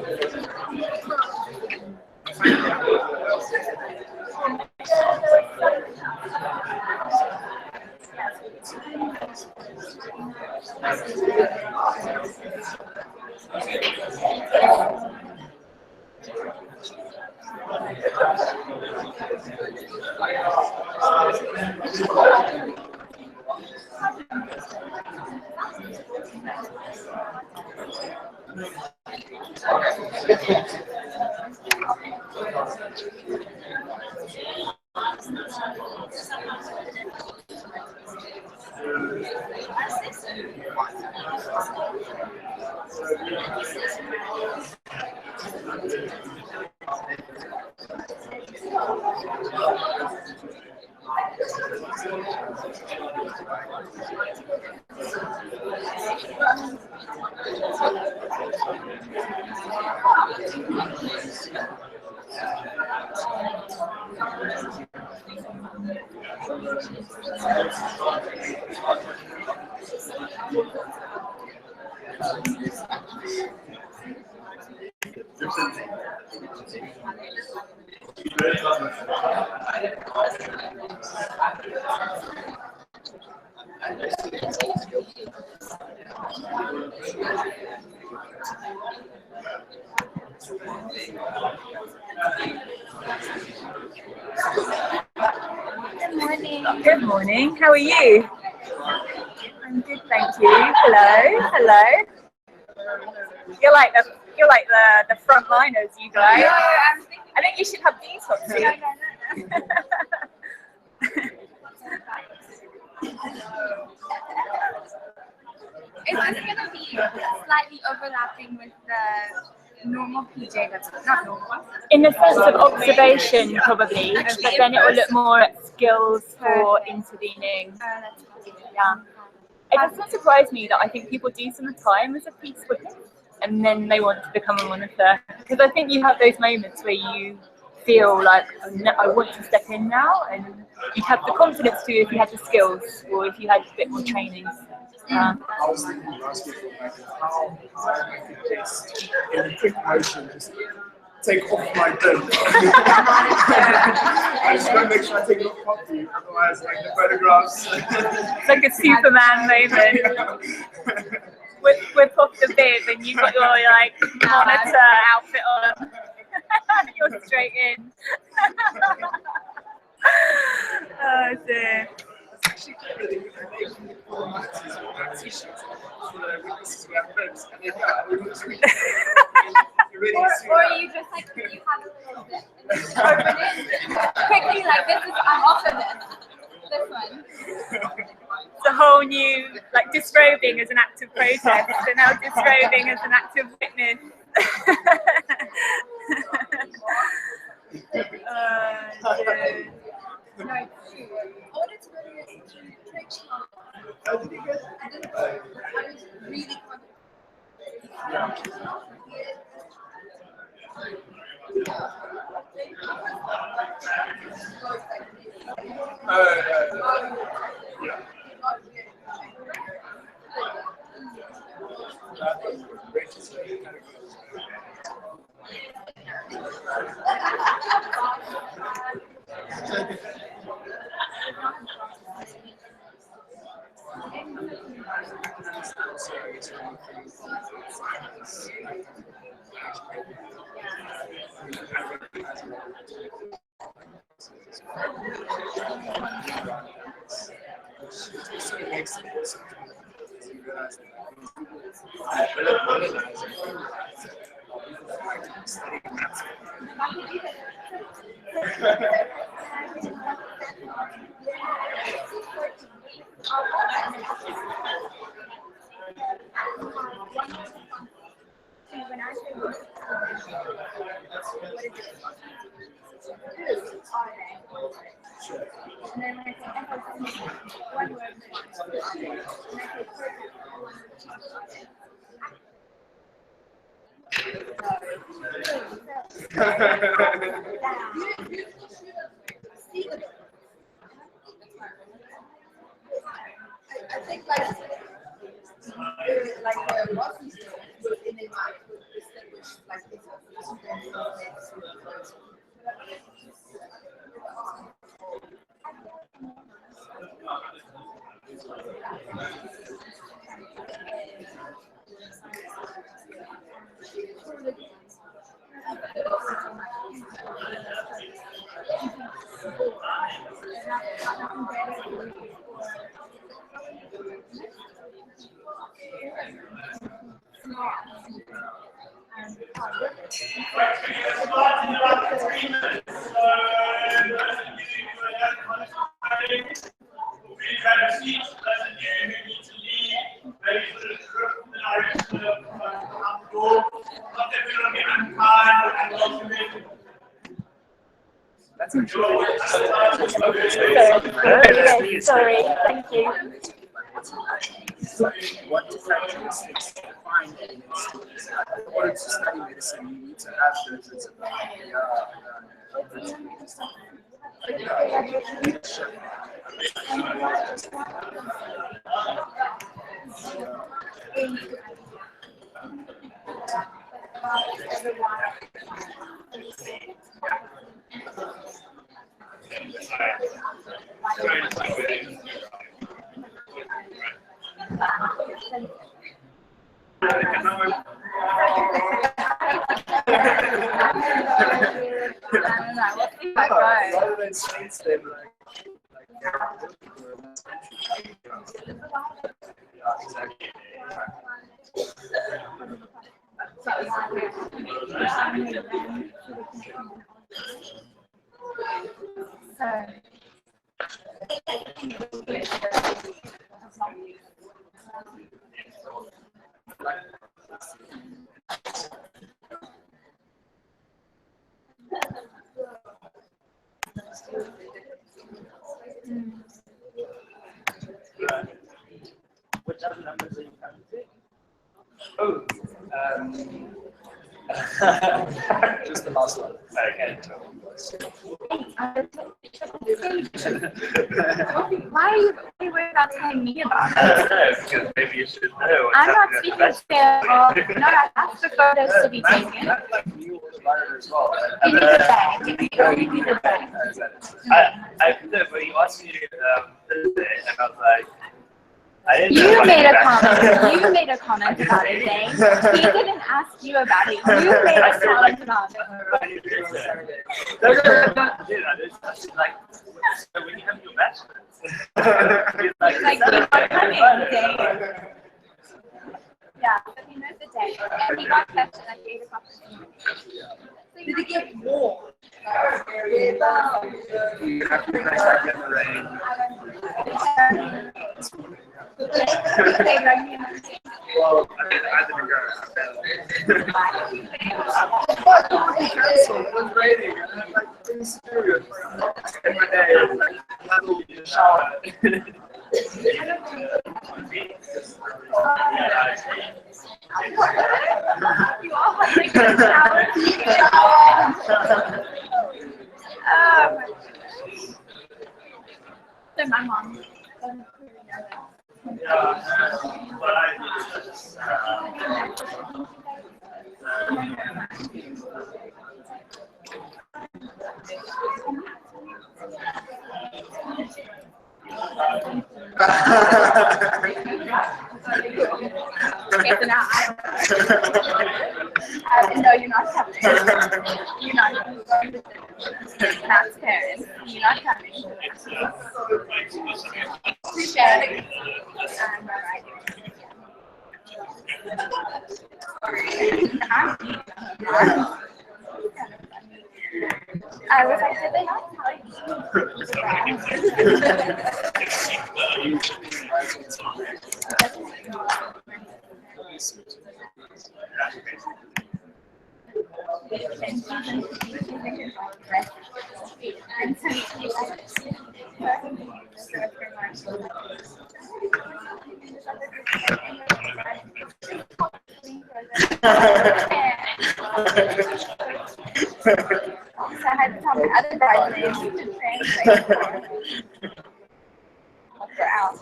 Good morning. Good morning. How are you? I'm good, thank you. Hello. Hello. You're like the frontliners, you guys. No, I think you should have these ones. No. It's just going to be slightly overlapping with the normal PJ that's not normal. In the sense of observation, probably, but then it will look more at skills for intervening. Yeah. It doesn't surprise me that I think people do some time as a peace witness and then they want to become a monitor. Because I think you have those moments where you feel like, I want to step in now, and you'd have the confidence to if you had the skills or if you had a bit more training. I was thinking last week, like, how I could just, in a quick motion, just take off my belt. I just want to make sure I take it off properly, otherwise, like, the photographs. It's like a Superman moment. Whip off the bib and you've got your, like, monitor outfit on. You're straight in. Oh dear. Or you just like, you have a little bit and just open it quickly, like this is, I'm off of this one. It's a whole new, like, disrobing as an act of protest, and now disrobing as an act of witness. Dear. No, I wanted to go to this church. I didn't go. I was really to a certain extent. You realize that studying maths. And then when I say emphasis, one word, and I say I think like the Muslim students in their mind would distinguish like it's That's sorry, thank you. What characteristics find in students? In order to study medicine, you need to have those Which other numbers are you counting? Oh, just the last one. Okay. Why are you worried about telling me about it? Because maybe you should know. I'm not speaking fair. No, I asked the photos to be taken. You as well. Give me the bag. Give me the bag. No, but you asked me Thursday, and I was like, I didn't know. You made a comment. You made a comment about it, Dane. He didn't ask you about it. You made a comment about it. No, I was like, so when you have your bachelor's, He's like, you're not coming, Dane. Yeah, so he knows the day. And he got tested at 8 o'clock. Did he get warm? You have to press back in the rain. Well, I didn't go. It was raining. And I'm like, this is serious. Every day, I will be in the shower. You all have like a shower. So my mom. Okay, so now no, you're not coming. You're not coming. Matt's parents. You're not coming. Appreciate sharing. I was like, did they not tell So I had to tell my other bridesmaids to translate for out.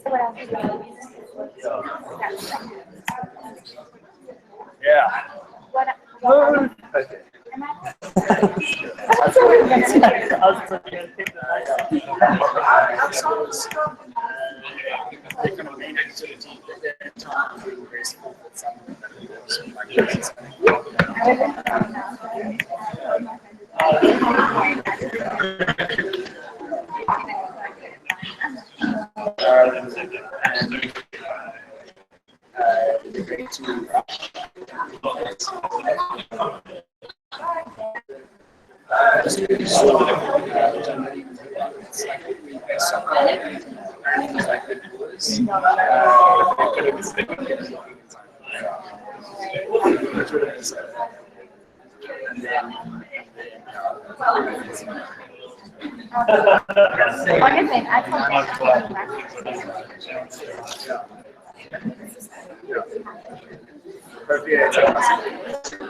So what else? Yeah. What Okay. am I? They kind of lean into the deep their time being graceful with some like this.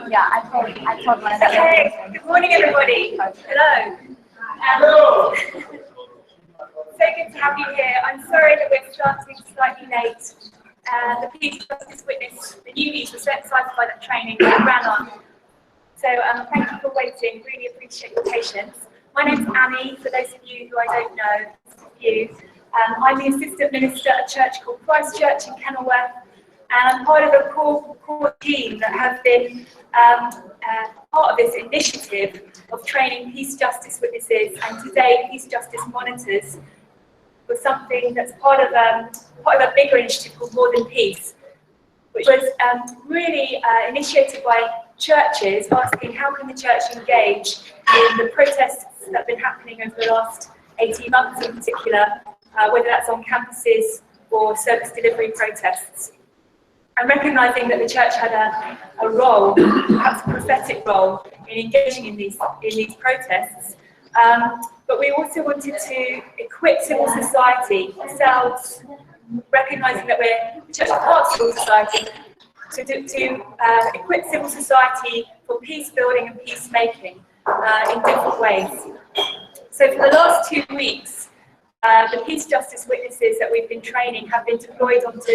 Yeah, I told my Okay, good morning everybody. Hello. Hello. So good to have you here. I'm sorry that we're starting slightly late. The Peace Justice Witness, the newbies were so excited by that training that ran on. So thank you for waiting, really appreciate your patience. My name's Annie, for those of you who I don't know, I'm the Assistant Minister at a church called Christ Church in Kenilworth, and I'm part of a core team that has been part of this initiative of training Peace Justice Witnesses, and today Peace Justice Monitors, was something that's part of a bigger initiative called More Than Peace, which was really initiated by churches asking how can the church engage in the protests that have been happening over the last 18 months in particular, whether that's on campuses or service delivery protests. And recognising that the church had a role, perhaps a prophetic role, in engaging in these protests. But we also wanted to equip civil society, ourselves, recognising that we're the church is part of civil society, to equip civil society for peace building and peacemaking in different ways. So for the last 2 weeks, the Peace Justice Witnesses that we've been training have been deployed onto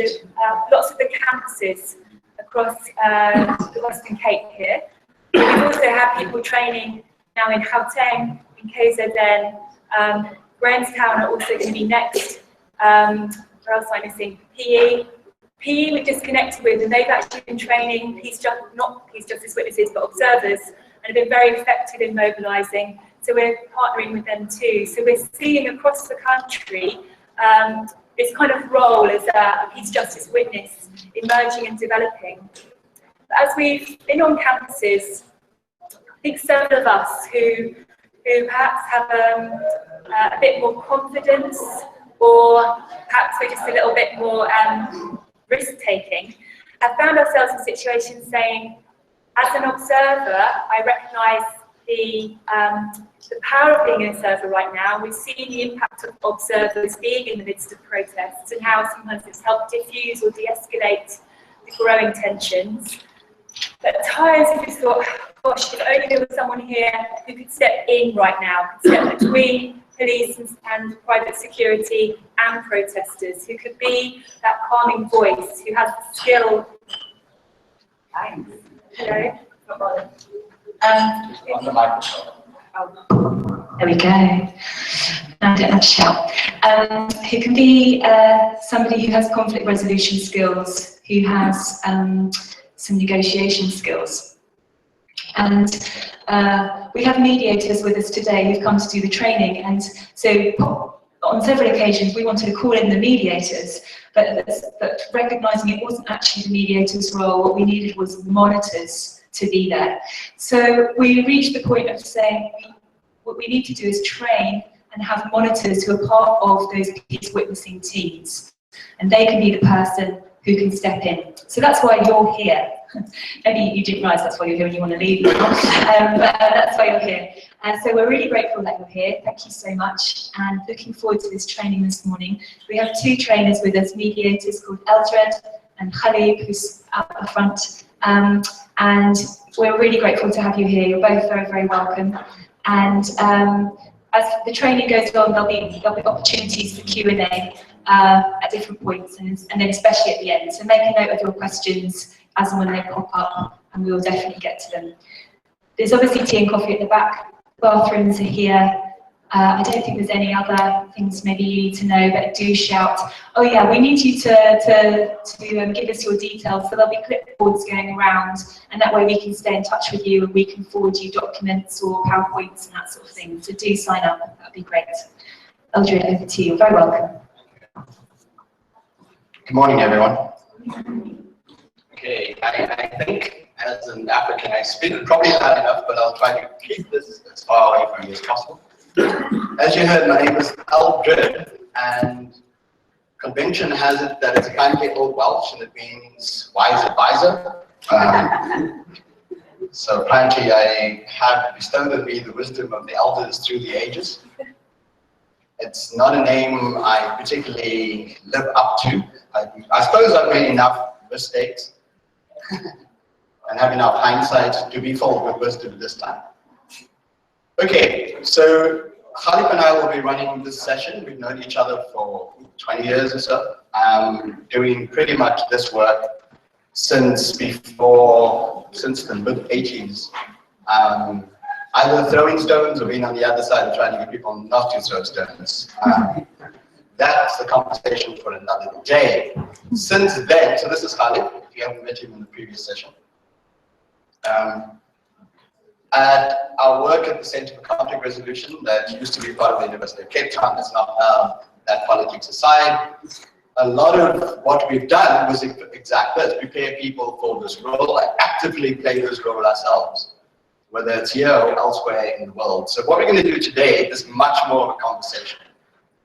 lots of the campuses across the Western Cape here. We've also had people training now in Gauteng, in KZN, Grahamstown are also going to be next. Where else am I missing? PE we've just connected with, and they've actually been training not Peace Justice Witnesses, but observers, and have been very effective in mobilising. So we're partnering with them too. So we're seeing across the country this kind of role as a Peace Justice Witness emerging and developing. But as we've been on campuses, I think several of us who perhaps have a bit more confidence, or perhaps we're just a little bit more risk-taking, have found ourselves in situations saying, as an observer, I recognise the power of being an observer right now. We've seen the impact of observers being in the midst of protests and how sometimes it's helped diffuse or de-escalate the growing tensions. But at times we just thought, gosh, if only there was someone here who could step in right now, could step between police and private security and protesters, who could be that calming voice, who has the skill. Hello? On the microphone. There we go. Found it in a shell. Who can be somebody who has conflict resolution skills, who has some negotiation skills. And we have mediators with us today who've come to do the training, and so on several occasions we wanted to call in the mediators, but recognising it wasn't actually the mediator's role, what we needed was monitors to be there. So we reached the point of saying what we need to do is train and have monitors who are part of those peace witnessing teams, and they can be the person who can step in. So that's why you're here. Maybe you didn't realise that's why you're here and you want to leave now, but that's why you're here. And so we're really grateful that you're here. Thank you so much, and looking forward to this training this morning. We have two trainers with us, mediators called Eldred and Khalib, who's out the front. And we're really grateful to have you here. You're both very, very welcome. And as the training goes on, there'll be opportunities for Q&A at different points, and then especially at the end. So make a note of your questions as and when they pop up, and we will definitely get to them. There's obviously tea and coffee at the back. Bathrooms are here. I don't think there's any other things maybe you need to know, but do shout. Oh yeah, we need you to give us your details. So there'll be clipboards going around, and that way we can stay in touch with you and we can forward you documents or PowerPoints and that sort of thing. So do sign up, that'd be great. Eldred, over to you. You're very welcome. Good morning, everyone. Okay, I think as an African, I speak probably loud enough, but I'll try to keep this as far away from you as possible. As you heard, my name is Eldred, and convention has it that it's apparently Old Welsh, and it means wise advisor. So apparently I have bestowed on me the wisdom of the elders through the ages. It's not a name I particularly live up to. I suppose I've made enough mistakes and have enough hindsight to be filled with wisdom this time. Okay, so Khalid and I will be running this session. We've known each other for 20 years or so, doing pretty much this work since the mid-80s. Either throwing stones or being on the other side and trying to get people not to throw stones. That's the conversation for another day. Since then, so this is Khalid, if you haven't met him in the previous session. At our work at the Centre for Conflict Resolution, that used to be part of the University of Cape Town, it's not now, that politics aside, a lot of what we've done was exact this, prepare people for this role and actively play this role ourselves, whether it's here or elsewhere in the world. So what we're going to do today is much more of a conversation.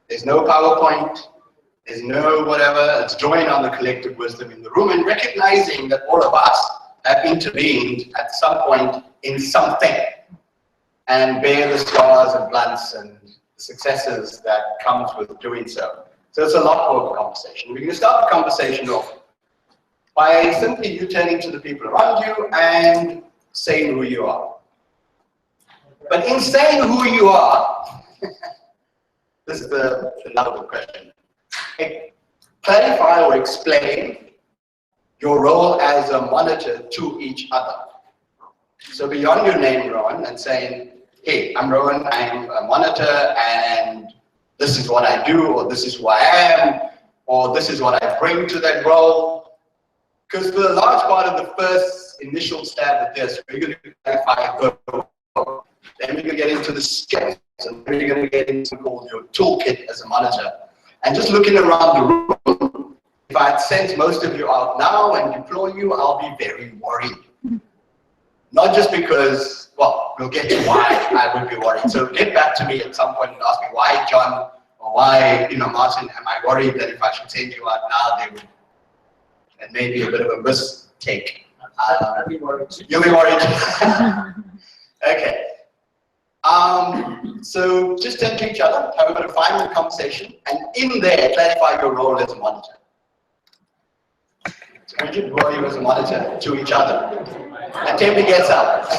There's no PowerPoint, there's no whatever, it's drawing on the collective wisdom in the room and recognizing that all of us have intervened at some point in something and bear the scars and blunts and the successes that comes with doing so. So it's a lot more of a conversation. We're going to start the conversation off by simply you turning to the people around you and saying who you are. But in saying who you are, this is the nub of the question. Clarify or explain your role as a monitor to each other. So beyond your name, Rowan, and saying, hey, I'm Rowan, I'm a monitor, and this is what I do, or this is who I am, or this is what I bring to that role. Because for the large part of the first initial stab at this, we're going to clarify the role. Then we're going to get into the skills, and then we're going to get into called your toolkit as a monitor. And just looking around the room, if I had sent most of you out now and deploy you, I'll be very worried. Not just because, well, we'll get to why I would be worried. So get back to me at some point and ask me why, John, or why, Martin, am I worried that if I should send you out now, they would, and maybe a bit of a mistake. I'll be worried too. You'll be worried too. Okay. So just turn to each other, have a bit of 5-minute conversation, and in there, clarify your role as a monitor. So Bridget, who are you as a monitor to each other? And Tammy gets up.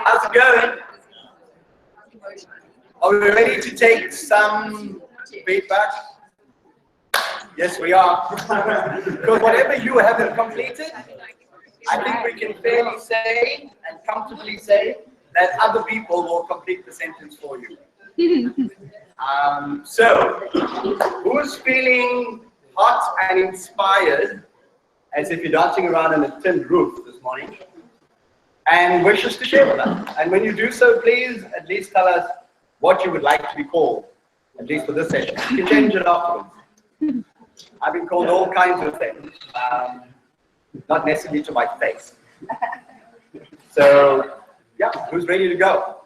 How's it going? Are we ready to take some feedback? Yes, we are. Because whatever you haven't completed, I think we can fairly say and comfortably say that other people will complete the sentence for you. So, who's feeling hot and inspired as if you're dancing around on a tin roof this morning and wishes to share with us? And when you do so, please at least tell us what you would like to be called, at least for this session. You can change it afterwards. I've been called all kinds of things, not necessarily to my face. So, yeah, who's ready to go?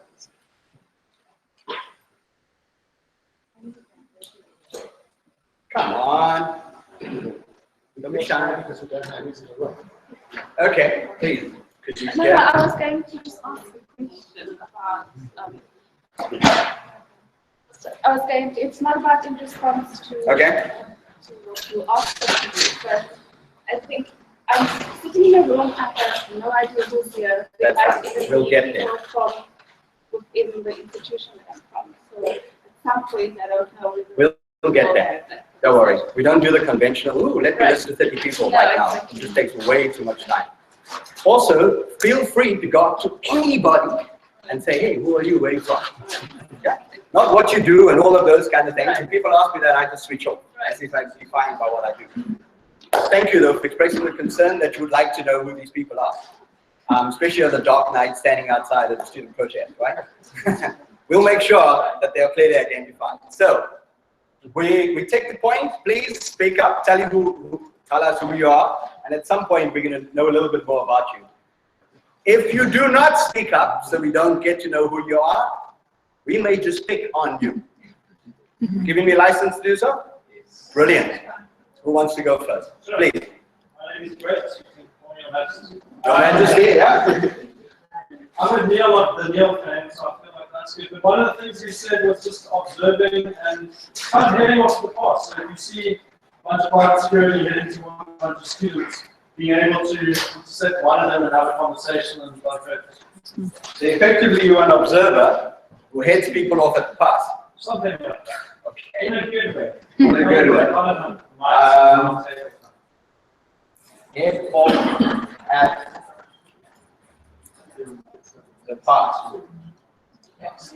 Come on. Don't be shy. Okay, please. Could you No, I was going to just ask a question about. I was going to, it's not about in response to. Okay. To what you asked, but I think I'm sitting in a room. I have no idea who's here. We'll get there. From within the institution that I'm from. So at some point, I don't know. We'll get there. Don't worry. We don't do the conventional, ooh, let me listen to 30 people right now. It just takes way too much time. Also, feel free to go up to anybody and say, hey, who are you? Where are you from? Yeah. Not what you do and all of those kind of things. When people ask me that, I just switch off. I see if I'm defined by what I do. Thank you, though, for expressing the concern that you would like to know who these people are. Especially on the dark night standing outside of the student protest, right? We'll make sure that they are clearly identified. So, we take the point. Please speak up. Tell us who you are, and at some point we're going to know a little bit more about you. If you do not speak up, so we don't get to know who you are, we may just pick on you. Giving me license to do so? Yes. Brilliant. Who wants to go first? Sure. Please. My name is Brett. Your Majesty. Your Majesty, yeah. I'm a the Neil fan, so I feel like that's good. But one of the things you said was just observing and kind of heading off the past. So if you see a bunch of private security heading to a bunch of students, being able to sit one of them and have a conversation and direct. So effectively, you're an observer who heads people off at the pass. Something like that. Okay. In a good way. In a good way. Head off at the pass. Yes.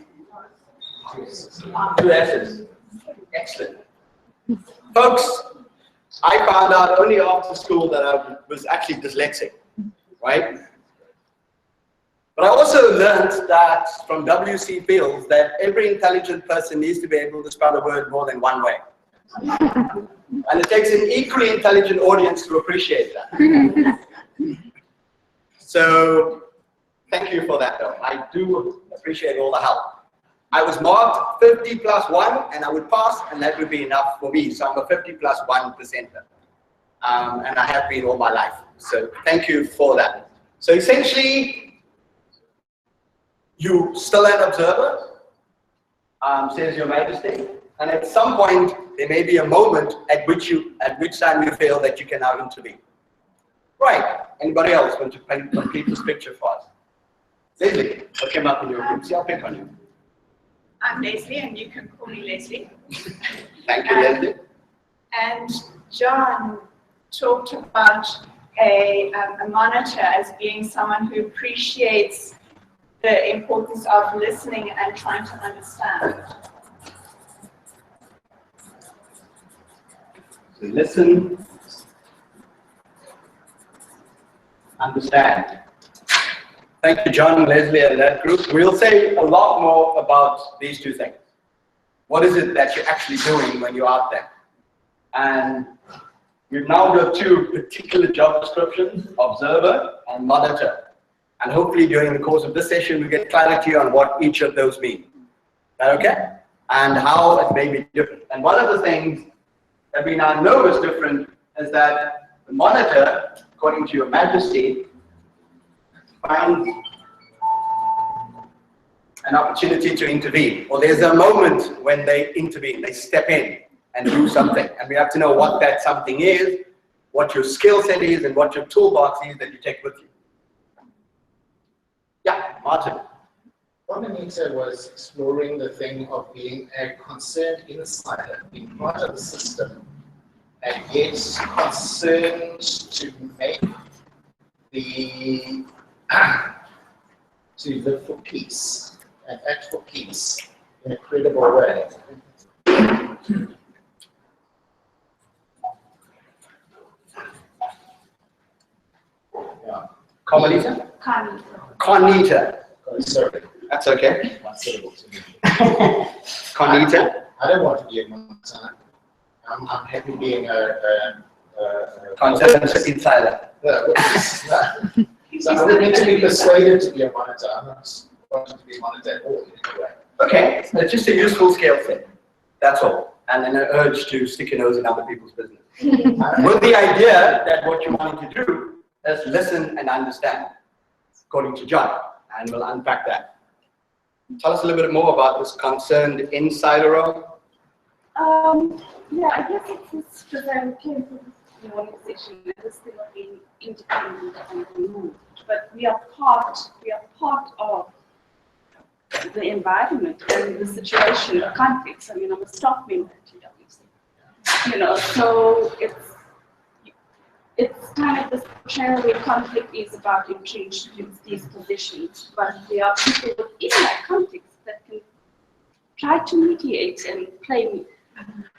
Two S's. excellent. Folks, I found out only after school that I was actually dyslexic, right? But I also learned that from W.C. Fields that every intelligent person needs to be able to spell a word more than one way. And it takes an equally intelligent audience to appreciate that. So, thank you for that though. I do appreciate all the help. I was marked 50 plus 1 and I would pass and that would be enough for me. So I'm a 50 plus 1 percenter. And I have been all my life. So thank you for that. So essentially, you still an observer, says Your Majesty. And at some point, there may be a moment at which time you feel that you can now intervene. Right. Anybody else want to complete this picture for us? Leslie, what came up in your group? See, I'll pick on you. I'm Leslie, and you can call me Leslie. Thank you, Leslie. And John talked about a monitor as being someone who appreciates the importance of listening and trying to understand. So listen, understand. Thank you, John, Leslie, and that group. We'll say a lot more about these two things. What is it that you're actually doing when you're out there? And we've now got two particular job descriptions, observer and monitor. And hopefully during the course of this session, we get clarity on what each of those mean. Is that okay? And how it may be different. And one of the things that we now know is different is that the monitor, according to Your Majesty, finds an opportunity to intervene, or there's a moment when they intervene, they step in and do something, and we have to know what that something is, what your skill set is, and what your toolbox is that you take with you. Yeah, Martin. One Anita was exploring the thing of being a concerned insider, being part of the system, and yet concerned to make the to live for peace and act for peace in a credible way. Yeah. Carmelita? Carnita. Oh, sorry. That's okay. One syllable to me. Carnita? I don't want to be a monitor. I'm happy being a concerned insider. So I don't need to be persuaded to be a monitor. I'm not wanting to be a monitor at all in any way. Okay, so it's just a useful skill set. That's all. And an urge to stick your nose in other people's business. With the idea that what you want to do is listen and understand, according to John. And we'll unpack that. Tell us a little bit more about this concerned insider role. Yeah, I guess it's just because I came from this morning session and this thing of being independent and removed. But we are part of the environment and the situation, the context. I mean, I'm a staff member at TWC. You know, so it's kind of this portrayal where conflict is about entrenched in these positions, but there are people within that context that can try to mediate and play.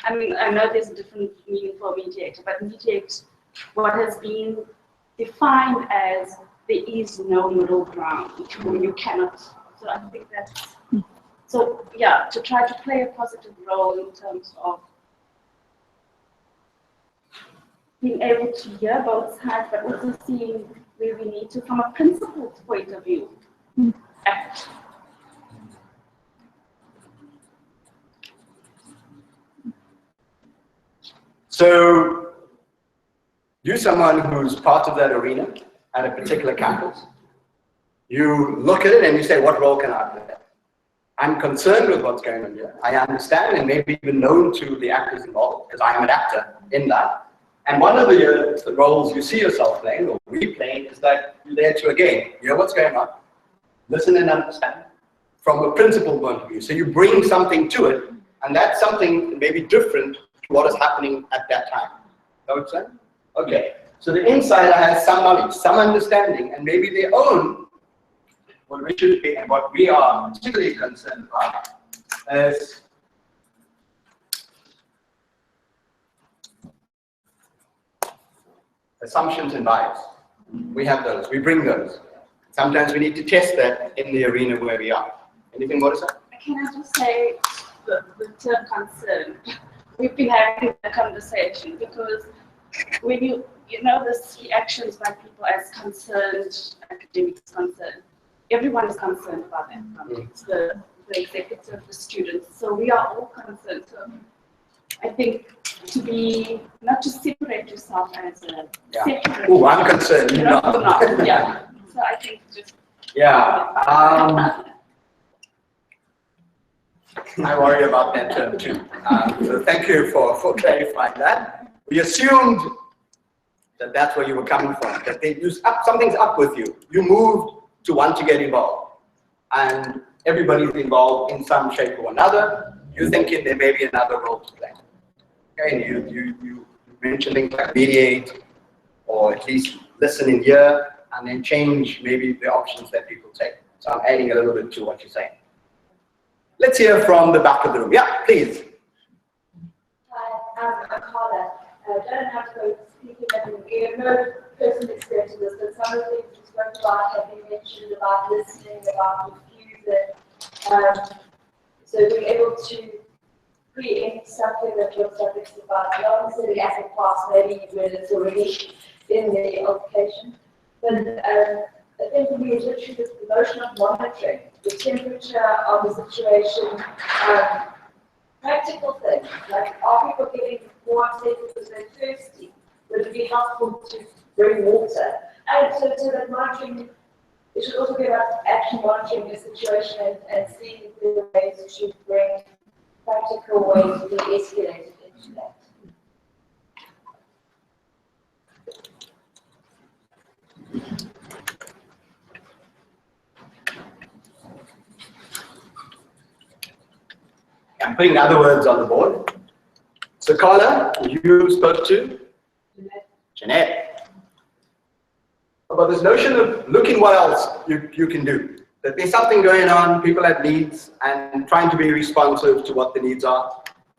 I mean, I know there's a different meaning for mediator, but mediate what has been defined as there is no middle ground, you cannot. So I think that's, so yeah, to try to play a positive role in terms of being able to hear both sides, but also seeing where we need to, from a principled point of view, act. So, you're someone who's part of that arena at a particular campus. You look at it and you say, what role can I play? I'm concerned with what's going on here. I understand and maybe even known to the actors involved, because I am an actor in that. And one of the roles you see yourself playing, or we play, is that you're there to, again, hear what's going on, listen and understand from a principled point of view. So you bring something to it, and that something may be different to what is happening at that time. Know what I'm saying? Okay. So the insider has some knowledge, some understanding, and maybe their own, what we should be and what we are particularly concerned about is assumptions and bias. We have those, we bring those. Sometimes we need to test that in the arena where we are. Anything more to say? Can I just say the term concern? We've been having a conversation because when you know this reactions by people as concerned, academics concerned, everyone is concerned about that. It's the executive, the students. So we are all concerned. So I think to be, not to separate yourself as a separate. Oh, I'm concerned. You know, not. Yeah. So I think just. Yeah. I worry about that term too. So thank you for clarifying that. We assumed that that's where you were coming from, that something's up with you. You moved to want to get involved. And everybody's involved in some shape or another. You're thinking there may be another role to play. Okay, and you mentioned things like mediate, or at least listen and hear, and then change maybe the options that people take. So I'm adding a little bit to what you're saying. Let's hear from the back of the room. Yeah, please. Hi, I'm Carla. I don't have to go speaking at no personal experience with this, but some of the things you spoke about have been mentioned about listening, about diffusion. So being able to preempt something that your subject's about, not necessarily as a class, maybe when it's already in the application. But I think for me, it's literally just the notion of monitoring the temperature of the situation, practical things, like are people getting more upset because they're thirsty? Would it be helpful to bring water? And so that monitoring, it should also be about actually monitoring the situation and seeing if there are ways to bring practical ways to be escalated into that. I'm putting other words on the board. So Carla, you spoke to Jeanette. About this notion of looking what else you can do. That there's something going on, people have needs, and trying to be responsive to what the needs are.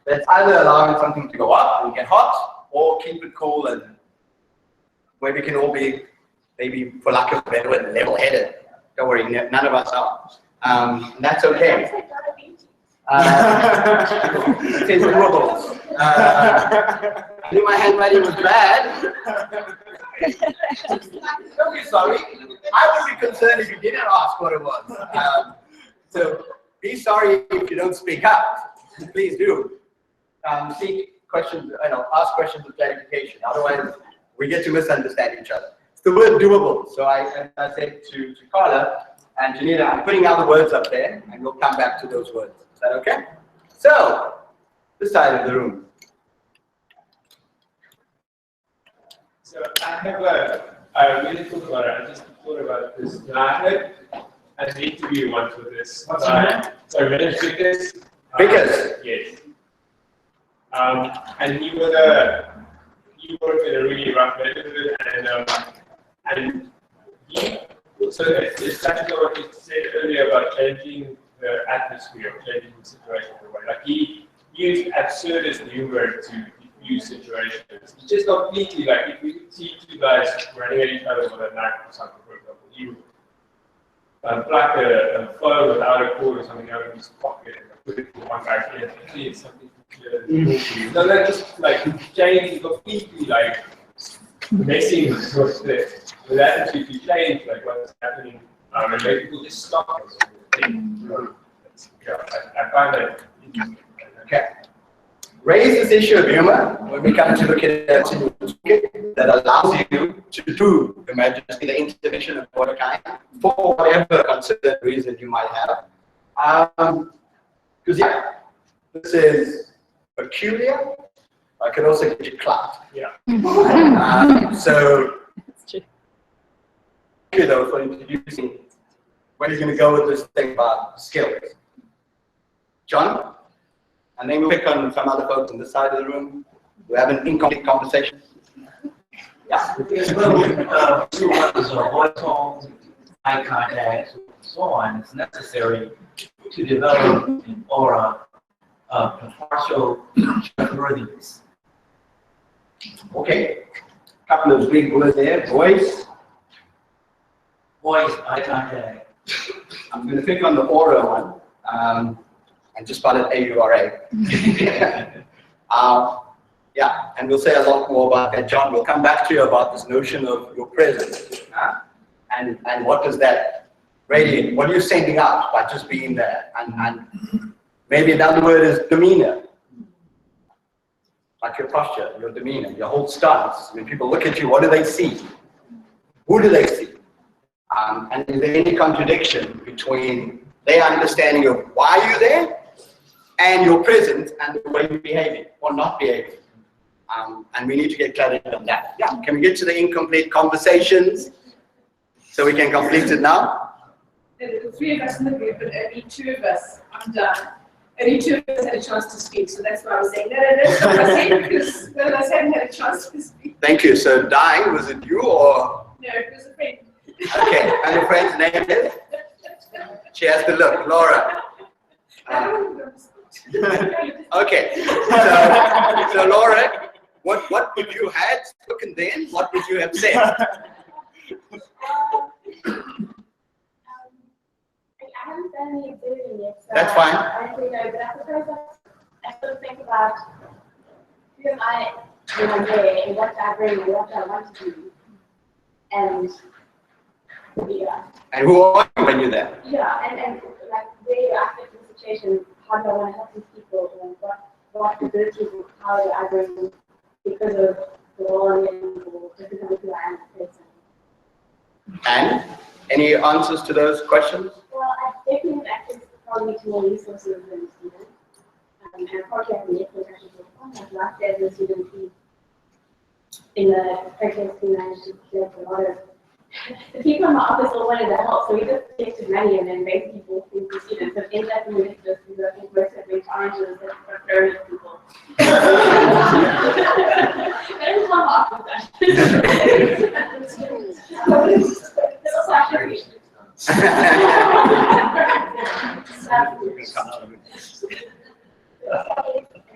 That's either allowing something to go up and get hot, or keep it cool and where we can all be, maybe for lack of a better word, level-headed. Don't worry, none of us are. And that's okay. It says doable. I knew my handwriting was bad. Don't be sorry. I would be concerned if you didn't ask what it was. So be sorry if you don't speak up. Please do. Seek questions, ask questions of clarification. Otherwise, we get to misunderstand each other. It's the word doable. So I said to Carla and Janita, I'm putting other words up there, and we'll come back to those words. Is that okay? So, this side of the room. So I have I really thought about it. I just thought about this. And I had an interview once with this. What's your name? Sorry, my name is Vickers. Vickers? Yes. And you worked in a really rough neighborhood, and so it's actually what you said earlier about changing the atmosphere, changing the situation in a way. Like he used absurdist humor to diffuse situations. It's just completely like if we could see two guys running at each other with a knife or something, for example, he would pluck a phone without a cord or something out of his pocket and put it in one guy's hand. It's something so that just like change completely like messing with the attitude to change like what's happening and make people just stop and yeah, I find that okay. Raise this issue of humor when we come to look at it that allows you to do emergency, the intervention of whatever kind, for whatever considered reason you might have. Because yeah, this is peculiar. I can also get you clapped. Yeah. So, thank you though for introducing where you're going to go with this thing about skills. John? And then we'll pick on some other folks on this side of the room who have an incomplete conversation. Yeah. Voice tone, eye contact, and so on, it's necessary to develop an aura of partial trustworthiness. Okay. couple of big words there, voice. Voice, eye contact. I'm going to pick on the aura one, and just spell it A-U-R-A. Yeah, and we'll say a lot more about that. John, we'll come back to you about this notion of your presence. And what does that radiate? What are you sending out by just being there? And maybe another word is demeanor. Like your posture, your demeanor, your whole stance. When people look at you, what do they see? Who do they see? And is there any contradiction between their understanding of why you're there and your presence and the way you're behaving or not behaving? And we need to get clarity on that. Yeah, can we get to the incomplete conversations so we can complete it now? There were 3 of us in the group, but only 2 of us, I'm done. Only 2 of us had a chance to speak, so that's why I was saying, no, that's what I said, because none of us hadn't had a chance to speak. Thank you. So, Di, was it you or? No, it was a friend. Okay, and your friend's name is? She has to look, Laura. Okay, so Laura, what would you have spoken then? What would you have said? I haven't done any observing yet, so That's fine. I don't really know, but I suppose I sort of think about who am I when I'm there, and what do I bring, and what do I want to do, and yeah. And who are you when you're there? Yeah, and like where you act in the situation, how do I want to help these people, and what abilities and power do I bring because of the role I'm in, or just because of who I am as a person. And any answers to those questions? Well, I definitely have access probably to more resources than a student. And probably have a network I should work on. I've last year as a student in the protest, we managed to collect a lot of the people in my office all wanted to help, so we just collected money and then basically bought things for students. So ended up in the list just because I think most of them oranges and throwing at people. That is how hard with that. That's also actually I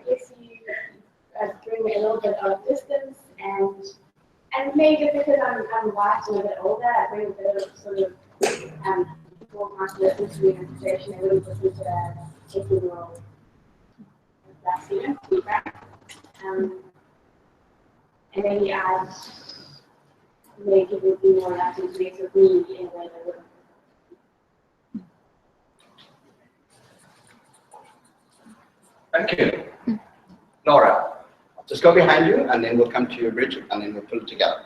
guess you bring a little bit of distance and maybe because I'm white and a bit older, I bring a bit of sort of people might listen to me in a situation, I wouldn't listen to a 18-year-old black student feedback. And maybe I'd make it would be more likely to make with me in a way that wouldn't. Thank you. Laura, just go behind you and then we'll come to you, Bridget, and then we'll pull it together.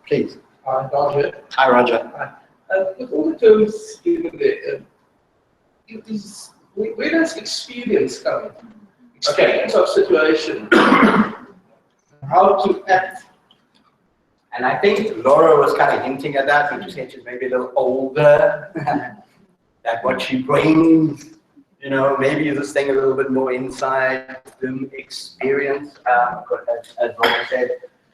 Please. Hi, Roger. Hi, Roger. With all the terms given there, where does experience come? Experience of situation, how to act. And I think Laura was kind of hinting at that when she said she's maybe a little older, that what she brings, you know, maybe this thing a little bit more inside, them experience, as Roger said,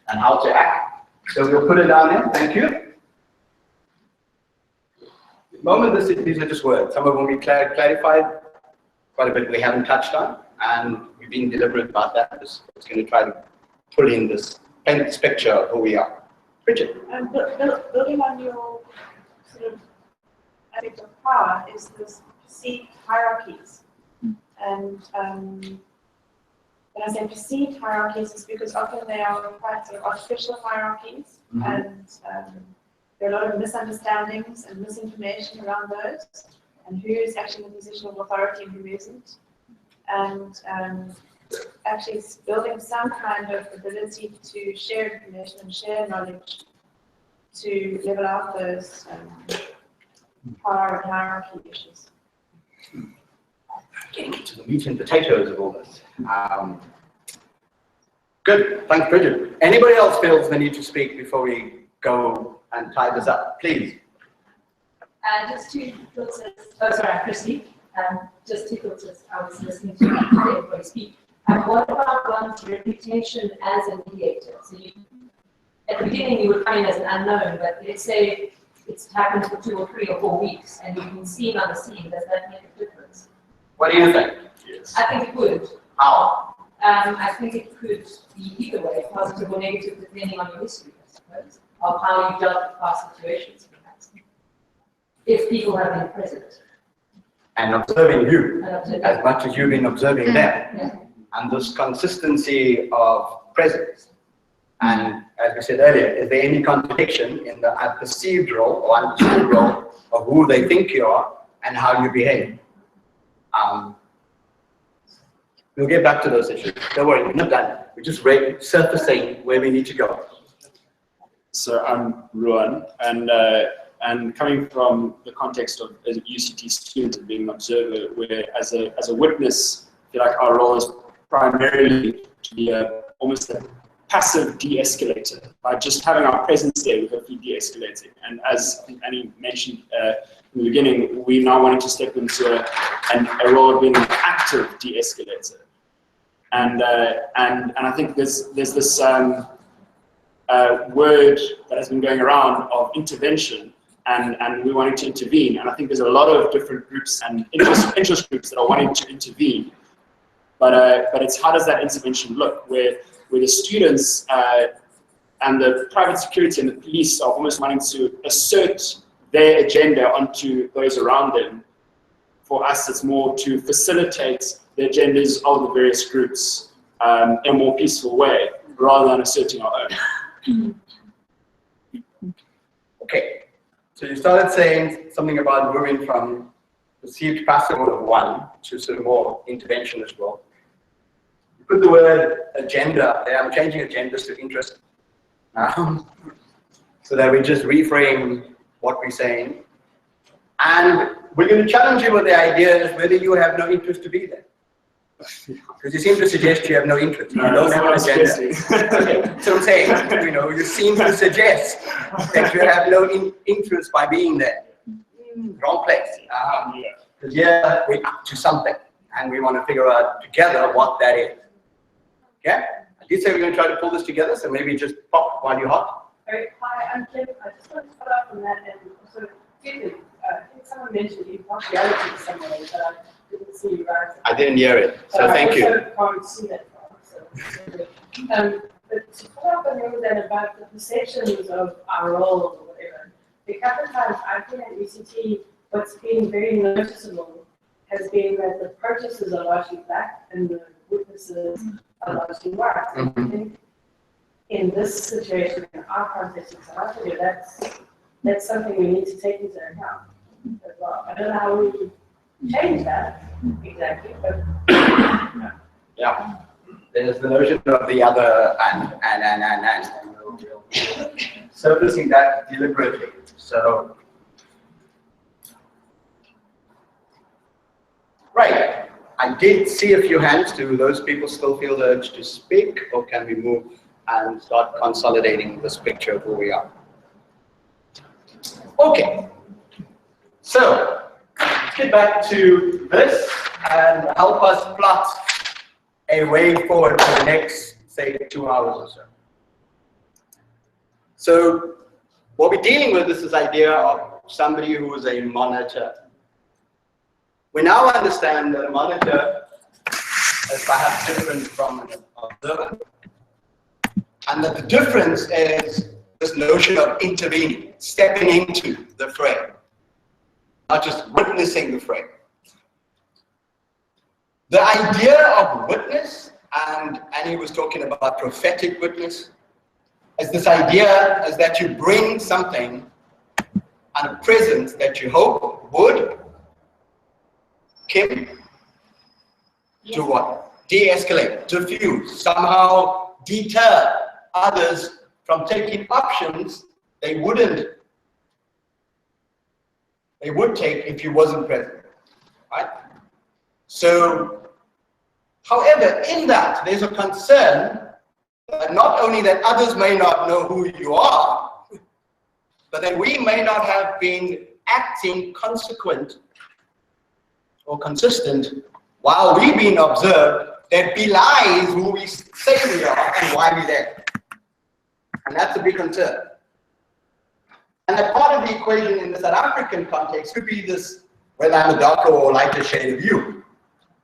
and how to act. So we'll put it down there. Thank you. At the moment, these are just words. Some of them we clarified, quite a bit we haven't touched on, and we've been deliberate about that. It's going to try to pull in this, paint this picture of who we are. Bridget. And building on your sort of aspect of power is this perceived hierarchies. And when I say perceived hierarchies, it's because often they are quite sort of artificial hierarchies, and there are a lot of misunderstandings and misinformation around those, and who is actually in a position of authority and who isn't. And actually it's building some kind of ability to share information and share knowledge to level out those power and hierarchy issues. Getting into the meat and potatoes of all this. Good, thanks, Bridget. Anybody else feels the need to speak before we go and tie this up? Please. Just 2 thoughts. Oh, sorry, Christy. Just 2 thoughts as I was listening to everybody speak. What about one's reputation as a mediator? So at the beginning you would come in as an unknown, but let's say it's happened for 2 or 3 or 4 weeks and you've been seen on the scene. Does that make a difference? What do you think? Yes. I think it would. How? I think it could be either way, positive or negative, depending on your history. suppose, of how you dealt with past situations, perhaps, if people have been present. And observing you, And observing. as much as you've been observing them. Yeah. And this consistency of presence. And as we said earlier, is there any contradiction in the perceived role or understood role of who they think you are and how you behave? We'll get back to those issues. Don't worry, we're not done. We're just surfacing where we need to go. So I'm Ruan, and coming from the context of a UCT student and being an observer, where as a witness, I feel like our role is primarily to be almost a passive de-escalator. By just having our presence there, we're hopefully de-escalating. And as I think Annie mentioned in the beginning, we're now wanting to step into a role of being an active de-escalator. And I think there's this word that has been going around of intervention, and we're wanting to intervene. And I think there's a lot of different groups and interest groups that are wanting to intervene. But it's how does that intervention look, where the students and the private security and the police are almost wanting to assert their agenda onto those around them. For us, it's more to facilitate the agendas of the various groups in a more peaceful way, rather than asserting our own. Okay, so you started saying something about moving from perceived passive mode of one to sort of more interventionist role. You put the word agenda there. I'm changing agendas to interest so that we just reframe what we're saying. And we're going to challenge you with the idea is whether you have no interest to be there. Because you seem to suggest you have no interest. You don't have an agenda. Okay. So I'm saying, you seem to suggest that you have no interest by being there. Wrong place. Because we're up to something, and we want to figure out together what that is. Okay? I did say we're going to try to pull this together, so maybe just pop while you're hot. Hi, I'm Kim. I just want to follow up on that and also, I think someone mentioned impartiality somewhere, but I didn't see you right. I didn't hear it, so thank you. I can't see that far, so. But to follow up on you then about the perceptions of our roles or whatever, the couple of times I've been at UCT, what's been very noticeable has been that the protesters are largely black and the witnesses are largely white. I think in this situation, in our context in South Africa, that's something we need to take into account as well. I don't know how we change that exactly, but yeah, there's the notion of the other and we'll surfacing that deliberately. So, right, I did see a few hands. Do those people still feel the urge to speak, or can we move and start consolidating this picture of who we are? Okay, so let's get back to this and help us plot a way forward for the next, say, 2 hours or so. So what we're dealing with is this idea of somebody who is a monitor. We now understand that a monitor is perhaps different from an observer. And that the difference is this notion of intervening, stepping into the fray, not just witnessing the fray. The idea of witness, and Annie was talking about prophetic witness, is this idea is that you bring something and a presence that you hope would, Kim, to what? De-escalate, diffuse, somehow deter others from taking options they would take if you wasn't present, right? So, however, in that, there's a concern that not only that others may not know who you are, but that we may not have been acting consequent or consistent while we've been observed that belies who we say we are and why we're there. And that's a big concern. And a part of the equation in the South African context could be this, whether I'm a darker or lighter shade of you.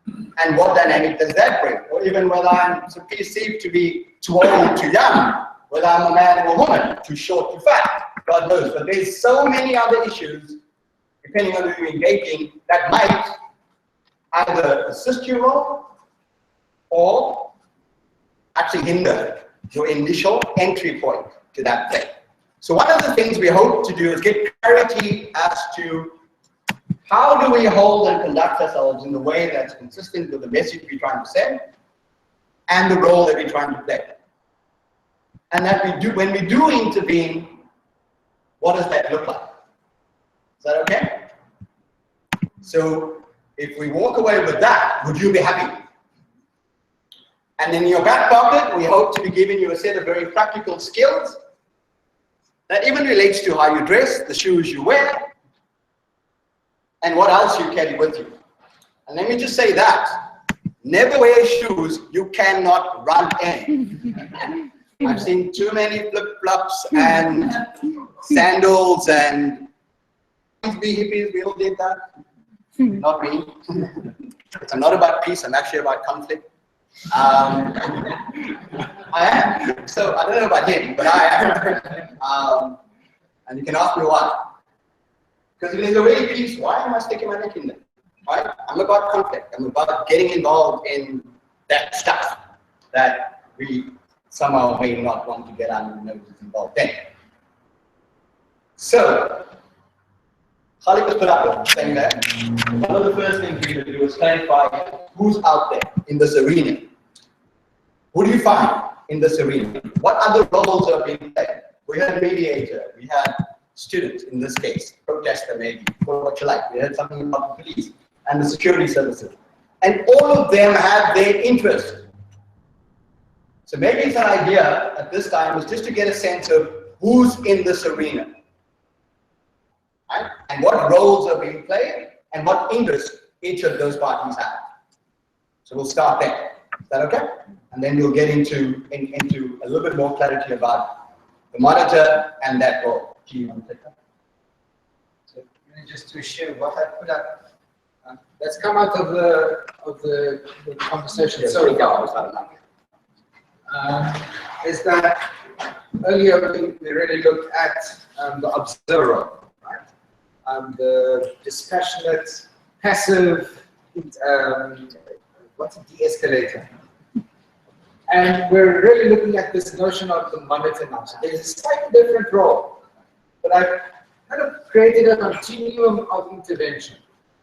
And what dynamic does that bring? Or even whether I'm perceived to be too old, too young, whether I'm a man or a woman, too short, too fat, God knows. But there's so many other issues, depending on who you're engaging, that might either assist you more or actually hinder your initial entry point to that thing. So one of the things we hope to do is get clarity as to how do we hold and conduct ourselves in a way that's consistent with the message we're trying to send and the role that we're trying to play. And that we do, when we do intervene, what does that look like? Is that okay? So if we walk away with that, would you be happy? And in your back pocket, we hope to be giving you a set of very practical skills that even relates to how you dress, the shoes you wear, and what else you carry with you. And let me just say that, never wear shoes you cannot run in. I've seen too many flip-flops and sandals and hippies, we all did that. Not me. I'm not about peace, I'm actually about conflict. I am. So I don't know about him, but I am. And you can ask me why. Because if there's already peace, why am I sticking my neck in there? Right? I'm about conflict. I'm about getting involved in that stuff that we somehow may not want to get our noses involved in. So, Khalid was put up saying that one of the first things we need to do is clarify who's out there in this arena. Who do you find in this arena? What other roles are being played? We had a mediator, we had students in this case, protester maybe, or what you like. We had something about the police and the security services. And all of them have their interest. So maybe it's an idea at this time is just to get a sense of who's in this arena. Right? And what roles are being played and what interest each of those parties have. So we'll start there. Is that okay? And then we'll get into a little bit more clarity about the monitor and that role. Do you want to take that? So just to share what I put up, that's come out of the conversation so far. Is that earlier we really looked at the observer, right? The dispassionate, passive, what's a de-escalator? And we're really looking at this notion of the monitor now. So there's a slightly different role, but I've kind of created a continuum of intervention,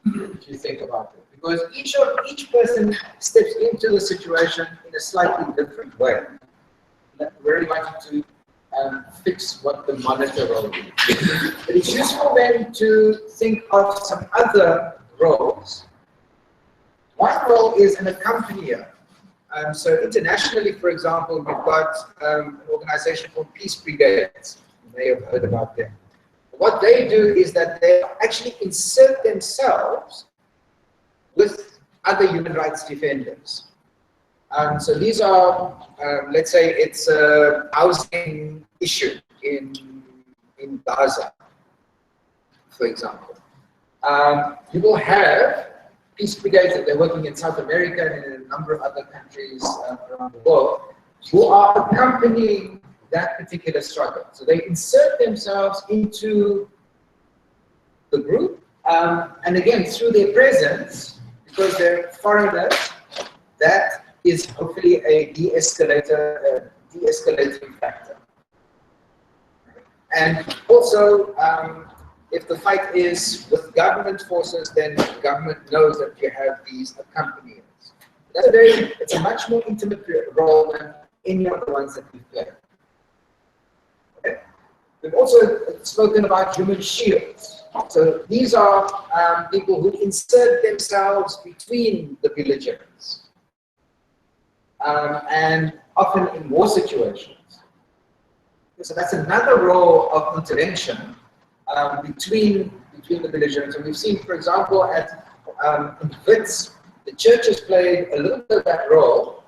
if you think about it. Because each person steps into the situation in a slightly different way. And I really wanted to fix what the monitor role is. But it's useful then to think of some other roles. One role is an accompanier. So internationally, for example, we've got an organization called Peacemakers. You may have heard about them. What they do is that they actually insert themselves with other human rights defenders. So these are, let's say it's a housing issue in Gaza, for example. You will have peace brigades that they're working in South America and in a number of other countries around the world who are accompanying that particular struggle. So they insert themselves into the group, and again, through their presence, because they're foreigners, that is hopefully a de-escalating factor. And also, if the fight is with government forces, then the government knows that you have these accompaniers. It's a much more intimate role than any of the ones that we've played. Okay. We've also spoken about human shields. So these are people who insert themselves between the belligerents, and often in war situations. So that's another role of intervention between the belligerents. And we've seen, for example, at in Wits, the church has played a little bit of that role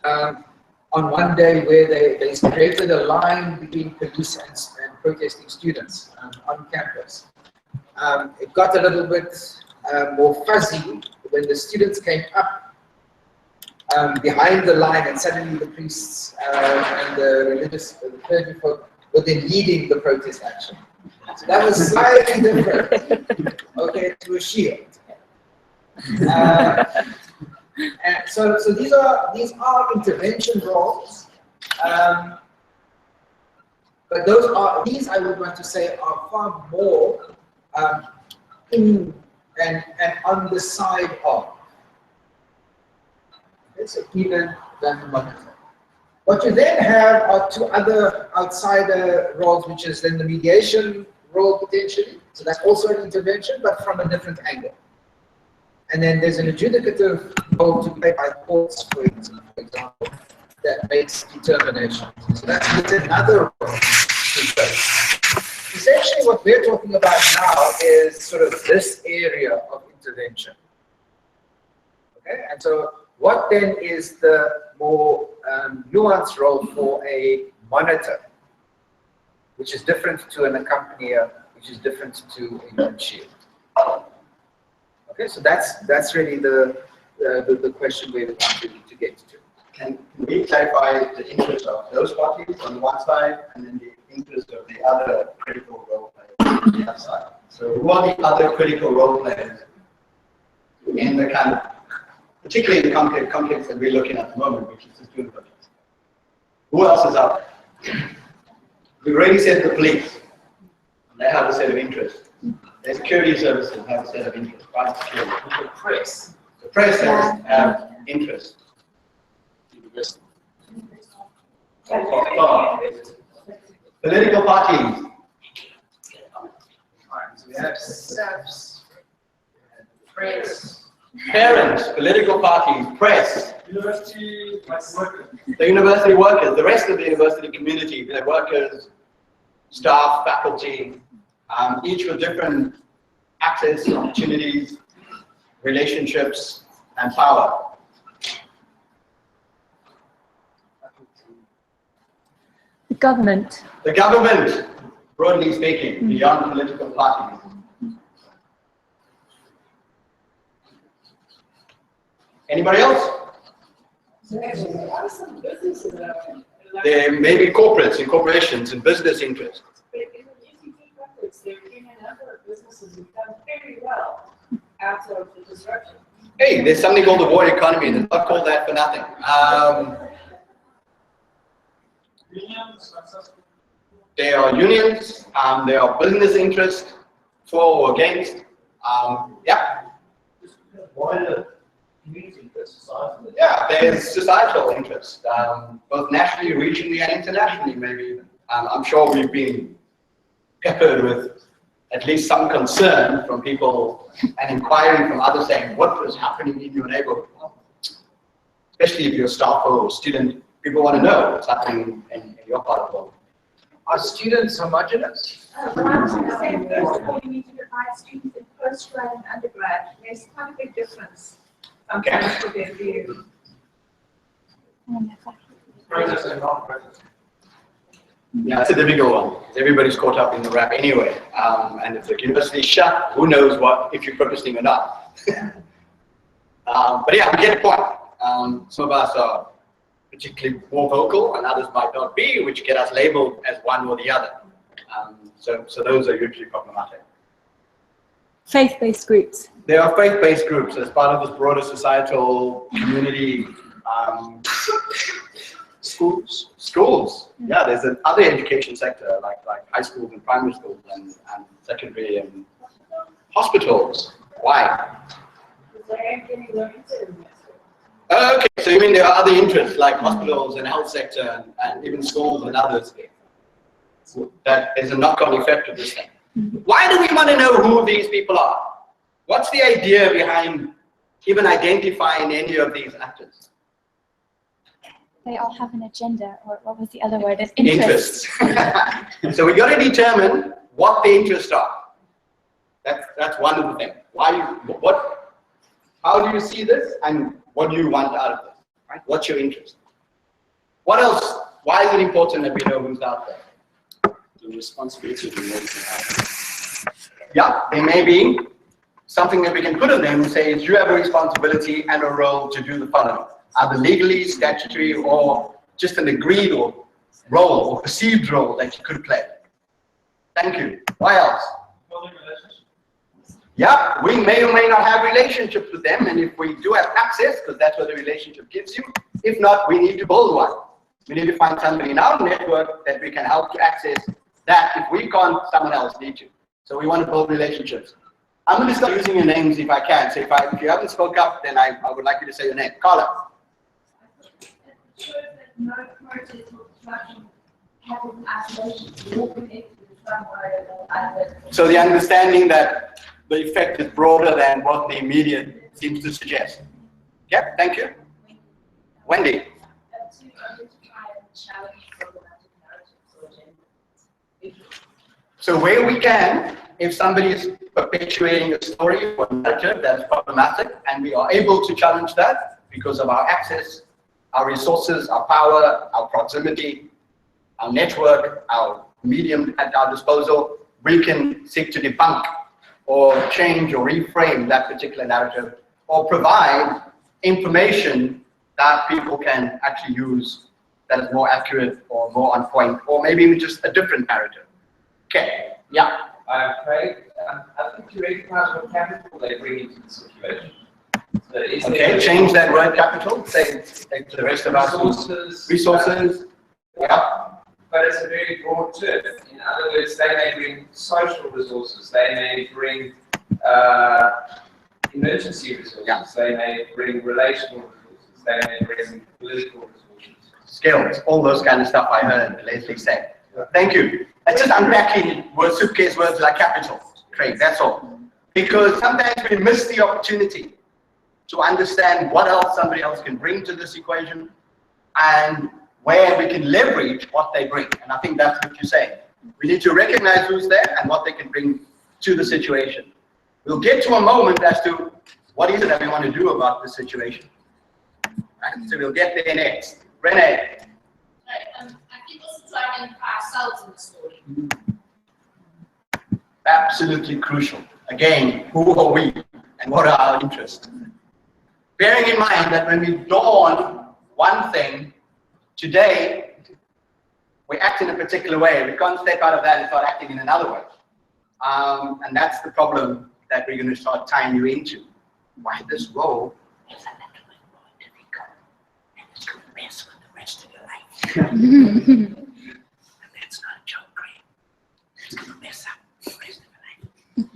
on one day where they created a line between police and protesting students on campus. It got a little bit more fuzzy when the students came up behind the line, and suddenly the priests and the religious, the clergy folk were then leading the protest action. So that was slightly different, okay, to a shield. And so these are intervention roles, but these I would want to say are far more in and on the side of. It's even than the monitor. What you then have are two other outsider roles, which is then the mediation role potentially. So that's also an intervention, but from a different angle. And then there's an adjudicative role to play by courts, for example, that makes determinations. So that's another role to play. Essentially, what we're talking about now is sort of this area of intervention. Okay, and so what then is the more nuanced role for a monitor, which is different to an accompanier, which is different to a non-shield? Okay, so that's really the question we want to get to. Can we clarify the interest of those parties on one side and then the interest of the other critical role players on the other side? So who are the other critical role players in the kind of, particularly in the context that we're looking at the moment, which is the student budget? Who else is out there? We've already said the police. They have a set of interests. The security services have a set of interests. Private security. The press. The press has interests. Political parties. So we have SAPs, press, parents, political parties, press, University workers. the university workers, the rest of the university community, the workers, staff, faculty, each with different access, opportunities, relationships, and power. The government. The government, broadly speaking, beyond political parties. Anybody else? There may be corporates and corporations and business interests. But in the UCT context, there have been a number of businesses who've done very well out of the disruption. Hey, there's something called the war economy, and it's not called that for nothing. There are unions, there are business interests, for or against. Yeah. Yeah, there's societal interest, both nationally, regionally, and internationally, maybe. I'm sure we've been peppered with at least some concern from people and inquiring from others saying, what was happening in your neighborhood? Especially if you're a staffer or student, people want to know what's happening in your part of the world. Are students homogenous? What I was going to say, first of all, you need to divide students in postgrad and undergrad. There's quite a big difference sometimes for their view. Protest and non-protest. Yeah, it's a difficult one. Everybody's caught up in the rap anyway. And if the university's shut, who knows if you're protesting or not. But yeah, we get the point. Some of us are particularly more vocal and others might not be, which get us labeled as one or the other. So those are usually problematic. Faith-based groups. There are faith-based groups as part of this broader societal community. Schools. Yeah, there's another education sector like high schools and primary schools and secondary and hospitals. Why? Okay, so you mean there are other interests like hospitals and health sector and even schools and others. That is a knock-on effect of this thing. Why do we want to know who these people are? What's the idea behind even identifying any of these actors? They all have an agenda, or what was the other word? It's Interests. So we got to determine what the interests are. That's one of the things. How do you see this, and what do you want out of this? Right? What's your interest? What else? Why is it important that we know who's out there? The responsibility to know what's happening. Yeah, there may be something that we can put on them and say, you have a responsibility and a role to do the following. either legally, statutory, or just an agreed or role or perceived role that you could play. Thank you. What else? Yeah, we may or may not have relationships with them, and if we do have access, because that's what the relationship gives you, if not, we need to build one. We need to find somebody in our network that we can help to access that. If we can't, someone else needs to. So we want to build relationships. I'm going to start using your names if I can. So if you haven't spoke up, then I would like you to say your name. Carla. So the understanding that the effect is broader than what the immediate seems to suggest. Yeah, thank you. Wendy. So where we can, if somebody is perpetuating a story or narrative that's problematic, and we are able to challenge that because of our access, our resources, our power, our proximity, our network, our medium at our disposal, we can seek to debunk or change or reframe that particular narrative, or provide information that people can actually use that is more accurate or more on point, or maybe even just a different narrative. Okay, yeah. Craig, I think you recognize what capital they bring into the situation. So okay, change that word capital, say to the rest of us. Resources. Yeah. But it's a very broad term. In other words, they may bring social resources, they may bring emergency resources, they may bring relational resources, they may bring political resources. Skills, all those kind of stuff I heard Leslie say. Thank you. It's just unpacking suitcase words like capital, Craig, that's all. Because sometimes we miss the opportunity to understand what else somebody else can bring to this equation, and where we can leverage what they bring. And I think that's what you're saying. We need to recognize who's there and what they can bring to the situation. We'll get to a moment as to what is it that we want to do about this situation. Right? So we'll get there next. Renee. I think also to identify ourselves in the story. Absolutely crucial. Again, who are we and what are our interests? Bearing in mind that when we dawn one thing, today, we act in a particular way. We can't step out of that and start acting in another way. And that's the problem that we're going to start tying you into. Why this role is a little bit more difficult, and it's going to mess with the rest of your life. And that's not a joke, right? It's going to mess up the rest of your life.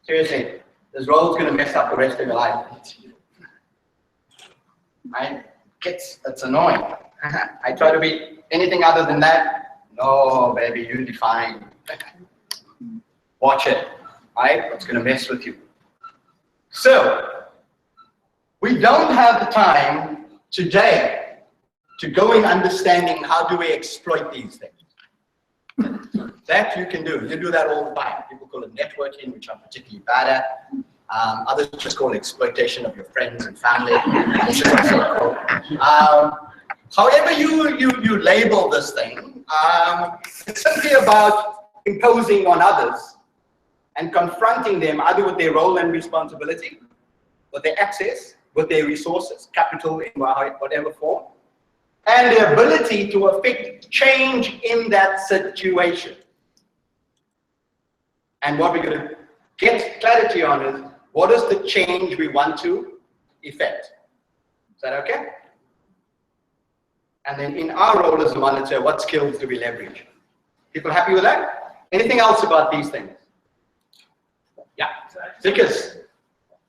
Seriously, this role is going to mess up the rest of your life. Right? It's annoying. I try to be anything other than that. No, baby, you define. Watch it, right? It's going to mess with you. So, we don't have the time today to go in understanding how do we exploit these things. That you can do. You do that all the time. People call it networking, which I'm particularly bad at. Others just call it exploitation of your friends and family. However you label this thing, it's simply about imposing on others and confronting them either with their role and responsibility, with their access, with their resources, capital in whatever form, and the ability to affect change in that situation. And what we're going to get clarity on is, what is the change we want to effect? Is that okay? And then in our role as a monitor, what skills do we leverage? People happy with that? Anything else about these things? Yeah, Vickers.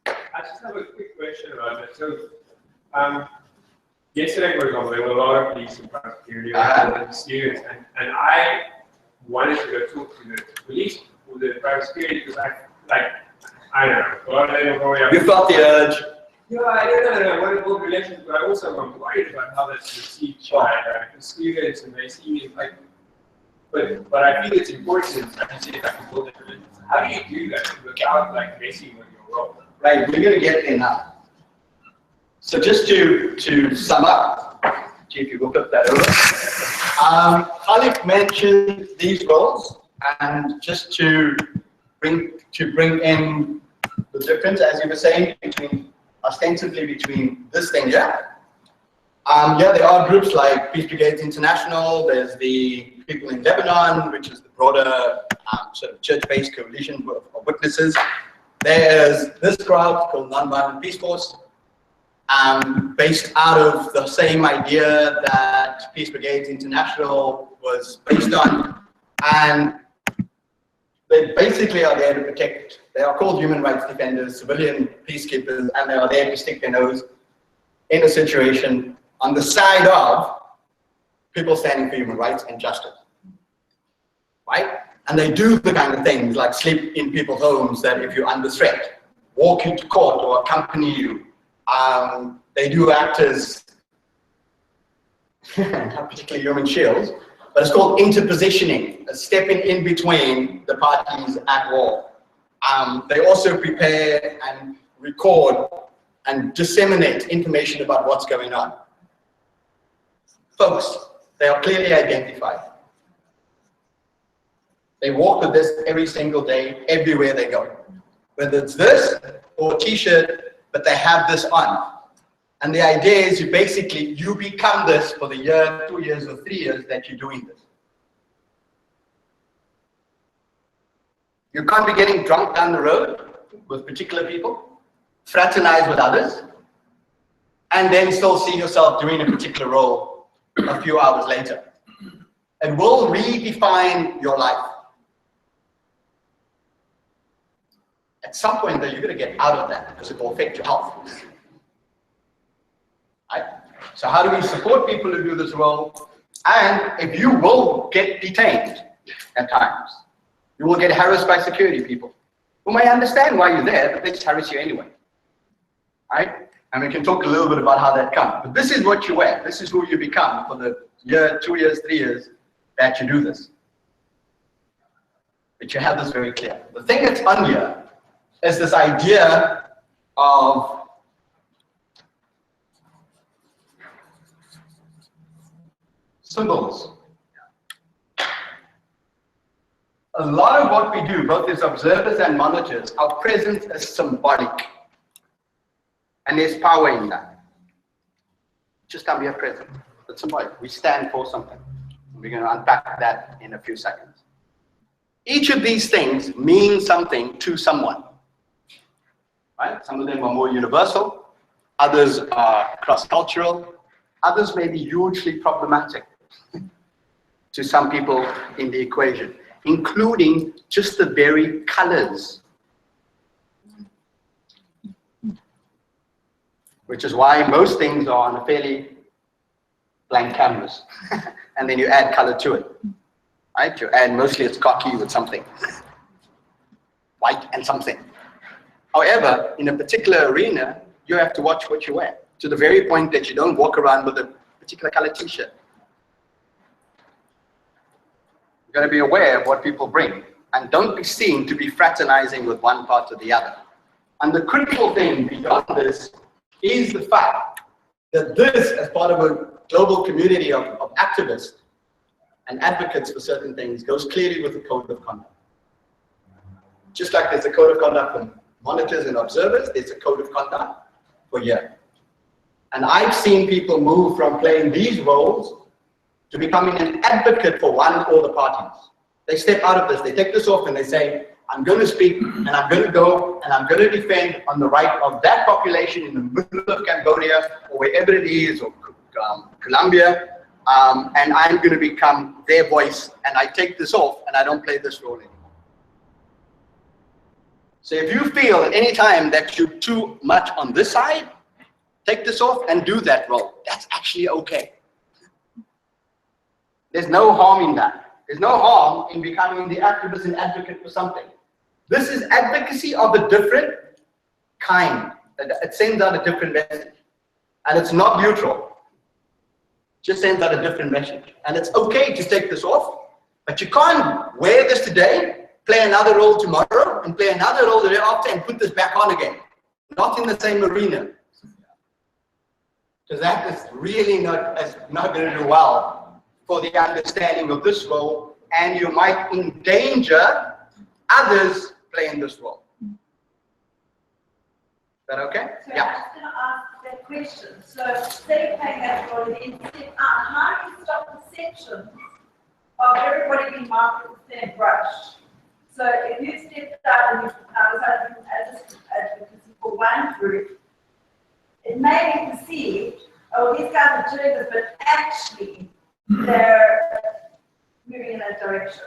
I just have a quick question about it. So, yesterday, for example, there were a lot of police in Presbyterian and students, and I wanted to go talk to the police or the Presbyterian because I don't know. A lot of them probably you felt the urge. Yeah, I don't know what about relations, but I also am worried about how that's received by the students, and they see me like. But I feel it's important to see if I can build it. How do you do that without messing with your role? Right, we're going to get there now. So just to sum up, Chief, you will put that over. Khalif mentioned these goals, and just to bring in the difference, as you were saying, ostensibly between this thing here Yeah, there are groups like Peace Brigades International. There's the People in Lebanon, which is the broader sort of church-based coalition of witnesses. There's this crowd called Nonviolent Peace Force, based out of the same idea that Peace Brigades International was based on. And they basically are there to protect. They are called human rights defenders, civilian peacekeepers, and they are there to stick their nose in a situation on the side of people standing for human rights and justice, right? And they do the kind of things like sleep in people's homes that if you're under threat, walk you to court or accompany you. They do act as, not particularly human shields, but it's called interpositioning, stepping in between the parties at war. They also prepare and record and disseminate information about what's going on. Folks, they are clearly identified. They walk with this every single day, everywhere they go. Whether it's this or a t-shirt, but they have this on. And the idea is you become this for the year, 2 years, or 3 years that you're doing this. You can't be getting drunk down the road with particular people, fraternize with others, and then still see yourself doing a particular role a few hours later. It will redefine your life. At some point, though, you're going to get out of that because it will affect your health. Right? So how do we support people who do this role? And if you will get detained at times, you will get harassed by security people who may understand why you're there, but they just harass you anyway. Right? And we can talk a little bit about how that comes. But this is what you wear. This is who you become for the year, 2 years, 3 years that you do this. But you have this very clear. The thing that's on here is this idea of symbols. A lot of what we do, both as observers and monitors, our presence is symbolic. And there's power in that. Just can be a present. It's symbolic. We stand for something. We're going to unpack that in a few seconds. Each of these things means something to someone. Right? Some of them are more universal. Others are cross-cultural. Others may be hugely problematic to some people in the equation, including just the very colors. Which is why most things are on a fairly blank canvas. And then you add color to it. Right? You add, mostly it's khaki with something. White and something. However, in a particular arena, you have to watch what you wear, to the very point that you don't walk around with a particular color t-shirt. You've got to be aware of what people bring, and don't be seen to be fraternizing with one part or the other. And the critical thing beyond this is the fact that this, as part of a global community of activists and advocates for certain things, goes clearly with the code of conduct. Just like there's a code of conduct for monitors and observers, there's a code of conduct for here. And I've seen people move from playing these roles to becoming an advocate for one or the parties. They step out of this, they take this off and they say, I'm going to speak and I'm going to go and I'm going to defend on the right of that population in the middle of Cambodia or wherever it is, or Colombia, and I'm going to become their voice, and I take this off and I don't play this role anymore. So if you feel at any time that you're too much on this side, take this off and do that role. That's actually okay. There's no harm in that. There's no harm in becoming the activist and advocate for something. This is advocacy of a different kind. It sends out a different message. And it's not neutral. It just sends out a different message. And it's okay to take this off, but you can't wear this today, play another role tomorrow, and play another role the day after, and put this back on again. Not in the same arena. Because that is really not going to do well for the understanding of this role, and you might endanger others playing this role. that okay? So Yeah. I'm just going to ask that question. So instead of playing that role and then step out, how do you stop perception of everybody being marked with the same brush? So if you stepped out and you advocacy for one group, it may be perceived, oh, these guys are doing this, but actually they're moving in that direction.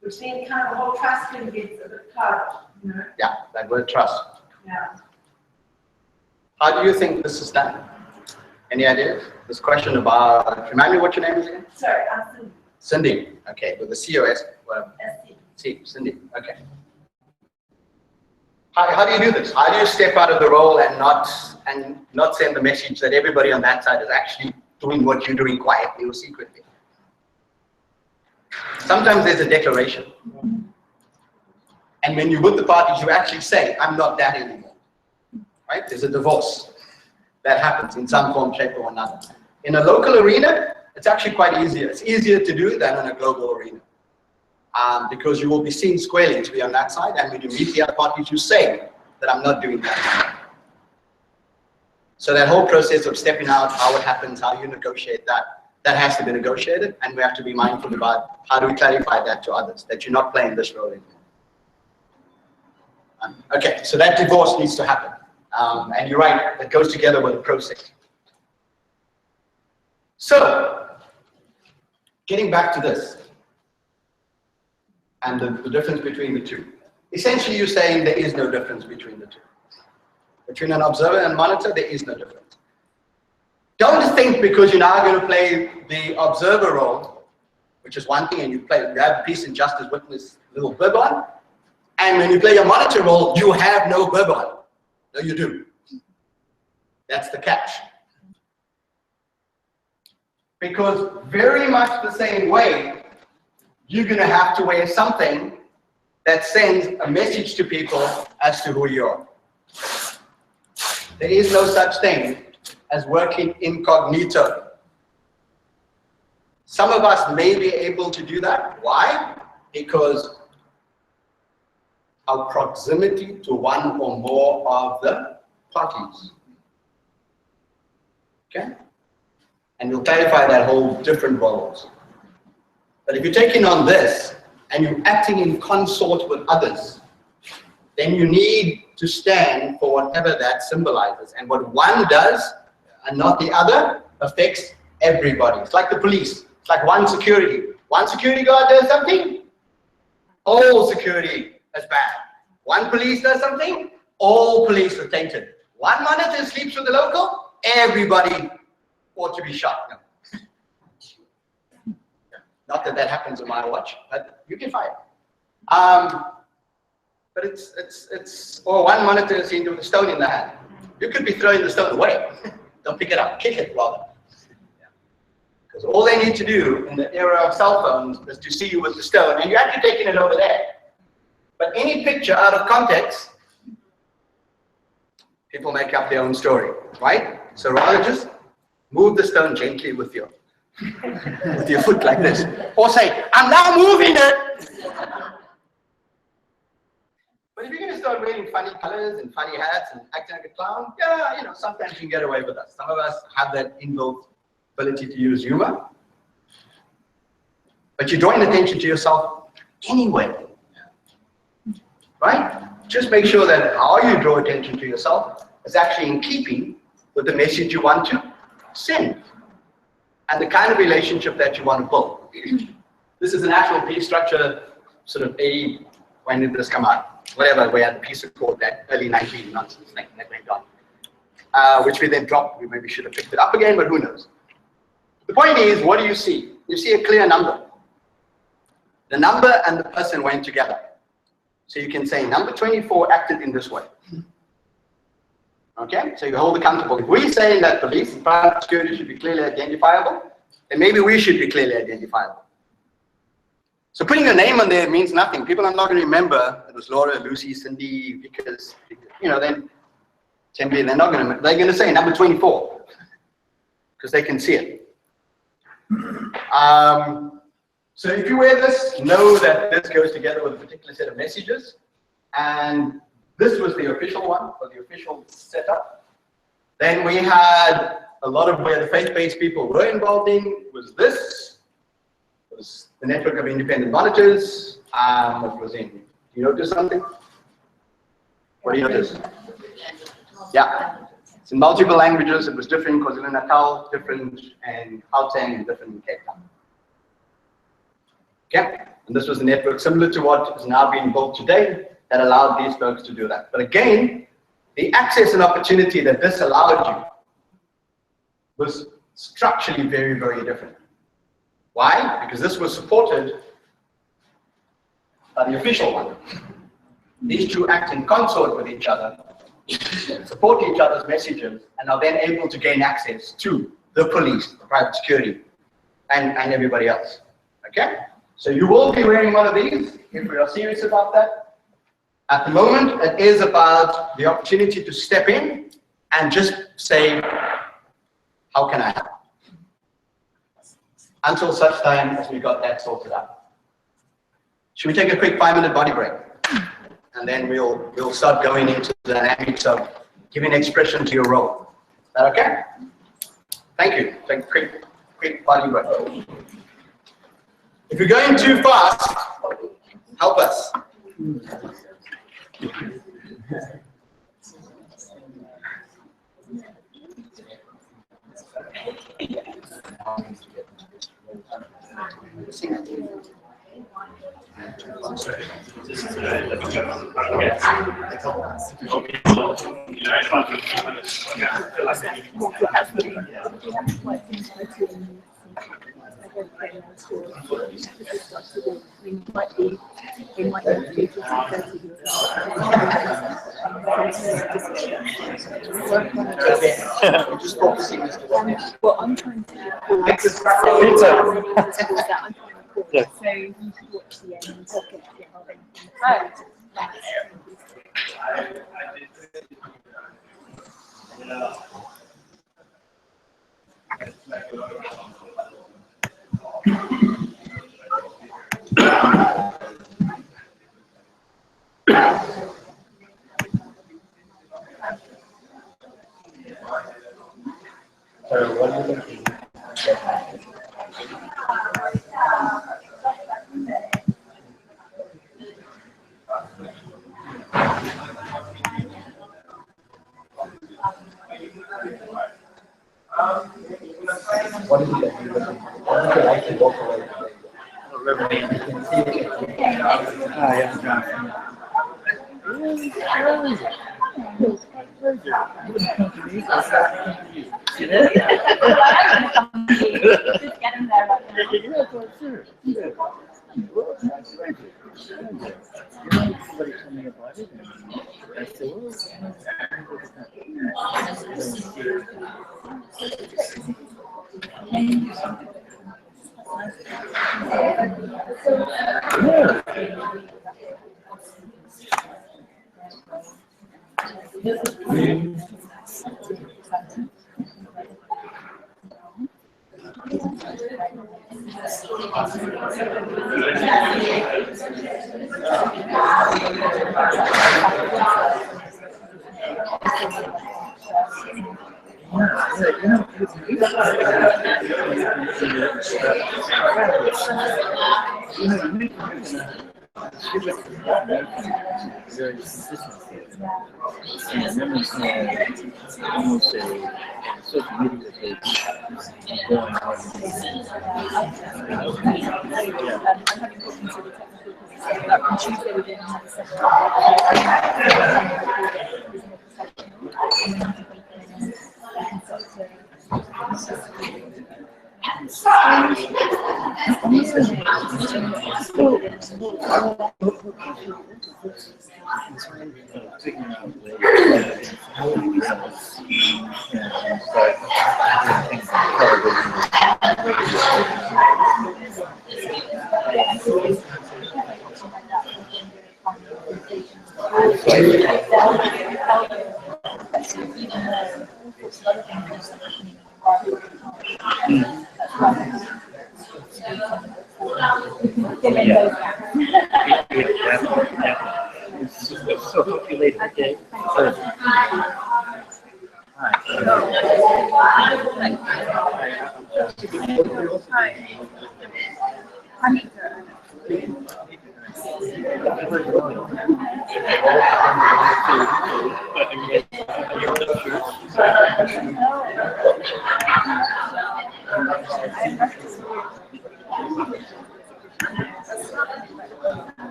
Which then kind of the whole trust thing gets a bit clouded, you know? Yeah, that word trust. Yeah. How do you think this is done? Any ideas? This question about, remind me what your name is again? Sorry, I'm Cindy. Cindy. Okay, with the C-O-S. SC. C, Cindy. Okay. How do you do this? How do you step out of the role and not send the message that everybody on that side is actually doing what you're doing quietly or secretly? Sometimes there's a declaration. And when you're with the parties, you actually say, I'm not that anymore. Right? There's a divorce that happens in some form, shape, or another. In a local arena, it's actually quite easier. It's easier to do than in a global arena. Because you will be seen squarely to be on that side, and when you meet the other parties, you say that I'm not doing that. So that whole process of stepping out, how it happens, how you negotiate that has to be negotiated, and we have to be mindful about how do we clarify that to others, that you're not playing this role anymore. Okay, so that divorce needs to happen. And you're right, it goes together with the process. So, getting back to this, and the difference between the two. Essentially, you're saying there is no difference between the two. Between an observer and monitor, there is no difference. Don't think because you're now going to play the observer role, which is one thing, and you have peace and justice witness little bib on, and when you play your monitor role, you have no bib on. No, you do. That's the catch. Because very much the same way, you're going to have to wear something that sends a message to people as to who you are. There is no such thing as working incognito. Some of us may be able to do that. Why? Because our proximity to one or more of the parties. Okay? And we'll clarify that whole different roles. But if you're taking on this and you're acting in consort with others, then you need to stand for whatever that symbolizes. And what one does and not the other affects everybody. It's like the police. It's like one security. One security guard does something, all security is bad. One police does something, all police are tainted. One monitor sleeps with the local, everybody ought to be shot. No. Not that that happens on my watch, but you can fire. But it's or one monitor is seen with a stone in the hand. You could be throwing the stone away. Don't pick it up, kick it rather. Because all they need to do in the era of cell phones is to see you with the stone, and you're actually taking it over there. But any picture out of context, people make up their own story, right? So rather just move the stone gently with your foot like this. Or say, I'm now moving it! But if you're going to start wearing funny colors and funny hats and acting like a clown, yeah, you know, sometimes you can get away with that. Some of us have that inbuilt ability to use humor. But you're drawing attention to yourself anyway. Right? Just make sure that how you draw attention to yourself is actually in keeping with the message you want to send and the kind of relationship that you want to build. This is a national peace structure, sort of 80, when did this come out? Whatever, we had the peace accord, that early 19 nonsense thing that went on, which we then dropped. We maybe should have picked it up again, but who knows? The point is, what do you see? You see a clear number. The number and the person went together. So you can say number 24 acted in this way. Okay, so you hold accountable. If we're saying that police and private security should be clearly identifiable, then maybe we should be clearly identifiable. So putting a name on there means nothing. People are not going to remember it was Laura, Lucy, Cindy, because, you know, then they're not going to, they're going to say number 24 because they can see it. So if you wear this, know that this goes together with a particular set of messages, and This was the official one, for the official setup. Then we had a lot of where the faith-based people were involved in was this. It was the network of independent monitors. What was in? Do you notice something? What do you notice? Yeah. It's in multiple languages. It was different. KwaZulu-Natal, different, and Gauteng, different in Cape Town. Okay? And this was a network similar to what is now being built today that allowed these folks to do that. But again, the access and opportunity that this allowed you was structurally very, very different. Why? Because this was supported by the official one. These two act in consort with each other, support each other's messages, and are then able to gain access to the police, the private security, and everybody else. Okay? So you will be wearing one of these if we are serious about that. At the moment, it is about the opportunity to step in and just say, how can I help? Until such time as we got that sorted out. Should we take a quick 5-minute body break? And then we'll start going into the dynamics of giving expression to your role. Is that okay? Thank you. Take a quick body break. If you're going too fast, help us. Well, I'm trying to Yeah. So you could watch the end and talk it So what do you think? What is it that you look at? What would you like to walk away So talk to you later, okay?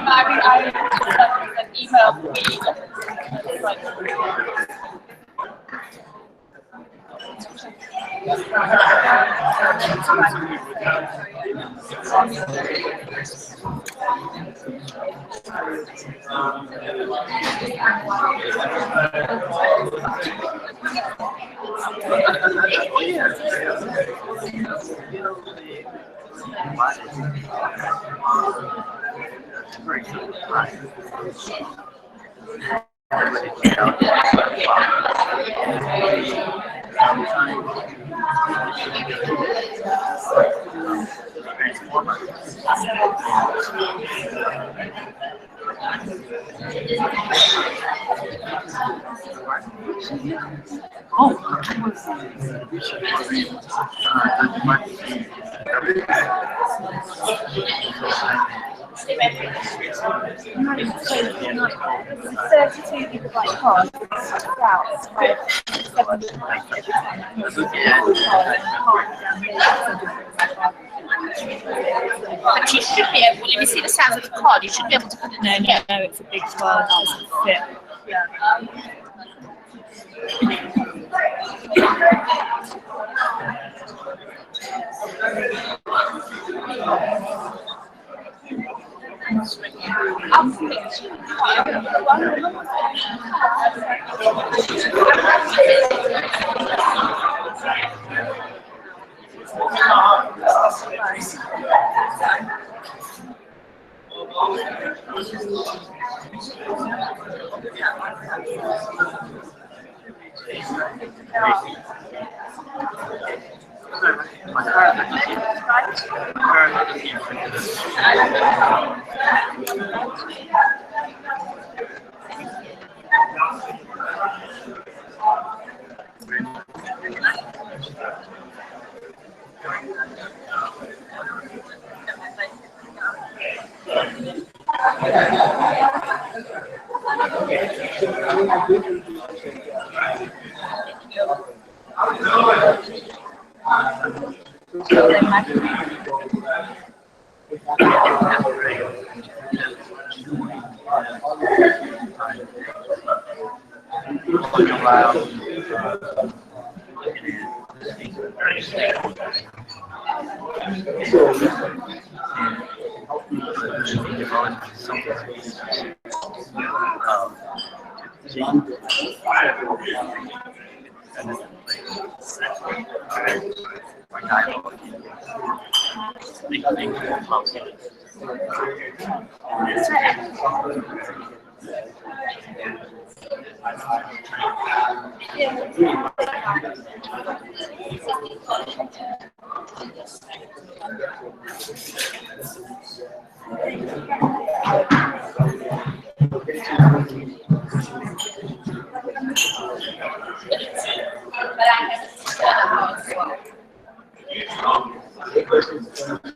I an email me. But you should be able, let me see the size of the card, you should be able to put it in. No, it's a big card, it doesn't fit.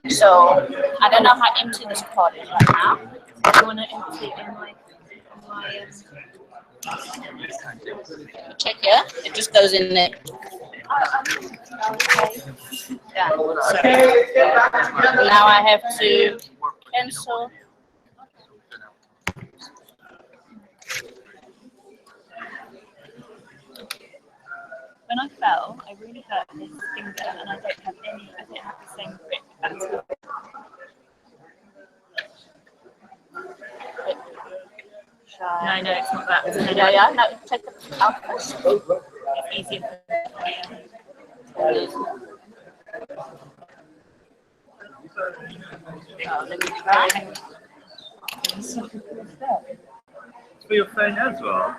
So I don't know how empty this card is right now. I want to empty it in my Check here. It just goes in there. Yeah. So now I have to cancel. When I fell, I really hurt this finger, and I don't have the same grip at all. No, it's not that. No, check it out first. It's easier. Let me try. It's for your phone as well.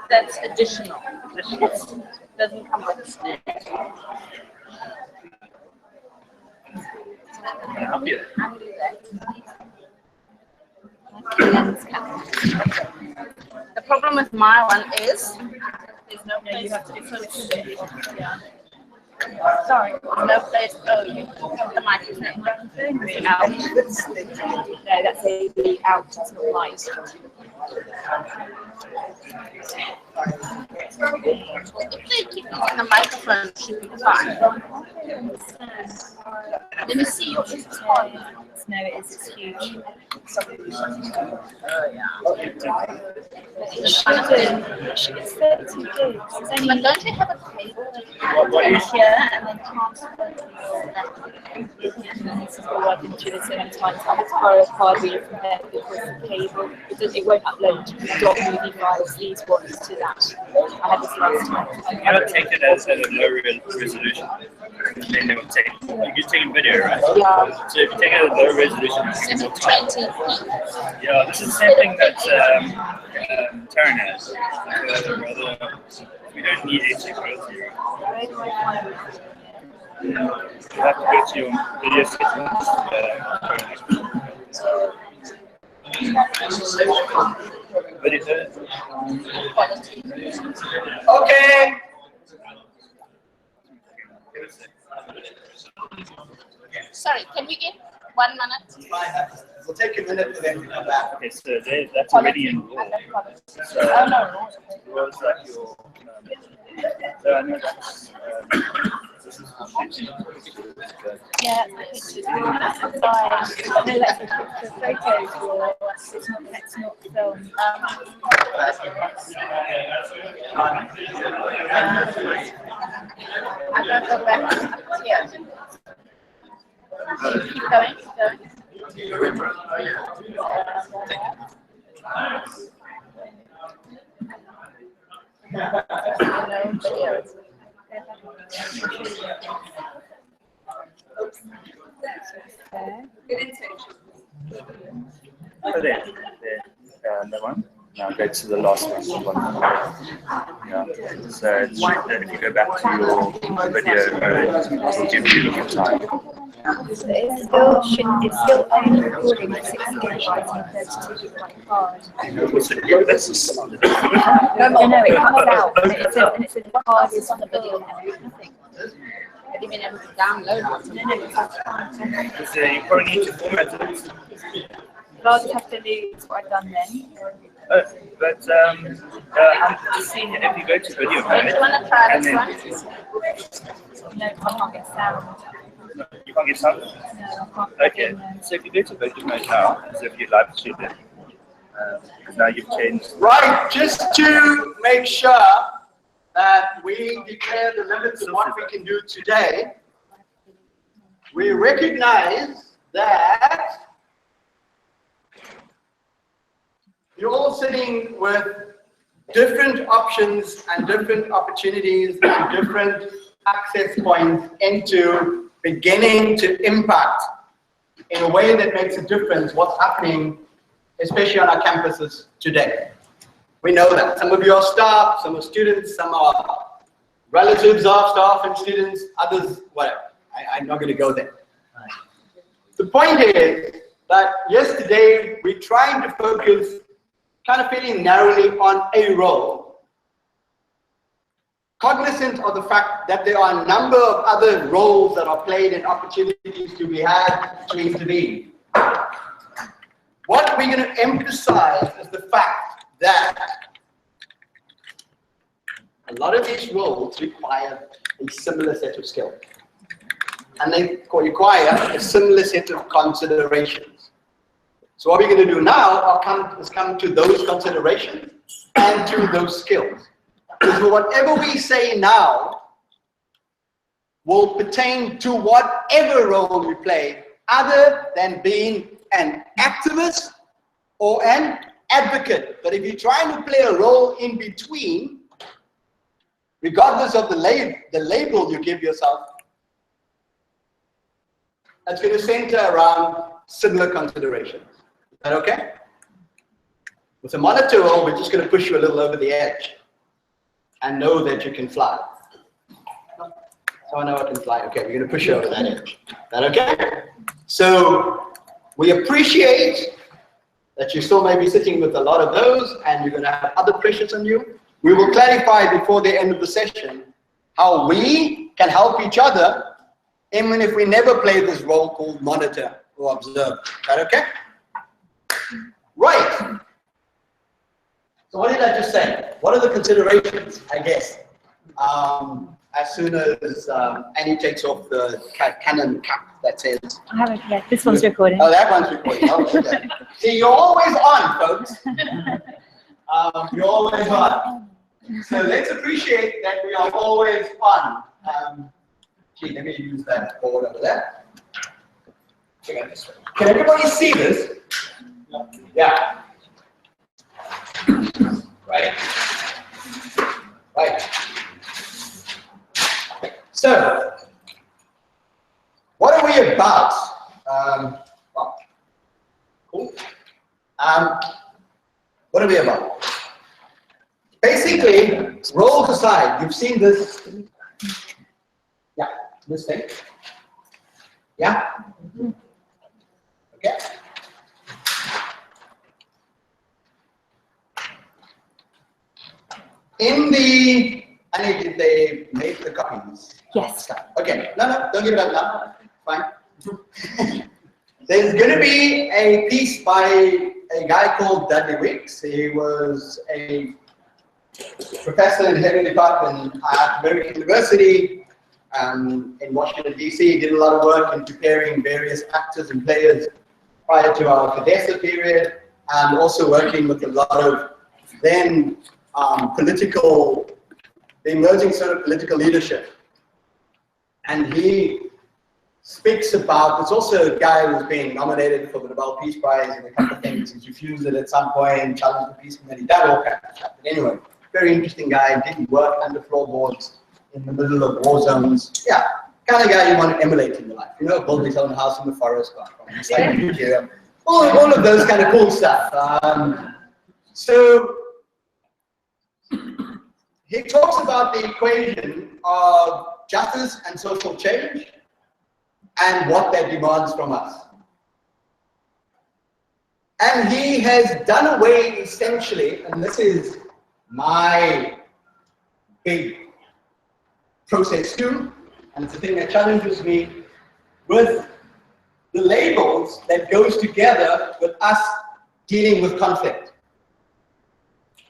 That's additional. It doesn't come with the snake. Can I help you? The problem with my one is there's no place. You have to do Sorry, there's no place. Oh, you have the microphone. Out. No, that's the out. It's not light. If they keep using the microphone, it should be fine. Let me see your response. No, it is. It's huge. Oh, yeah. It's 32 gigs. But don't you have a cable here and then transfer to this is working to the same time. It's hard reader from there because the cable, it won't upload .movie files, these ones to that. I had this last time. I would take it as a low resolution. Then they would take. You're taking video, right? Yeah. So if you take it at a low resolution, you can get more time. Yeah, this is the same thing that Taryn has. We don't need HD quality, right? You have to go to your video settings. Okay. Sorry, can we get 1 minute? We'll take a minute and then we come back. Okay, so that's already in raw. So, it was like your. So I know that's. This is yeah, pictures. I know that's the photos. It's not film. I'm going to go back here. Keep going, keep going. Oh, there. That one. Now go to the last one. Yeah. So if you go back to your video mode, it'll give you the time. So it's still only recording at 6 gigabytes on a 32 gigabyte card. Yeah, that's the sound. No, it cuts out. And it says the card is on the video and nothing. I didn't even able to download it. So you probably need to format it. I'll just have to lose what I've done then. But I'm just seeing it if you go to video mode. Do you want to try and this then, No, I can't get sound. You can't get sound? No, I can't. Okay, so if you go to video mode now, as if you live stream it, now you've changed. Right, just to make sure that we declare the limits of what we can do today, we recognize that you're all sitting with different options and different opportunities and different access points into beginning to impact in a way that makes a difference what's happening, especially on our campuses today. We know that. Some of you are staff, some are students, some are relatives of staff and students, others, whatever. I'm not going to go there. The point is that yesterday we tried to focus kind of fairly narrowly on a role, cognizant of the fact that there are a number of other roles that are played and opportunities to be had to intervene. what we're going to emphasize is the fact that a lot of these roles require a similar set of skills. And they require a similar set of considerations. So what we're going to do now is come to those considerations and to those skills. Because whatever we say now will pertain to whatever role we play, other than being an activist or an advocate. But if you're trying to play a role in between, regardless of the label you give yourself, it's going to center around similar considerations. Is that okay? With a monitor role, we're just going to push you a little over the edge and know that you can fly. So I know I can fly. Okay, we're going to push you over that edge. Is that okay? So we appreciate that you still may be sitting with a lot of those and you're going to have other pressures on you. We will clarify before the end of the session how we can help each other even if we never play this role called monitor or observer. Is that okay? Right. So what did I just say? What are the considerations, I guess? As soon as Annie takes off the Canon cap that says... I haven't yet. This one's recording. Oh, that one's recording. Oh, okay. See, you're always on, folks. You're always on. So let's appreciate that we are always on. Gee, let me use that board over there. Can everybody see this? Yeah. Right. Right. So, what are we about? Well, cool. What are we about? Basically, roles aside, you've seen this. Yeah, this thing. Yeah? Okay. In the, did they make the copies? Yes. Okay, no, don't give it up now. Fine. There's going to be a piece by a guy called Dudley Wicks. He was a professor in head department at American University in Washington, D.C. He did a lot of work in preparing various actors and players prior to our Cadessa period, and also working with a lot of then the emerging sort of political leadership. And he speaks about, it's also a guy who's been nominated for the Nobel Peace Prize and a couple of things. He's refused it at some point, challenged the peace committee, that all kind of stuff. But anyway, very interesting guy, didn't work under floorboards in the middle of war zones. Yeah, kind of guy you want to emulate in your life. You know, build his own house in the forest, all of those kind of cool stuff. So he talks about the equation of justice and social change and what that demands from us. And he has done away essentially, and this is my big process too, and it's a thing that challenges me, with the labels that goes together with us dealing with conflict.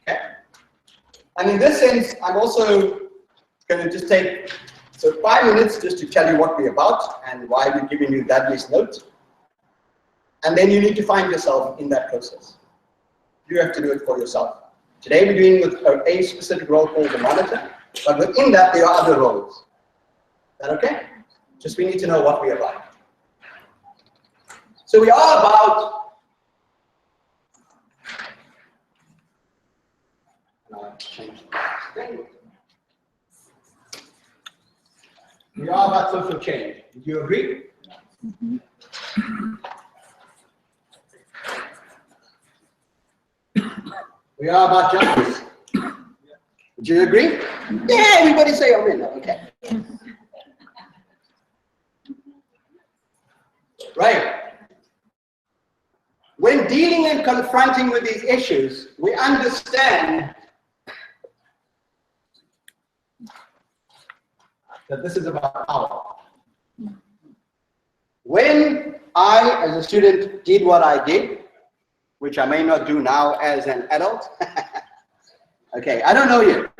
Okay? And in this sense, I'm also going to just take 5 minutes just to tell you what we're about and why we're giving you Dudley's note. And then you need to find yourself in that process. You have to do it for yourself. Today we're doing with a specific role called the monitor, but within that there are other roles. Is that okay? Just we need to know what we're about. So we are about we are about social change. Do you agree? Mm-hmm. We are about justice. Do you agree? Yeah, everybody say amen. Okay. Right. When dealing and confronting with these issues, we understand that this is about power. When I, as a student, did what I did, which I may not do now as an adult. Okay, I don't know yet.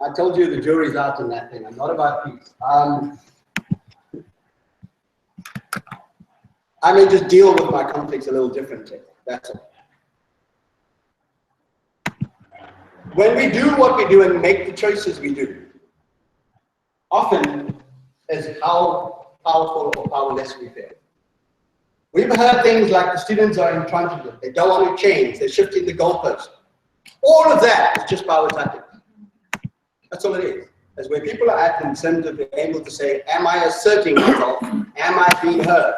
I told you the jury's out on that thing. I'm not about peace. I may just deal with my conflicts a little differently. That's all. When we do what we do and make the choices we do, often is how powerful or powerless we feel. We've heard things like the students are intransigent, they don't want to change, they're shifting the goalpost. All of that is just power tactics. That's all it is. That's where people are at in terms of being able to say, am I asserting myself? Am I being heard?